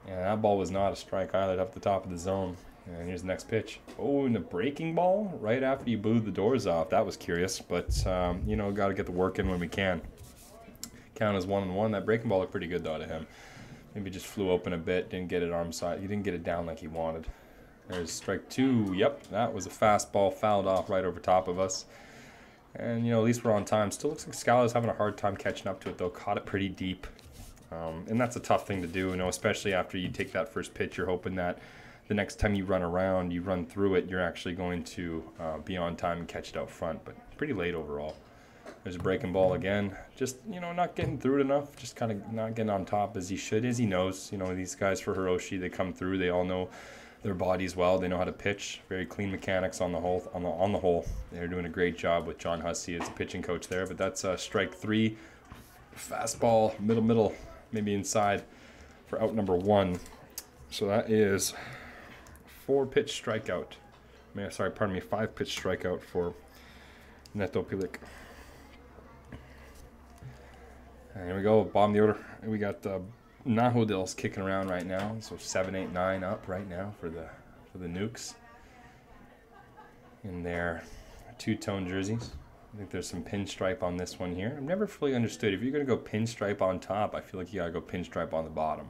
And that ball was not a strike either, up the top of the zone. And here's the next pitch. Oh, and the breaking ball right after you blew the doors off. That was curious, but you know, got to get the work in when we can. Count as 1-1. That breaking ball looked pretty good though to him. Maybe just flew open a bit, didn't get it arm side. He didn't get it down like he wanted. There's strike 2. Yep, that was a fastball fouled off right over top of us. And you know, at least we're on time. Still looks like Scala's having a hard time catching up to it though. Caught it pretty deep. And that's a tough thing to do, you know, especially after you take that first pitch. You're hoping that the next time you run around, you run through it, you're actually going to be on time and catch it out front. But pretty late overall. There's a breaking ball again. Just, you know, not getting through it enough. Just kind of not getting on top as he should, as he knows. You know, these guys for Hroši, they come through. They all know their bodies well. They know how to pitch. Very clean mechanics on the whole. On the whole, they're doing a great job with John Hussey as the pitching coach there. But that's strike 3. Fastball, middle, maybe inside for out number 1. So that is 4-pitch strikeout. Sorry, pardon me, 5-pitch strikeout for Neto Pilik. And here we go, bottom of the order. We got Nahodil's kicking around right now, so 7, 8, 9 up right now for the Nukes in their 2-tone jerseys. I think there's some pinstripe on this one here. I've never fully understood. If you're going to go pinstripe on top, I feel like you got to go pinstripe on the bottom.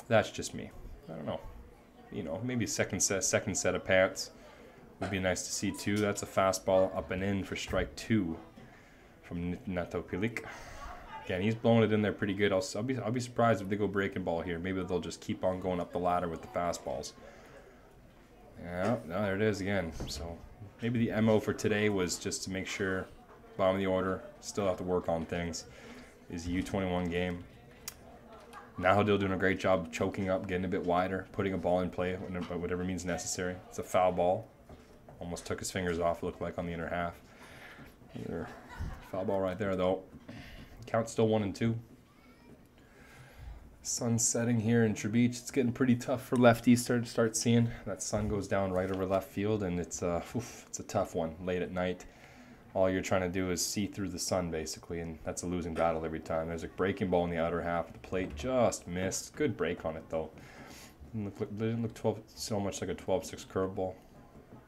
That's just me. I don't know. You know, maybe second set of pants would be nice to see too. That's a fastball up and in for strike 2 from Neto Pilik. Again, he's blowing it in there pretty good. I'll be surprised if they go breaking ball here. Maybe they'll just keep on going up the ladder with the fastballs. Yeah, no, there it is again. So maybe the MO for today was just to make sure bottom of the order, still have to work on things. Is a U21 game. Nahadil doing a great job choking up, getting a bit wider, putting a ball in play, whatever means necessary. It's a foul ball. Almost took his fingers off, looked like on the inner half. Foul ball right there, though. Count still 1-2. Sun setting here in Třebíč. It's getting pretty tough for lefties to start seeing. That sun goes down right over left field, and it's a tough one late at night. All you're trying to do is see through the sun, basically, and that's a losing battle every time. There's a breaking ball in the outer half of the plate, just missed. Good break on it, though. Didn't look so much like a 12-6 curveball.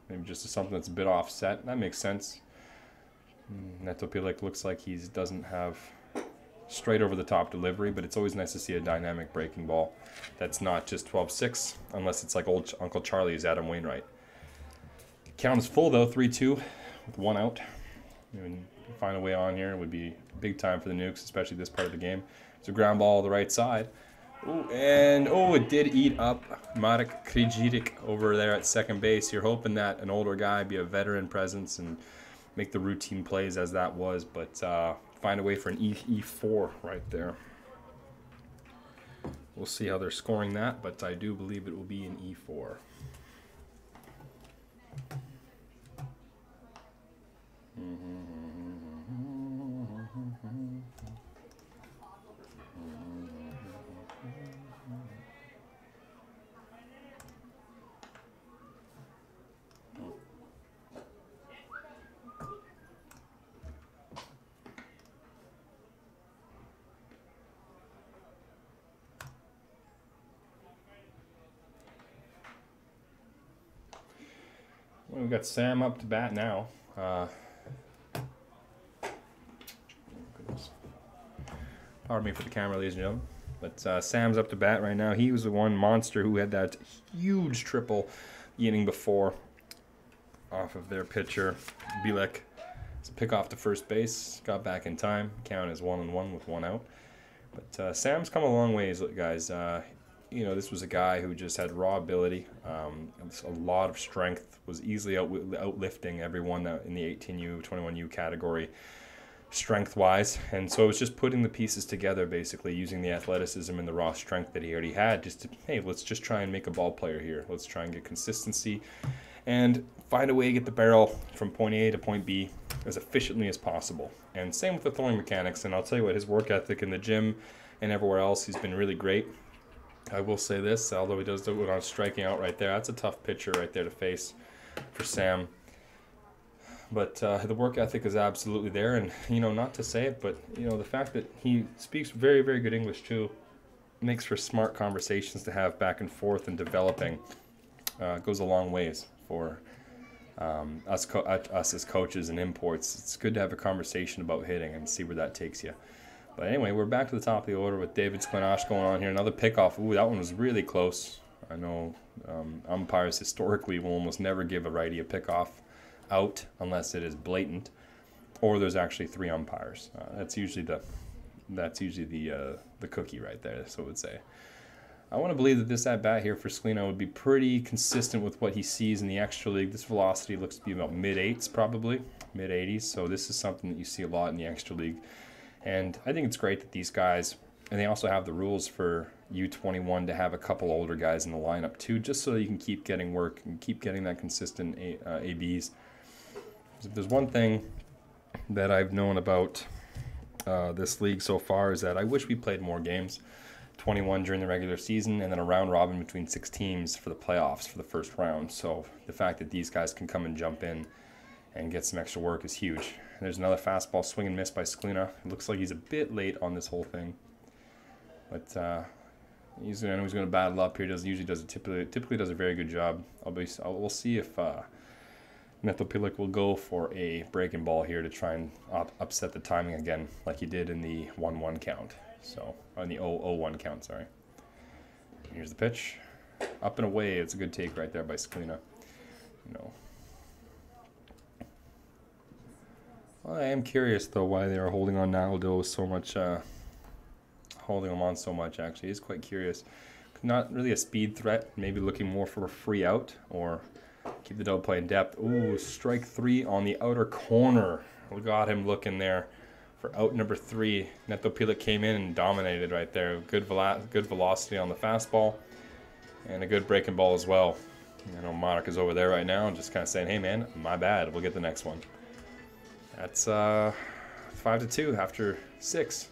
Maybe just something that's a bit offset. That makes sense. Netopilek looks like he doesn't have straight over the top delivery, but it's always nice to see a dynamic breaking ball that's not just 12-6, unless it's like old Uncle Charlie's Adam Wainwright. Count is full, though, 3-2 with 1 out. Find a way on here. It would be big time for the Nukes, especially this part of the game. It's a ground ball to the right side. Ooh, and it did eat up Marek Krijirik over there at second base. You're hoping that an older guy be a veteran presence and make the routine plays as that was, but find a way for an E4 right there. We'll see how they're scoring that, but I do believe it will be an E4. Well, we've got Sam up to bat now. Pardon me for the camera, ladies and gentlemen. But Sam's up to bat right now. He was the one monster who had that huge triple the inning before off of their pitcher, Bilek. It's a pick off to first base. Got back in time. Count is 1-1 with 1 out. But Sam's come a long ways, guys. You know, this was a guy who just had raw ability, a lot of strength, was easily outlifting everyone that in the 18U, 21U category, strength-wise. And so it was just putting the pieces together, basically, using the athleticism and the raw strength that he already had, just to, hey, let's just try and make a ball player here. Let's try and get consistency and find a way to get the barrel from point A to point B as efficiently as possible. And same with the throwing mechanics. And I'll tell you what, his work ethic in the gym and everywhere else, he's been really great. I will say this, although he does do it on striking out right there, that's a tough pitcher right there to face for Sam. But the work ethic is absolutely there, and, you know, not to say it, but, you know, the fact that he speaks very, very good English, too, makes for smart conversations to have back and forth and developing. Goes a long ways for us as coaches and imports. It's good to have a conversation about hitting and see where that takes you. But anyway, we're back to the top of the order with David Sklinash going on here. Another pickoff. Ooh, that one was really close. I know umpires historically will almost never give a righty a pickoff out unless it is blatant, or there's actually 3 umpires. That's usually the cookie right there, so I would say. I want to believe that this at-bat here for Sklina would be pretty consistent with what he sees in the extra league. This velocity looks to be about mid-8s probably, mid-80s, so this is something that you see a lot in the extra league. And I think it's great that these guys, and they also have the rules for U21 to have a couple older guys in the lineup too, just so you can keep getting work and keep getting that consistent ABs. If there's one thing that I've known about this league so far is that I wish we played more games, 21 during the regular season and then a round robin between 6 teams for the playoffs for the first round. So the fact that these guys can come and jump in and get some extra work is huge. There's another fastball swing and miss by Sklina. It looks like he's a bit late on this whole thing, but I know he's going to battle up here. Typically does a very good job. We'll see if Netopilek will go for a breaking ball here to try and upset the timing again, like he did in the 1-1 count. So on the 0-1 count, sorry. Here's the pitch, up and away. It's a good take right there by Sklina. You know. Well, I am curious though why they are holding on Naldo so much, holding him on so much. Actually, he's quite curious. Not really a speed threat. Maybe looking more for a free out or keep the double play in depth. Ooh, strike 3 on the outer corner. We got him looking there for out number 3. Neto Pila came in and dominated right there. Good velocity on the fastball and a good breaking ball as well. You know, Monica's over there right now and just kind of saying, hey man, my bad, we'll get the next one. That's 5-2 after 6.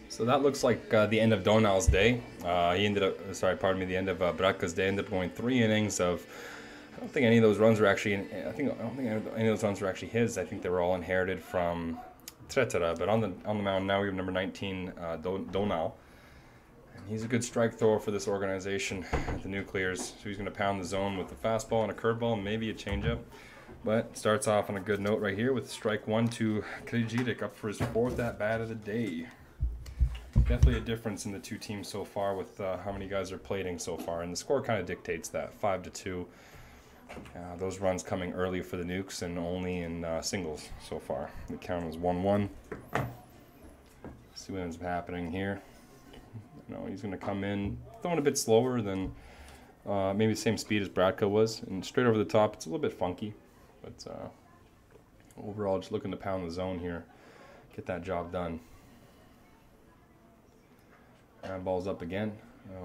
So that looks like the end of Donal's day. He ended up, the end of Bratka's day. Ended up going 3 innings of. I don't think any of those runs were actually. I don't think any of those runs were actually his. I think they were all inherited from Tretera. But on the mound now we have number 19, Donal. And he's a good strike thrower for this organization at the Nuclears. So he's going to pound the zone with a fastball and a curveball and maybe a changeup. But starts off on a good note right here with strike 1 to Krijic up for his 4th at bat of the day. Definitely a difference in the two teams so far with how many guys are plating so far, and the score kind of dictates that 5-2. Those runs coming early for the Nukes and only in singles so far. The count is 1-1. See what ends up happening here. You know, he's going to come in throwing a bit slower than maybe the same speed as Bratka was, and straight over the top. It's a little bit funky, but overall just looking to pound the zone here, get that job done. Ball's up again.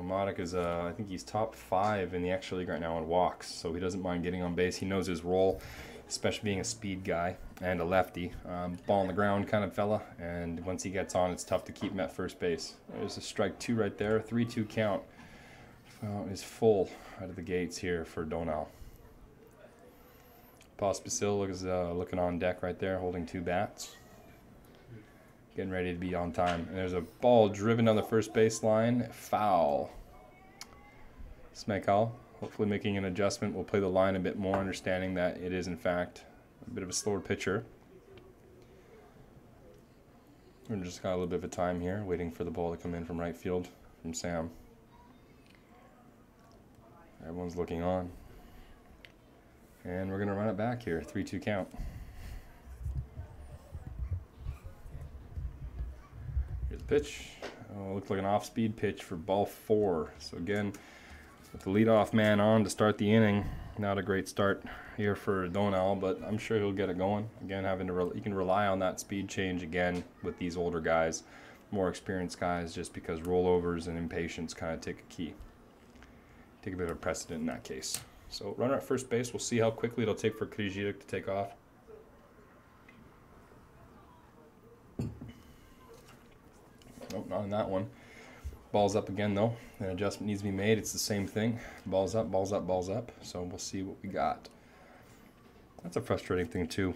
Modik is, I think he's top 5 in the extra league right now in walks, so he doesn't mind getting on base. He knows his role, especially being a speed guy and a lefty. Ball on the ground kind of fella, and once he gets on, it's tough to keep him at first base. There's a strike 2 right there, 3-2 count. Is full out of the gates here for Donal. Pospisil is looking on deck right there, holding 2 bats. Getting ready to be on time. And there's a ball driven on the first baseline. Foul. Smekal, hopefully making an adjustment. We'll play the line a bit more, understanding that it is, in fact, a bit of a slower pitcher. We're just got a little bit of a time here, waiting for the ball to come in from right field from Sam. Everyone's looking on. And we're going to run it back here. 3-2 count. Pitch. Looked like an off-speed pitch for ball 4. So again, with the leadoff man on to start the inning, not a great start here for Donal, but I'm sure he'll get it going. Again, you can rely on that speed change again with these older guys, more experienced guys, just because rollovers and impatience kind of take a bit of a precedent in that case. So runner at first base. We'll see how quickly it'll take for Krijic to take off. Nope, not in that one. Ball's up again though. An adjustment needs to be made. It's the same thing. Ball's up, balls up, balls up. So we'll see what we got. That's a frustrating thing too.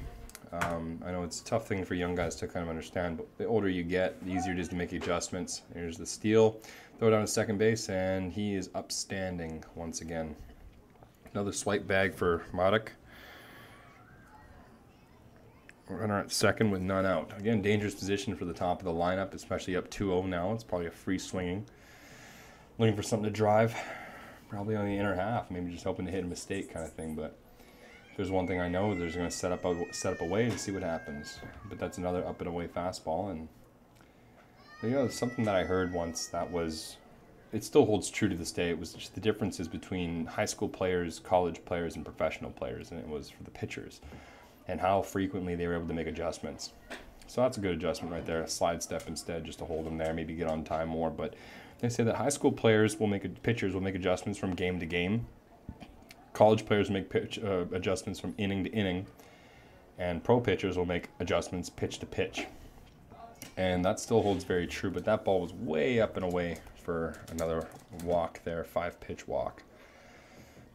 I know it's a tough thing for young guys to kind of understand, but the older you get, the easier it is to make adjustments. Here's the steal, throw it down to second base, and he is upstanding once again. Another swipe bag for Maddock. Runner at second with none out. Again, dangerous position for the top of the lineup, especially up 2-0 now. It's probably a free swinging. Looking for something to drive, probably on the inner half, maybe just hoping to hit a mistake kind of thing, but there's one thing I know, there's going to set up away and see what happens. But that's another up and away fastball. And you know, something that I heard once that was, it still holds true to this day. It was just the differences between high school players, college players, and professional players, and it was for the pitchers and how frequently they were able to make adjustments. So that's a good adjustment right there. A slide step instead, just to hold them there, maybe get on time more. But they say that high school players will pitchers will make adjustments from game to game. College players make adjustments from inning to inning, and pro pitchers will make adjustments pitch to pitch. And that still holds very true, but that ball was way up and away for another walk there, 5-pitch walk.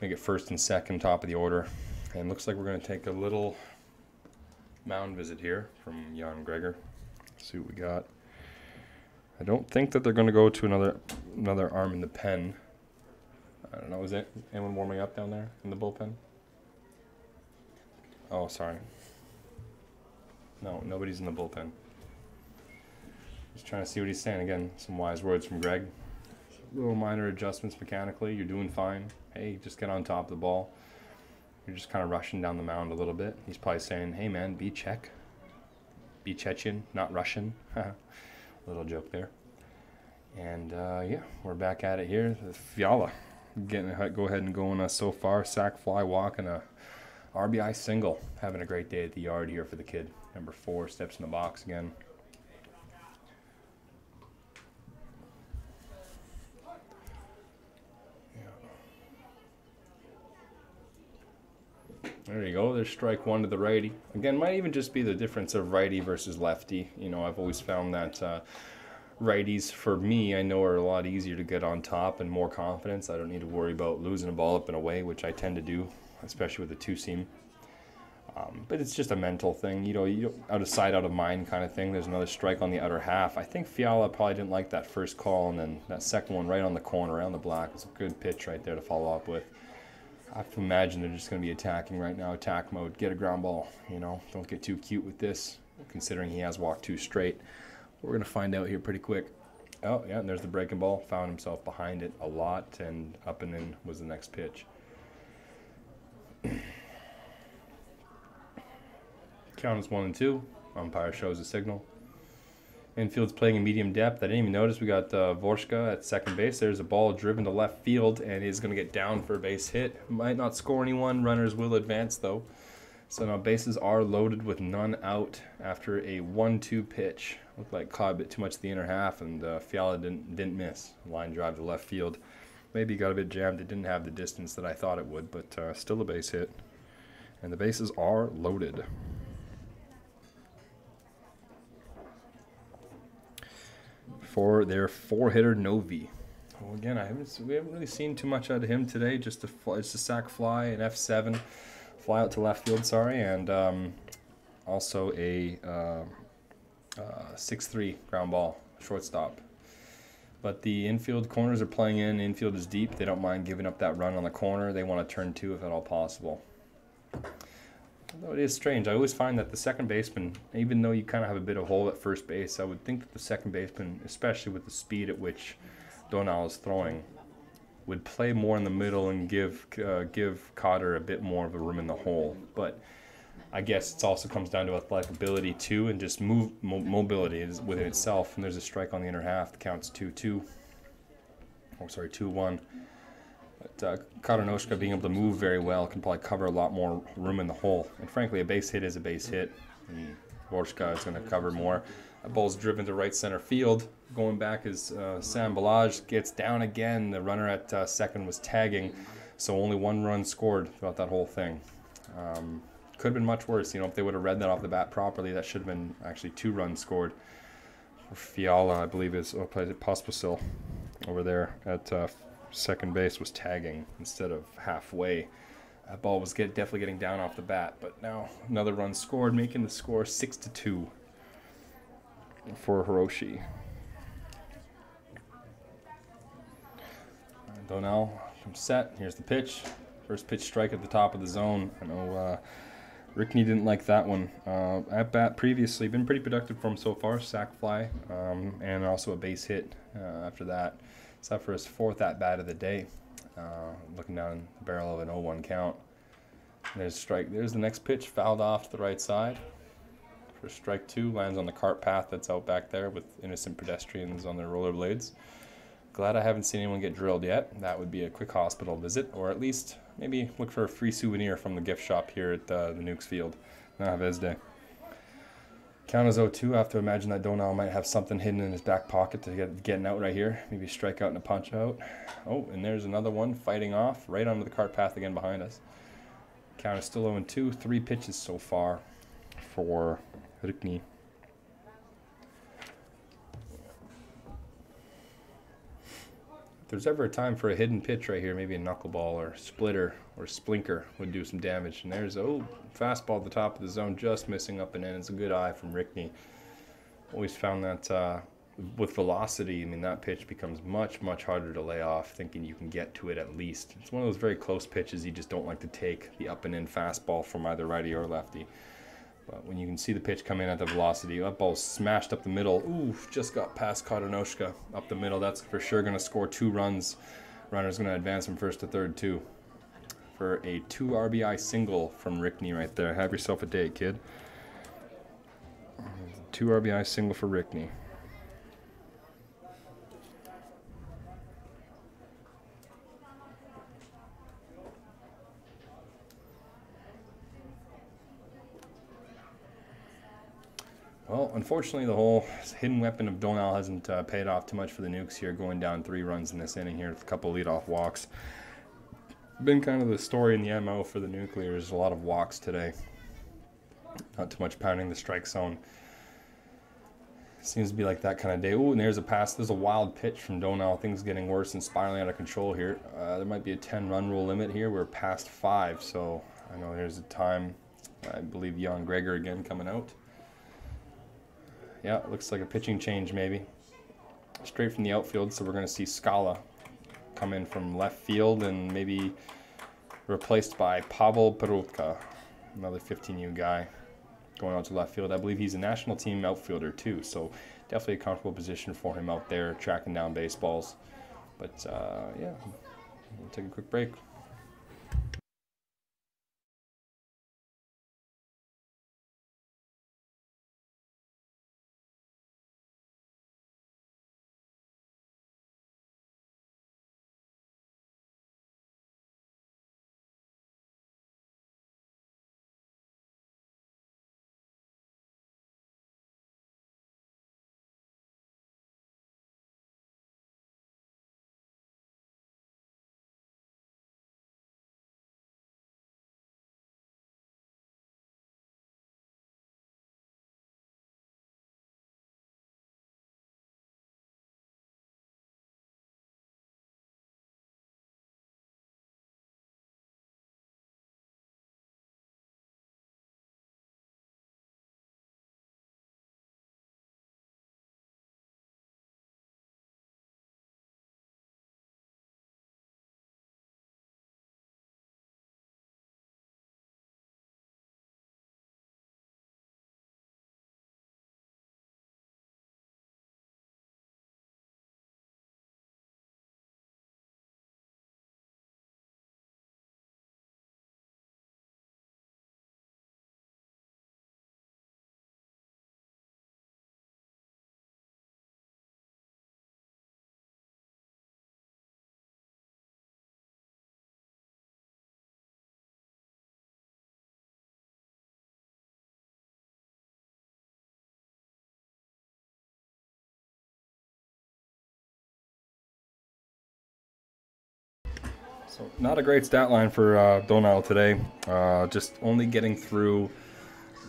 Make it first and second, top of the order. And looks like we're going to take a little mound visit here from Jan Gregor. See what we got. I don't think that they're going to go to another arm in the pen. I don't know, is anyone warming up down there in the bullpen? Oh, sorry. No, nobody's in the bullpen. Just trying to see what he's saying. Again, some wise words from Greg. Little minor adjustments mechanically. You're doing fine. Hey, just get on top of the ball. You're just kind of rushing down the mound a little bit. He's probably saying, hey man, be Czech. Be Chechen, not Russian. Little joke there. And yeah, we're back at it here. Fiala getting a go ahead and going so far. Sack, fly, walk, and a RBI single. Having a great day at the yard here for the kid. Number 4 steps in the box again. There you go. There's strike 1 to the righty. Again, might even just be the difference of righty versus lefty. You know, I've always found that righties, for me, I know are a lot easier to get on top and more confidence. I don't need to worry about losing a ball up and away, which I tend to do, especially with the 2-seam. But it's just a mental thing. You know, out of sight, out of mind kind of thing. There's another strike on the outer half. I think Fiala probably didn't like that first call, and then that second one right on the corner, around the black. It's a good pitch right there to follow up with. I have to imagine they're just going to be attacking right now, attack mode, get a ground ball, you know, don't get too cute with this, considering he has walked 2 straight. We're going to find out here pretty quick. Oh, yeah, and there's the breaking ball, found himself behind it a lot, and up and in was the next pitch. Count is 1-2, umpire shows a signal. Infield's playing in medium depth. I didn't even notice we got Vorska at second base. There's a ball driven to left field, and he's going to get down for a base hit. Might not score anyone. Runners will advance, though. So now bases are loaded with none out after a 1-2 pitch. Looked like caught a bit too much the inner half, and Fiala didn't miss. Line drive to left field. Maybe got a bit jammed. It didn't have the distance that I thought it would, but still a base hit. And the bases are loaded. For their 4-hitter Novi. Well, again, we haven't really seen too much out of him today. Just a sac fly, an F7, fly out to left field. Sorry, and also a 6-3 ground ball, shortstop. But the infield corners are playing in. Infield is deep. They don't mind giving up that run on the corner. They want to turn 2 if at all possible. Although it is strange, I always find that the second baseman, even though you kind of have a bit of hole at first base, I would think that the second baseman, especially with the speed at which Donal is throwing, would play more in the middle and give Cotter a bit more of a room in the hole. But I guess it also comes down to athletic ability too, and just mobility within itself. And there's a strike on the inner half. The count's 2-2. Oh, sorry, 2-1. But Katarnoshka being able to move very well can probably cover a lot more room in the hole. And frankly, a base hit is a base hit. And Vorska is going to cover more. That ball's driven to right center field. Going back is Sam Balaj gets down again. The runner at second was tagging, so only 1 run scored throughout that whole thing. Could have been much worse. You know, if they would have read that off the bat properly, that should have been actually 2 runs scored. For Fiala, I believe is Pospisil over there at second base was tagging instead of halfway. That ball was definitely getting down off the bat, but now another run scored, making the score 6-2 for Hroshi. Donnell comes set. Here's the pitch. First pitch strike at the top of the zone. I know Rickney didn't like that one. At bat previously, been pretty productive for him so far. Sac fly and also a base hit after that. It's up for his 4th at bat of the day. Looking down the barrel of an 0-1 count. There's strike. There's the next pitch, fouled off to the right side. For strike 2, lands on the cart path that's out back there with innocent pedestrians on their rollerblades. Glad I haven't seen anyone get drilled yet. That would be a quick hospital visit, or at least maybe look for a free souvenir from the gift shop here at the Nukes Field. Have his day. Count is 0-2. I have to imagine that Donnell might have something hidden in his back pocket to get an out right here. Maybe a strikeout and a punch out. Oh, and there's another one fighting off right onto the cart path again behind us. Count is still 0-2. 3 pitches so far for Rickney. If there's ever a time for a hidden pitch right here, maybe a knuckleball or splitter or splinker would do some damage. And there's fastball at the top of the zone, just missing up and in. It's a good eye from Rickney. Always found that with velocity, I mean, that pitch becomes much, much harder to lay off, thinking you can get to it at least. It's one of those very close pitches you just don't like to take, the up and in fastball from either righty or lefty. But when you can see the pitch come in at the velocity, that ball's smashed up the middle. Ooh, just got past Kartanoshka up the middle. That's for sure going to score 2 runs. Runner's going to advance from first to third, too. For a 2 RBI single from Rickney right there. Have yourself a day, kid. 2 RBI single for Rickney. Well, unfortunately, the whole hidden weapon of Donnell hasn't paid off too much for the Nukes here, going down 3 runs in this inning here with a couple of leadoff walks. Been kind of the story in the MO for the Nuclears. A lot of walks today. Not too much pounding the strike zone. Seems to be like that kind of day. Ooh, and there's a pass. There's a wild pitch from Donnell. Things getting worse and spiraling out of control here. There might be a 10-run rule limit here. We're past 5, so I know there's a time. I believe Jan Gregor again coming out. Yeah, it looks like a pitching change maybe. Straight from the outfield, so we're going to see Scala come in from left field and maybe replaced by Pavel Perutka, another 15U guy going out to left field. I believe he's a national team outfielder too, so definitely a comfortable position for him out there tracking down baseballs. But yeah, we'll take a quick break. So not a great stat line for Donnell today. Just only getting through,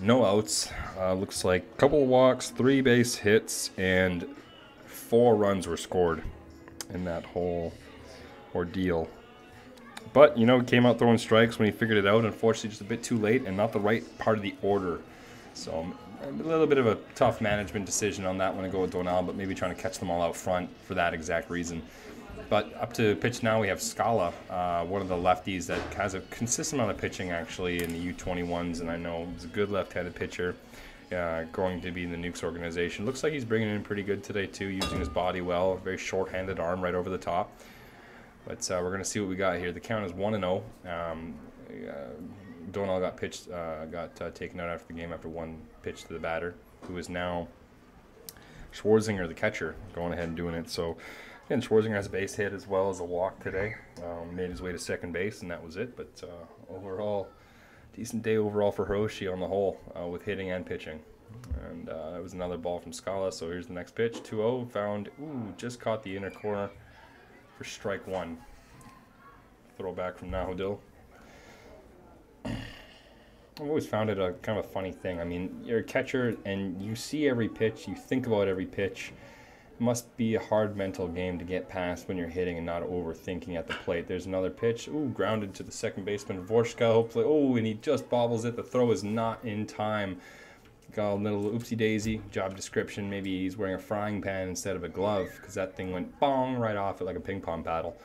no outs. Looks like a couple of walks, 3 base hits, and 4 runs were scored in that whole ordeal. But, you know, came out throwing strikes when he figured it out. Unfortunately, just a bit too late and not the right part of the order. So a little bit of a tough management decision on that one to go with Donal, but maybe trying to catch them all out front for that exact reason. But up to pitch now, we have Scala, one of the lefties that has a consistent amount of pitching actually in the U21s, and I know he's a good left-handed pitcher, going to be in the Nukes organization. Looks like he's bringing in pretty good today too, using his body well. Very short-handed arm right over the top. But we're going to see what we got here. The count is 1-0. Donal got taken out after the game after one pitch to the batter, who is now Schwarzinger, the catcher, going ahead and doing it. So, again, Schwarzinger has a base hit as well as a walk today. Made his way to second base, and that was it. But overall, decent day overall for Hroshi on the whole, with hitting and pitching. And that was another ball from Scala. So here's the next pitch. 2-0, found, just caught the inner corner for strike one. Throw back from Nahodil. I've always found it a kind of a funny thing. I mean, you're a catcher and you see every pitch, you think about every pitch. It must be a hard mental game to get past when you're hitting and not overthinking at the plate. There's another pitch. Grounded to the second baseman, Vorska, hopefully. And he just bobbles it. The throw is not in time. Got a little oopsie-daisy. Job description, maybe he's wearing a frying pan instead of a glove, because that thing went bong right off it like a ping pong paddle.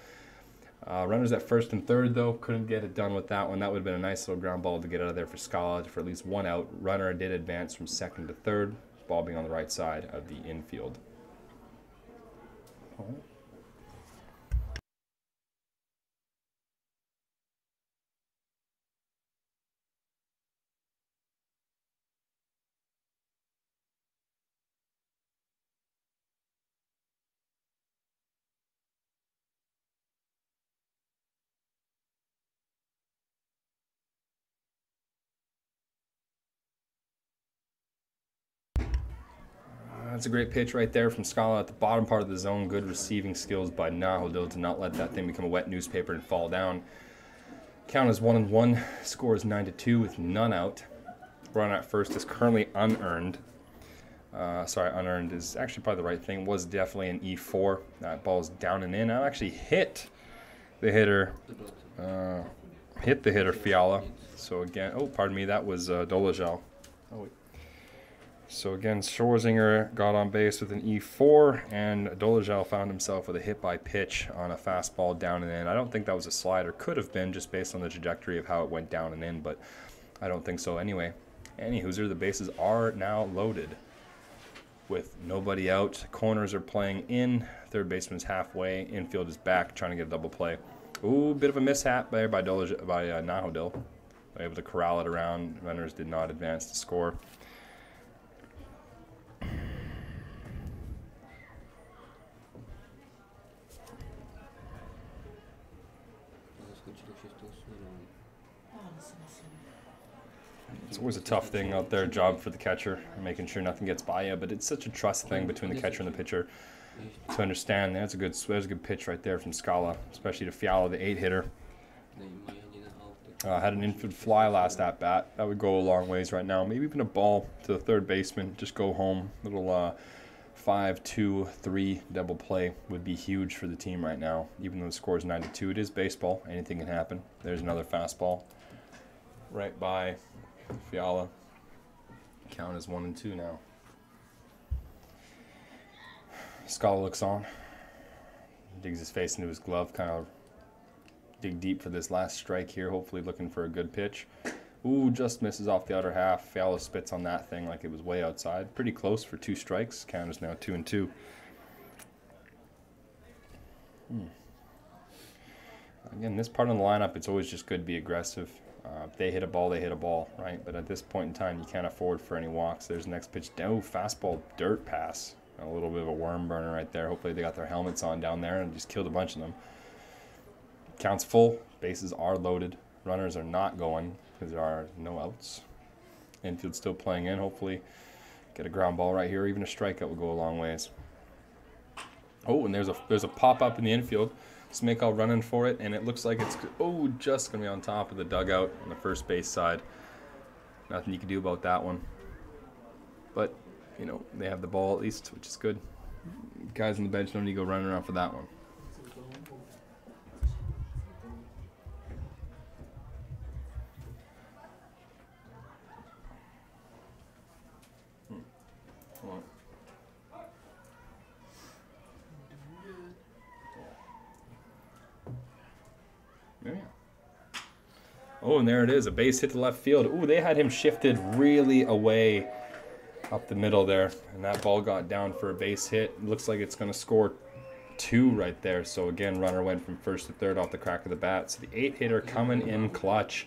Runners at first and third, though, couldn't get it done with that one. That would have been a nice little ground ball to get out of there for Scala for at least one out. Runner did advance from second to third, ball being on the right side of the infield. That's a great pitch right there from Scala at the bottom part of the zone. Good receiving skills by Nahodil to not let that thing become a wet newspaper and fall down. Count is 1-1. Score is 9-2 with none out. Run at first is currently unearned. Unearned is actually probably the right thing. Was definitely an E4. That ball's down and in. I actually hit the hitter. Fiala. So again, pardon me, that was Dolezal. So again, Schwarzinger got on base with an E4, and Dolezal found himself with a hit by pitch on a fastball down and in. I don't think that was a slider. Could have been, just based on the trajectory of how it went down and in, but I don't think so anyway. Anywhozer, the bases are now loaded with nobody out. Corners are playing in. Third baseman's halfway. Infield is back, trying to get a double play. Bit of a mishap there by Nahodil. Able to corral it around. Runners did not advance to score. It's always a tough thing out there, job for the catcher, making sure nothing gets by you, but it's such a trust thing between the catcher and the pitcher to understand. There's a good pitch right there from Scala, especially to Fiala, the 8-hitter. Had an infield fly last at bat. That would go a long ways right now. Maybe even a ball to the third baseman, just go home. Little 5-2-3 double play would be huge for the team right now. Even though the score is 9-2, it is baseball. Anything can happen. There's another fastball right by Fiala. Count is 1-2 now. Scala looks on. Digs his face into his glove. Kind of dig deep for this last strike here. Hopefully looking for a good pitch. Just misses off the outer half. Fiala spits on that thing like it was way outside. Pretty close for 2 strikes. Count is now 2-2. Again, this part of the lineup, it's always just good to be aggressive. If they hit a ball, they hit a ball, right? But at this point in time, you can't afford for any walks. There's the next pitch. Fastball dirt pass. A little bit of a worm burner right there. Hopefully they got their helmets on down there and just killed a bunch of them. Count's full. Bases are loaded. Runners are not going because there are no outs. Infield still playing in. Hopefully get a ground ball right here. Even a strikeout will go a long ways. And there's a pop-up in the infield. Smekal running for it, and it looks like it's just going to be on top of the dugout on the first base side. Nothing you can do about that one. But, they have the ball at least, which is good. Guys on the bench don't need to go running around for that one. Yeah. Oh, and there it is, a base hit to left field. Ooh, they had him shifted really away up the middle there, and that ball got down for a base hit. Looks like it's going to score 2 right there. So again, runner went from first to third off the crack of the bat. So the 8-hitter coming in clutch,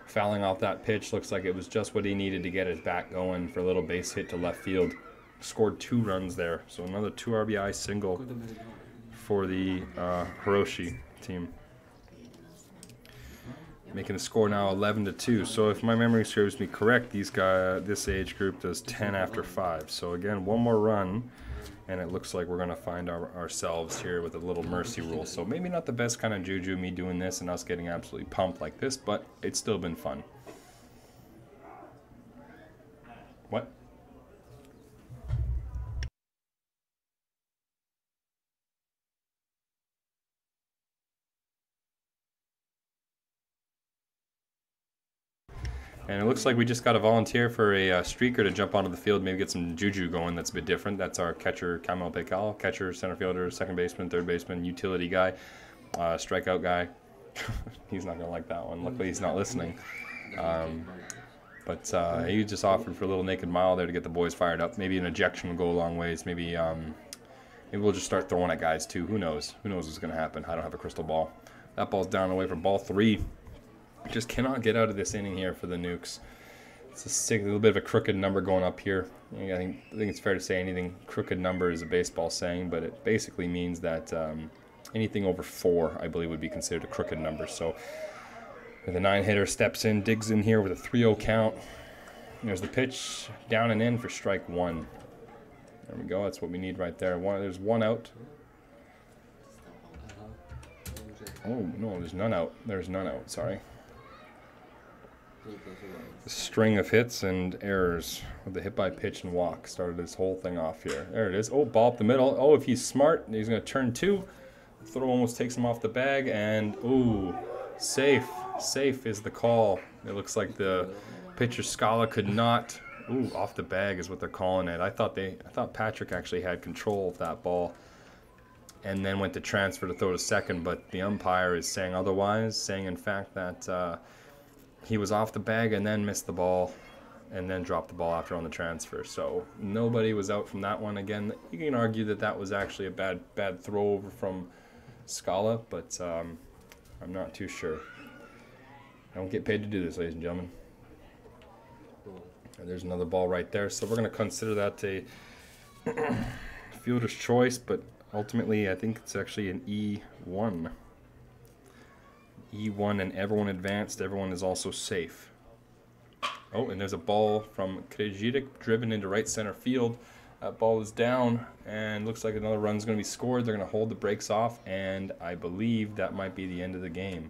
fouling off that pitch. Looks like it was just what he needed to get his bat going for a little base hit to left field. Scored 2 runs there. So another 2 RBI single for the Hroshi team. Making the score now 11-2. So if my memory serves me correct, this age group does 10 after 5. So again, 1 more run, and it looks like we're going to find ourselves here with a little mercy rule. So maybe not the best kind of juju, me doing this and us getting absolutely pumped like this, but it's still been fun. What? And it looks like we just got a volunteer for a streaker to jump onto the field, maybe get some juju going that's a bit different. That's our catcher, Kamel Pekal, catcher, center fielder, second baseman, third baseman, utility guy, strikeout guy. He's not going to like that one. Luckily, he's not listening. But he just offered for a little naked mile there to get the boys fired up. Maybe an ejection will go a long ways. Maybe we'll just start throwing at guys too. Who knows? Who knows what's going to happen? I don't have a crystal ball. That ball's down away for ball 3. Just cannot get out of this inning here for the Nukes. It's a little bit of a crooked number going up here. I think it's fair to say anything crooked number is a baseball saying, but it basically means that anything over 4, I believe, would be considered a crooked number. So the 9-hitter steps in, digs in here with a 3-0 count. There's the pitch, down and in for strike 1. There we go. That's what we need right there. There's 1 out. Oh no, there's none out. There's none out. Sorry. A string of hits and errors with the hit by pitch and walk started this whole thing off here. There it is. Oh, ball up the middle. Oh, if he's smart, he's going to turn 2. The throw almost takes him off the bag, and ooh, safe. Safe is the call. It looks like the pitcher Scala could not. Ooh, off the bag is what they're calling it. I thought Patrick actually had control of that ball, and then went to transfer to throw to second. But the umpire is saying otherwise, saying in fact that. He was off the bag and then missed the ball and then dropped the ball after on the transfer. So nobody was out from that one. Again, you can argue that that was actually a bad throw over from Scala, but I'm not too sure. I don't get paid to do this, ladies and gentlemen. And there's another ball right there. So we're going to consider that a fielder's choice, but ultimately I think it's actually an E1. E1, and everyone advanced. Everyone is also safe. Oh, and there's a ball from Krejic driven into right center field. That ball is down, and looks like another run's going to be scored. They're going to hold the brakes off, and I believe that might be the end of the game.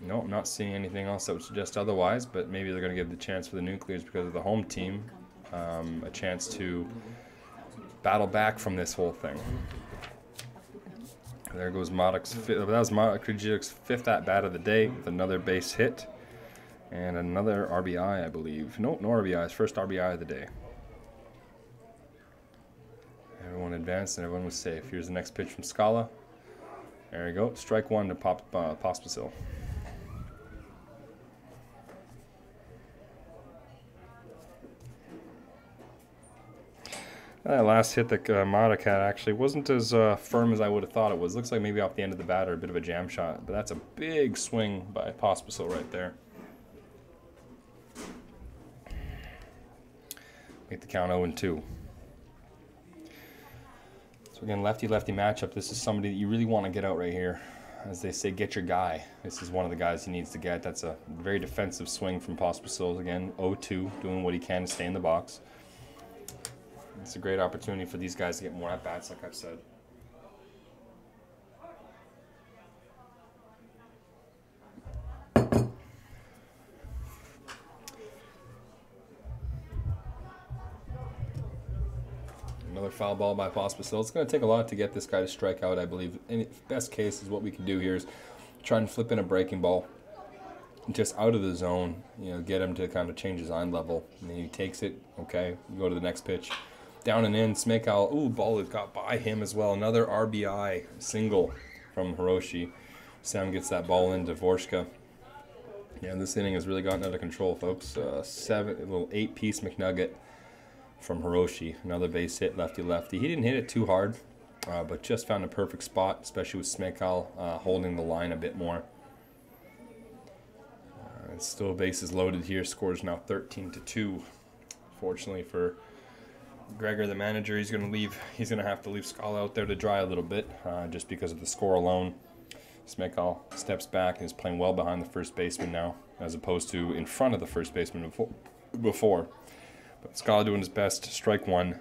No, I'm not seeing anything else that would suggest otherwise, but maybe they're going to give the chance for the Nuclears because of the home team a chance to battle back from this whole thing. There goes Maddox's that was Krejicic's 5th at-bat of the day with another base hit and another RBI, I believe. No RBIs. First RBI of the day. Everyone advanced and everyone was safe. Here's the next pitch from Scala. There you go. Strike 1 to Pospisil. That last hit that Madak had actually wasn't as firm as I would have thought it was. Looks like maybe off the end of the bat or a bit of a jam shot. But that's a big swing by Pospisil right there. Make the count 0-2. So again, lefty-lefty matchup. This is somebody that you really want to get out right here. As they say, get your guy. This is one of the guys he needs to get. That's a very defensive swing from Pospisil. Again, 0-2, doing what he can to stay in the box. It's a great opportunity for these guys to get more at-bats, like I've said. Another foul ball by Pospisil. It's going to take a lot to get this guy to strike out, I believe. In best case is what we can do here is try and flip in a breaking ball just out of the zone, you know, get him to kind of change his eye level. And then he takes it, okay, go to the next pitch. Down and in, Smekal, ooh, ball has got by him as well. Another RBI single from Hroshi. Sam gets that ball into Vorska. Yeah, this inning has really gotten out of control, folks. A little 8-piece McNugget from Hroshi. Another base hit, lefty-lefty. He didn't hit it too hard, but just found a perfect spot, especially with Smekal holding the line a bit more. It's still bases loaded here. Score's now 13-2. Fortunately for Gregor, the manager, he's going to have to leave Scala out there to dry a little bit, just because of the score alone. Smekal steps back and is playing well behind the first baseman now, as opposed to in front of the first baseman before. But Scala doing his best. Strike one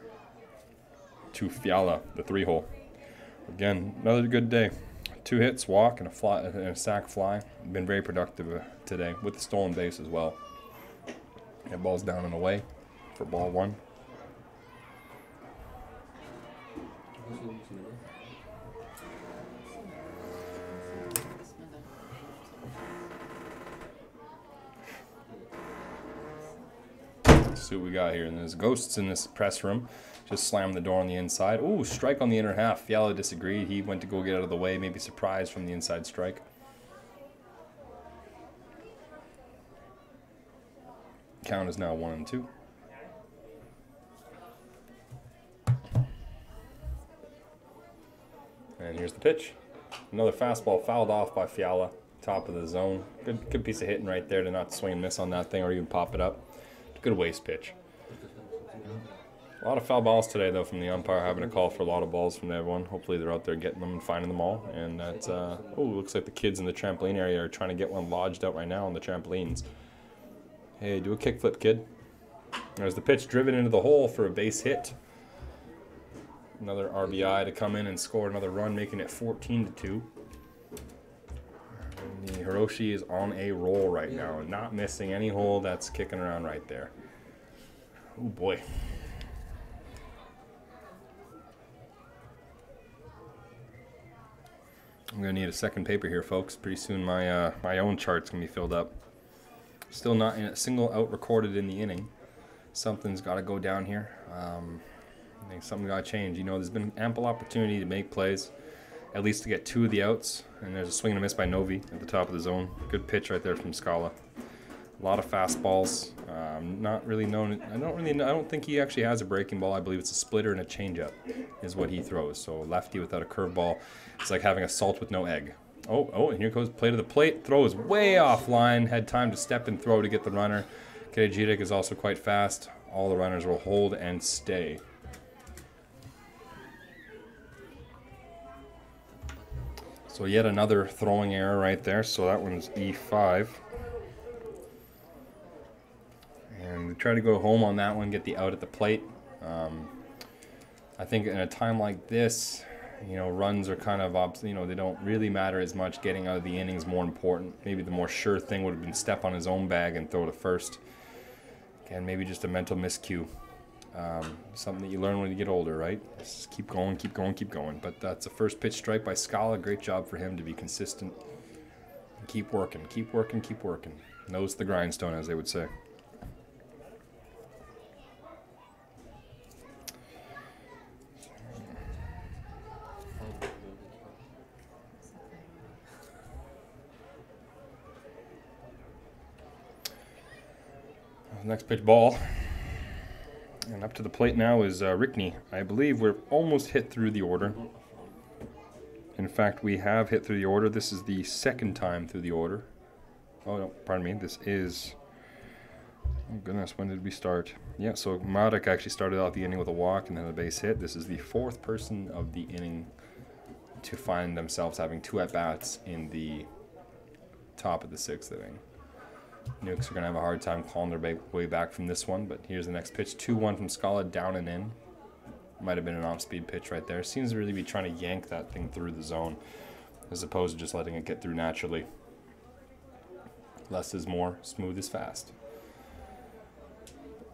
to Fiala, the 3-hole. Again, another good day. 2 hits, walk, and a sac fly. Been very productive today with the stolen base as well. That ball's down and away for ball 1. Let's see what we got here. And there's ghosts in this press room. Just slammed the door on the inside. Ooh, strike on the inner half. Fiala disagreed. He went to go get out of the way. Maybe surprised from the inside strike. Count is now 1-2. And here's the pitch. Another fastball fouled off by Fiala. Top of the zone. Good piece of hitting right there to not swing and miss on that thing or even pop it up. Good waste pitch. A lot of foul balls today, though, from the umpire, having to call for a lot of balls from everyone. Hopefully they're out there getting them and finding them all. And that's, looks like the kids in the trampoline area are trying to get one lodged out right now on the trampolines. Hey, do a kickflip, kid. There's the pitch driven into the hole for a base hit. Another RBI to come in and score another run, making it 14-2. And the Hroshi is on a roll right now, not missing any hole that's kicking around right there. Oh, boy. I'm going to need a second paper here, folks. Pretty soon my own chart's going to be filled up. Still not in a single out recorded in the inning. Something's got to go down here. I think something got to change. You know, there's been ample opportunity to make plays, at least to get 2 of the outs. And there's a swing and a miss by Novi at the top of the zone. Good pitch right there from Scala. A lot of fastballs. Not really known. I don't think he actually has a breaking ball. I believe it's a splitter and a changeup is what he throws. So lefty without a curveball. It's like having a salt with no egg. Oh, and here goes play to the plate. Throw is way offline. Had time to step and throw to get the runner. Kajidik is also quite fast. All the runners will hold and stay. So yet another throwing error right there. So that one's E5. And we try to go home on that one, get the out at the plate. I think in a time like this, you know, runs are kind of, they don't really matter as much. Getting out of the innings more important. Maybe the more sure thing would have been step on his own bag and throw to first. Again, maybe just a mental miscue. Something that you learn when you get older, right? Just keep going, keep going, keep going. But that's a first pitch strike by Scala. Great job for him to be consistent. And keep working, keep working, keep working. Nose the grindstone, as they would say. Next pitch ball. And up to the plate now is Rickney. I believe we're almost hit through the order. In fact, we have hit through the order. This is the second time through the order. Oh, no, pardon me. This is... Oh, goodness, when did we start? Yeah, so Madek actually started out the inning with a walk and then a base hit. This is the 4th person of the inning to find themselves having 2 at-bats in the top of the 6th inning. Nukes are going to have a hard time clawing their way back from this one, but here's the next pitch. 2-1 from Scala, down and in. Might have been an off-speed pitch right there. Seems to really be trying to yank that thing through the zone as opposed to just letting it get through naturally. Less is more, smooth is fast.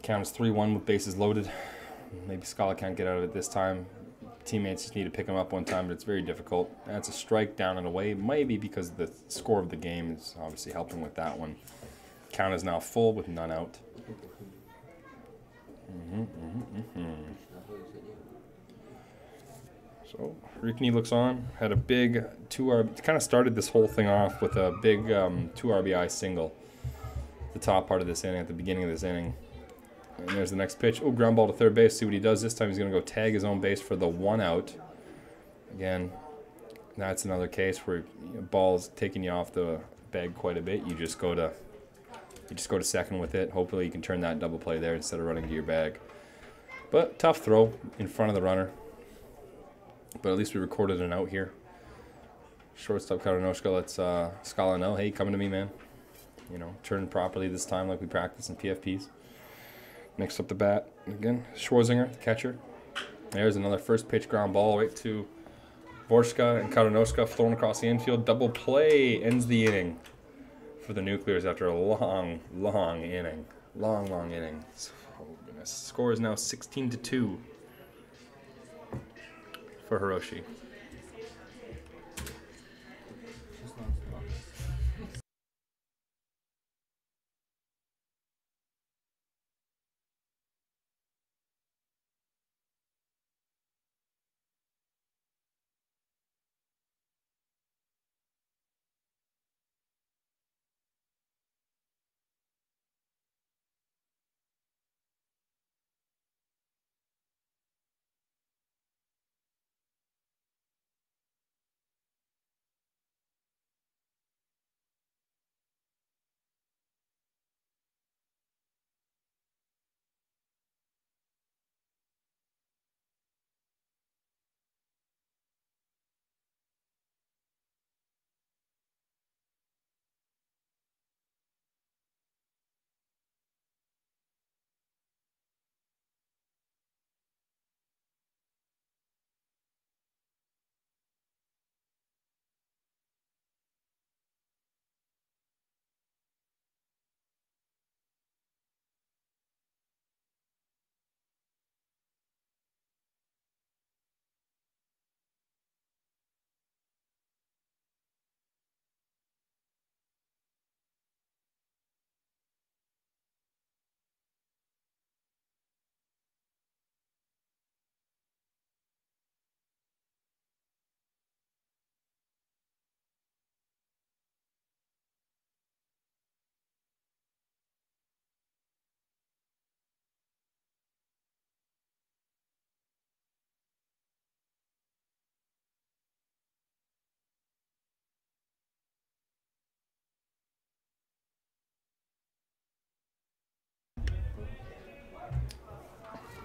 Count is 3-1 with bases loaded. Maybe Scala can't get out of it this time. Teammates just need to pick him up one time, but it's very difficult. That's a strike, down and away. Maybe because the score of the game is obviously helping with that one. Count is now full with none out. So Rickney looks on, had a big 2 RBI, kind of started this whole thing off with a big 2 RBI single. The top part of this inning, at the beginning of this inning. And there's the next pitch. Oh, ground ball to third base. See what he does this time. He's going to go tag his own base for the 1 out. Again, that's another case where ball's taking you off the bag quite a bit. You just go to second with it. Hopefully you can turn that double play there instead of running to your bag. But tough throw in front of the runner. But at least we recorded an out here. Shortstop Karanoshka lets Scala know, hey, coming to me, man. You know, turn properly this time like we practice in PFPs. Mix up the bat. Again, Schwarzinger, the catcher. There's another first pitch ground ball right to Borska and Karanoshka thrown across the infield. Double play ends the inning for the Nuclears after a long inning. Long inning. Oh, goodness. Score is now 16-2 for Hroshi.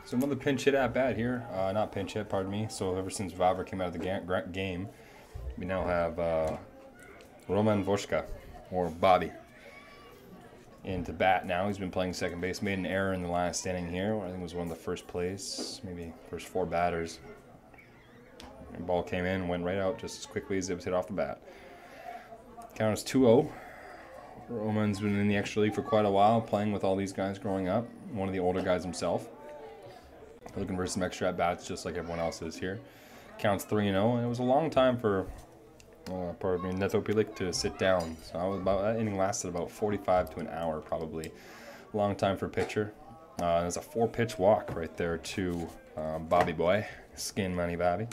So another pinch hit at bat here. Not pinch hit, pardon me. So ever since Vavra came out of the game, we now have Roman Voshka, or Bobby, into bat now. He's been playing second base. Made an error in the last inning here. I think it was one of the first plays, maybe first 4 batters. The ball came in, went right out just as quickly as it was hit off the bat. Count is 2-0. Roman's been in the extra league for quite a while, playing with all these guys growing up. One of the older guys himself. Looking for some extra at-bats just like everyone else is here. Counts 3-0, and it was a long time for Neto Pilik to sit down. So that inning lasted about 45 to an hour probably. Long time for a pitcher. There's a 4-pitch walk right there to Bobby Boy, Skin Money Bobby.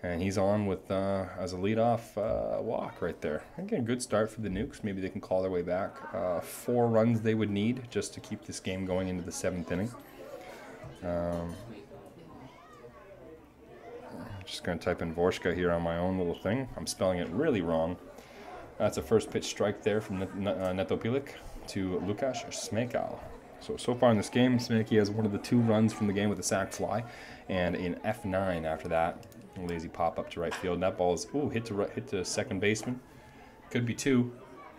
And he's on with as a leadoff walk right there. Again, a good start for the Nukes. Maybe they can claw their way back. 4 runs they would need just to keep this game going into the 7th inning. Just going to type in Vorshka here on my own little thing. I'm spelling it really wrong. That's a first pitch strike there from Neto Pilik to Lukasz Smejkal. So far in this game, Smejkal has one of the 2 runs from the game with a sac fly, and an F9 after that. A lazy pop up to right field. And that ball is hit to second baseman. Could be 2,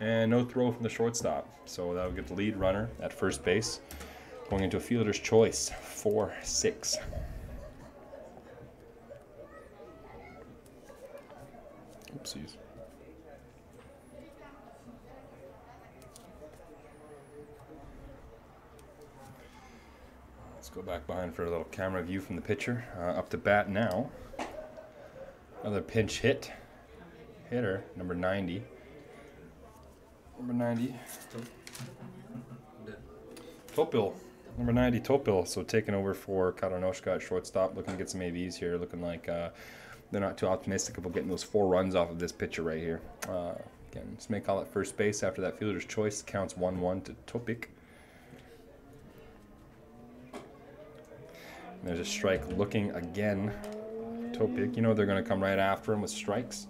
and no throw from the shortstop. So that'll get the lead runner at first base, going into a fielder's choice, 4-6. Oopsies. Let's go back behind for a little camera view from the pitcher. Up to bat now. Another pinch hitter, number 90. Number 90. Topil. Number 90, Topil. So taking over for Karanoshka at shortstop. Looking to get some AVs here. Looking like they're not too optimistic about getting those 4 runs off of this pitcher right here. Again, Smith call at first base after that fielder's choice. Counts 1-1 to Topik. There's a strike looking again. Topik, you know they're going to come right after him with strikes.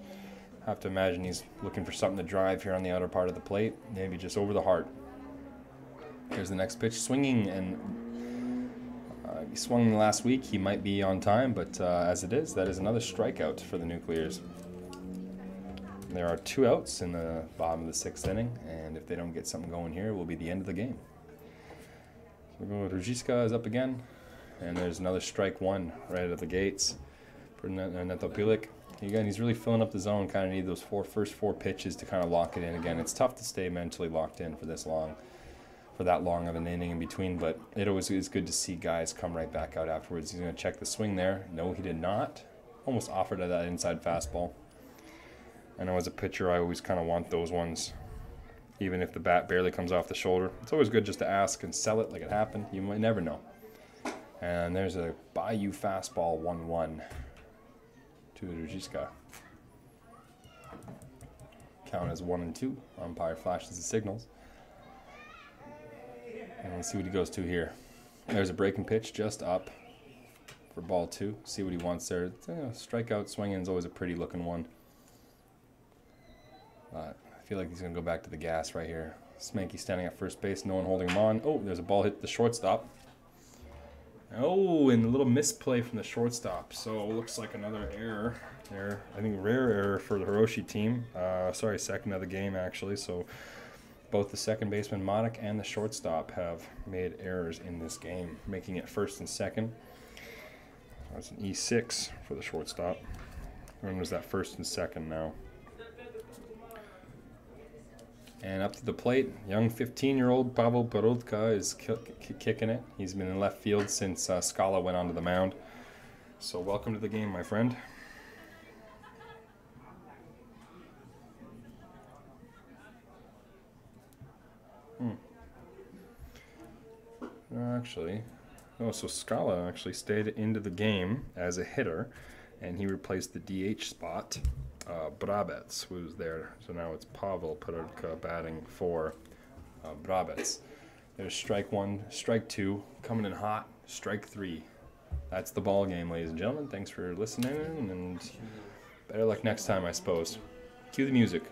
Have to imagine he's looking for something to drive here on the outer part of the plate. Maybe just over the heart. Here's the next pitch, swinging, and he swung last week. He might be on time, but as it is, that is another strikeout for the Nuclears. There are 2 outs in the bottom of the 6th inning, and if they don't get something going here, it will be the end of the game. So Hroši is up again, and there's another strike 1 right out of the gates for Netopilik. Again, he's really filling up the zone. Kind of need those first four pitches to kind of lock it in. Again, it's tough to stay mentally locked in for that long of an inning in between, but it always is good to see guys come right back out afterwards. He's going to check the swing there. No, he did not. Almost offered at that inside fastball. I know as a pitcher, I always kind of want those ones, even if the bat barely comes off the shoulder. It's always good just to ask and sell it like it happened. You might never know. And there's a Bayou fastball 1-1 to Hroši. Count as 1-2. Umpire flashes the signals. And let's see what he goes to here. There's a breaking pitch just up for ball 2. See what he wants there. Strikeout swinging is always a pretty looking one. I feel like he's going to go back to the gas right here. Smanky standing at first base, no one holding him on. Oh, there's a ball hit the shortstop. Oh, and a little misplay from the shortstop. So looks like another error there. I think rare error for the Hroši team. Sorry, second of the game actually. So both the second baseman Monik and the shortstop have made errors in this game, making it first and second. That's an E6 for the shortstop. When was that first and second now? And up to the plate, young 15-year-old Pavel Perodka is kicking it. He's been in left field since Scala went onto the mound. So welcome to the game, my friend. So Scala actually stayed into the game as a hitter, and he replaced the DH spot. Brabec was there, so now it's Pavel Perodka batting for Brabec. There's strike 1, strike 2, coming in hot, strike 3. That's the ball game, ladies and gentlemen. Thanks for listening, and better luck next time, I suppose. Cue the music.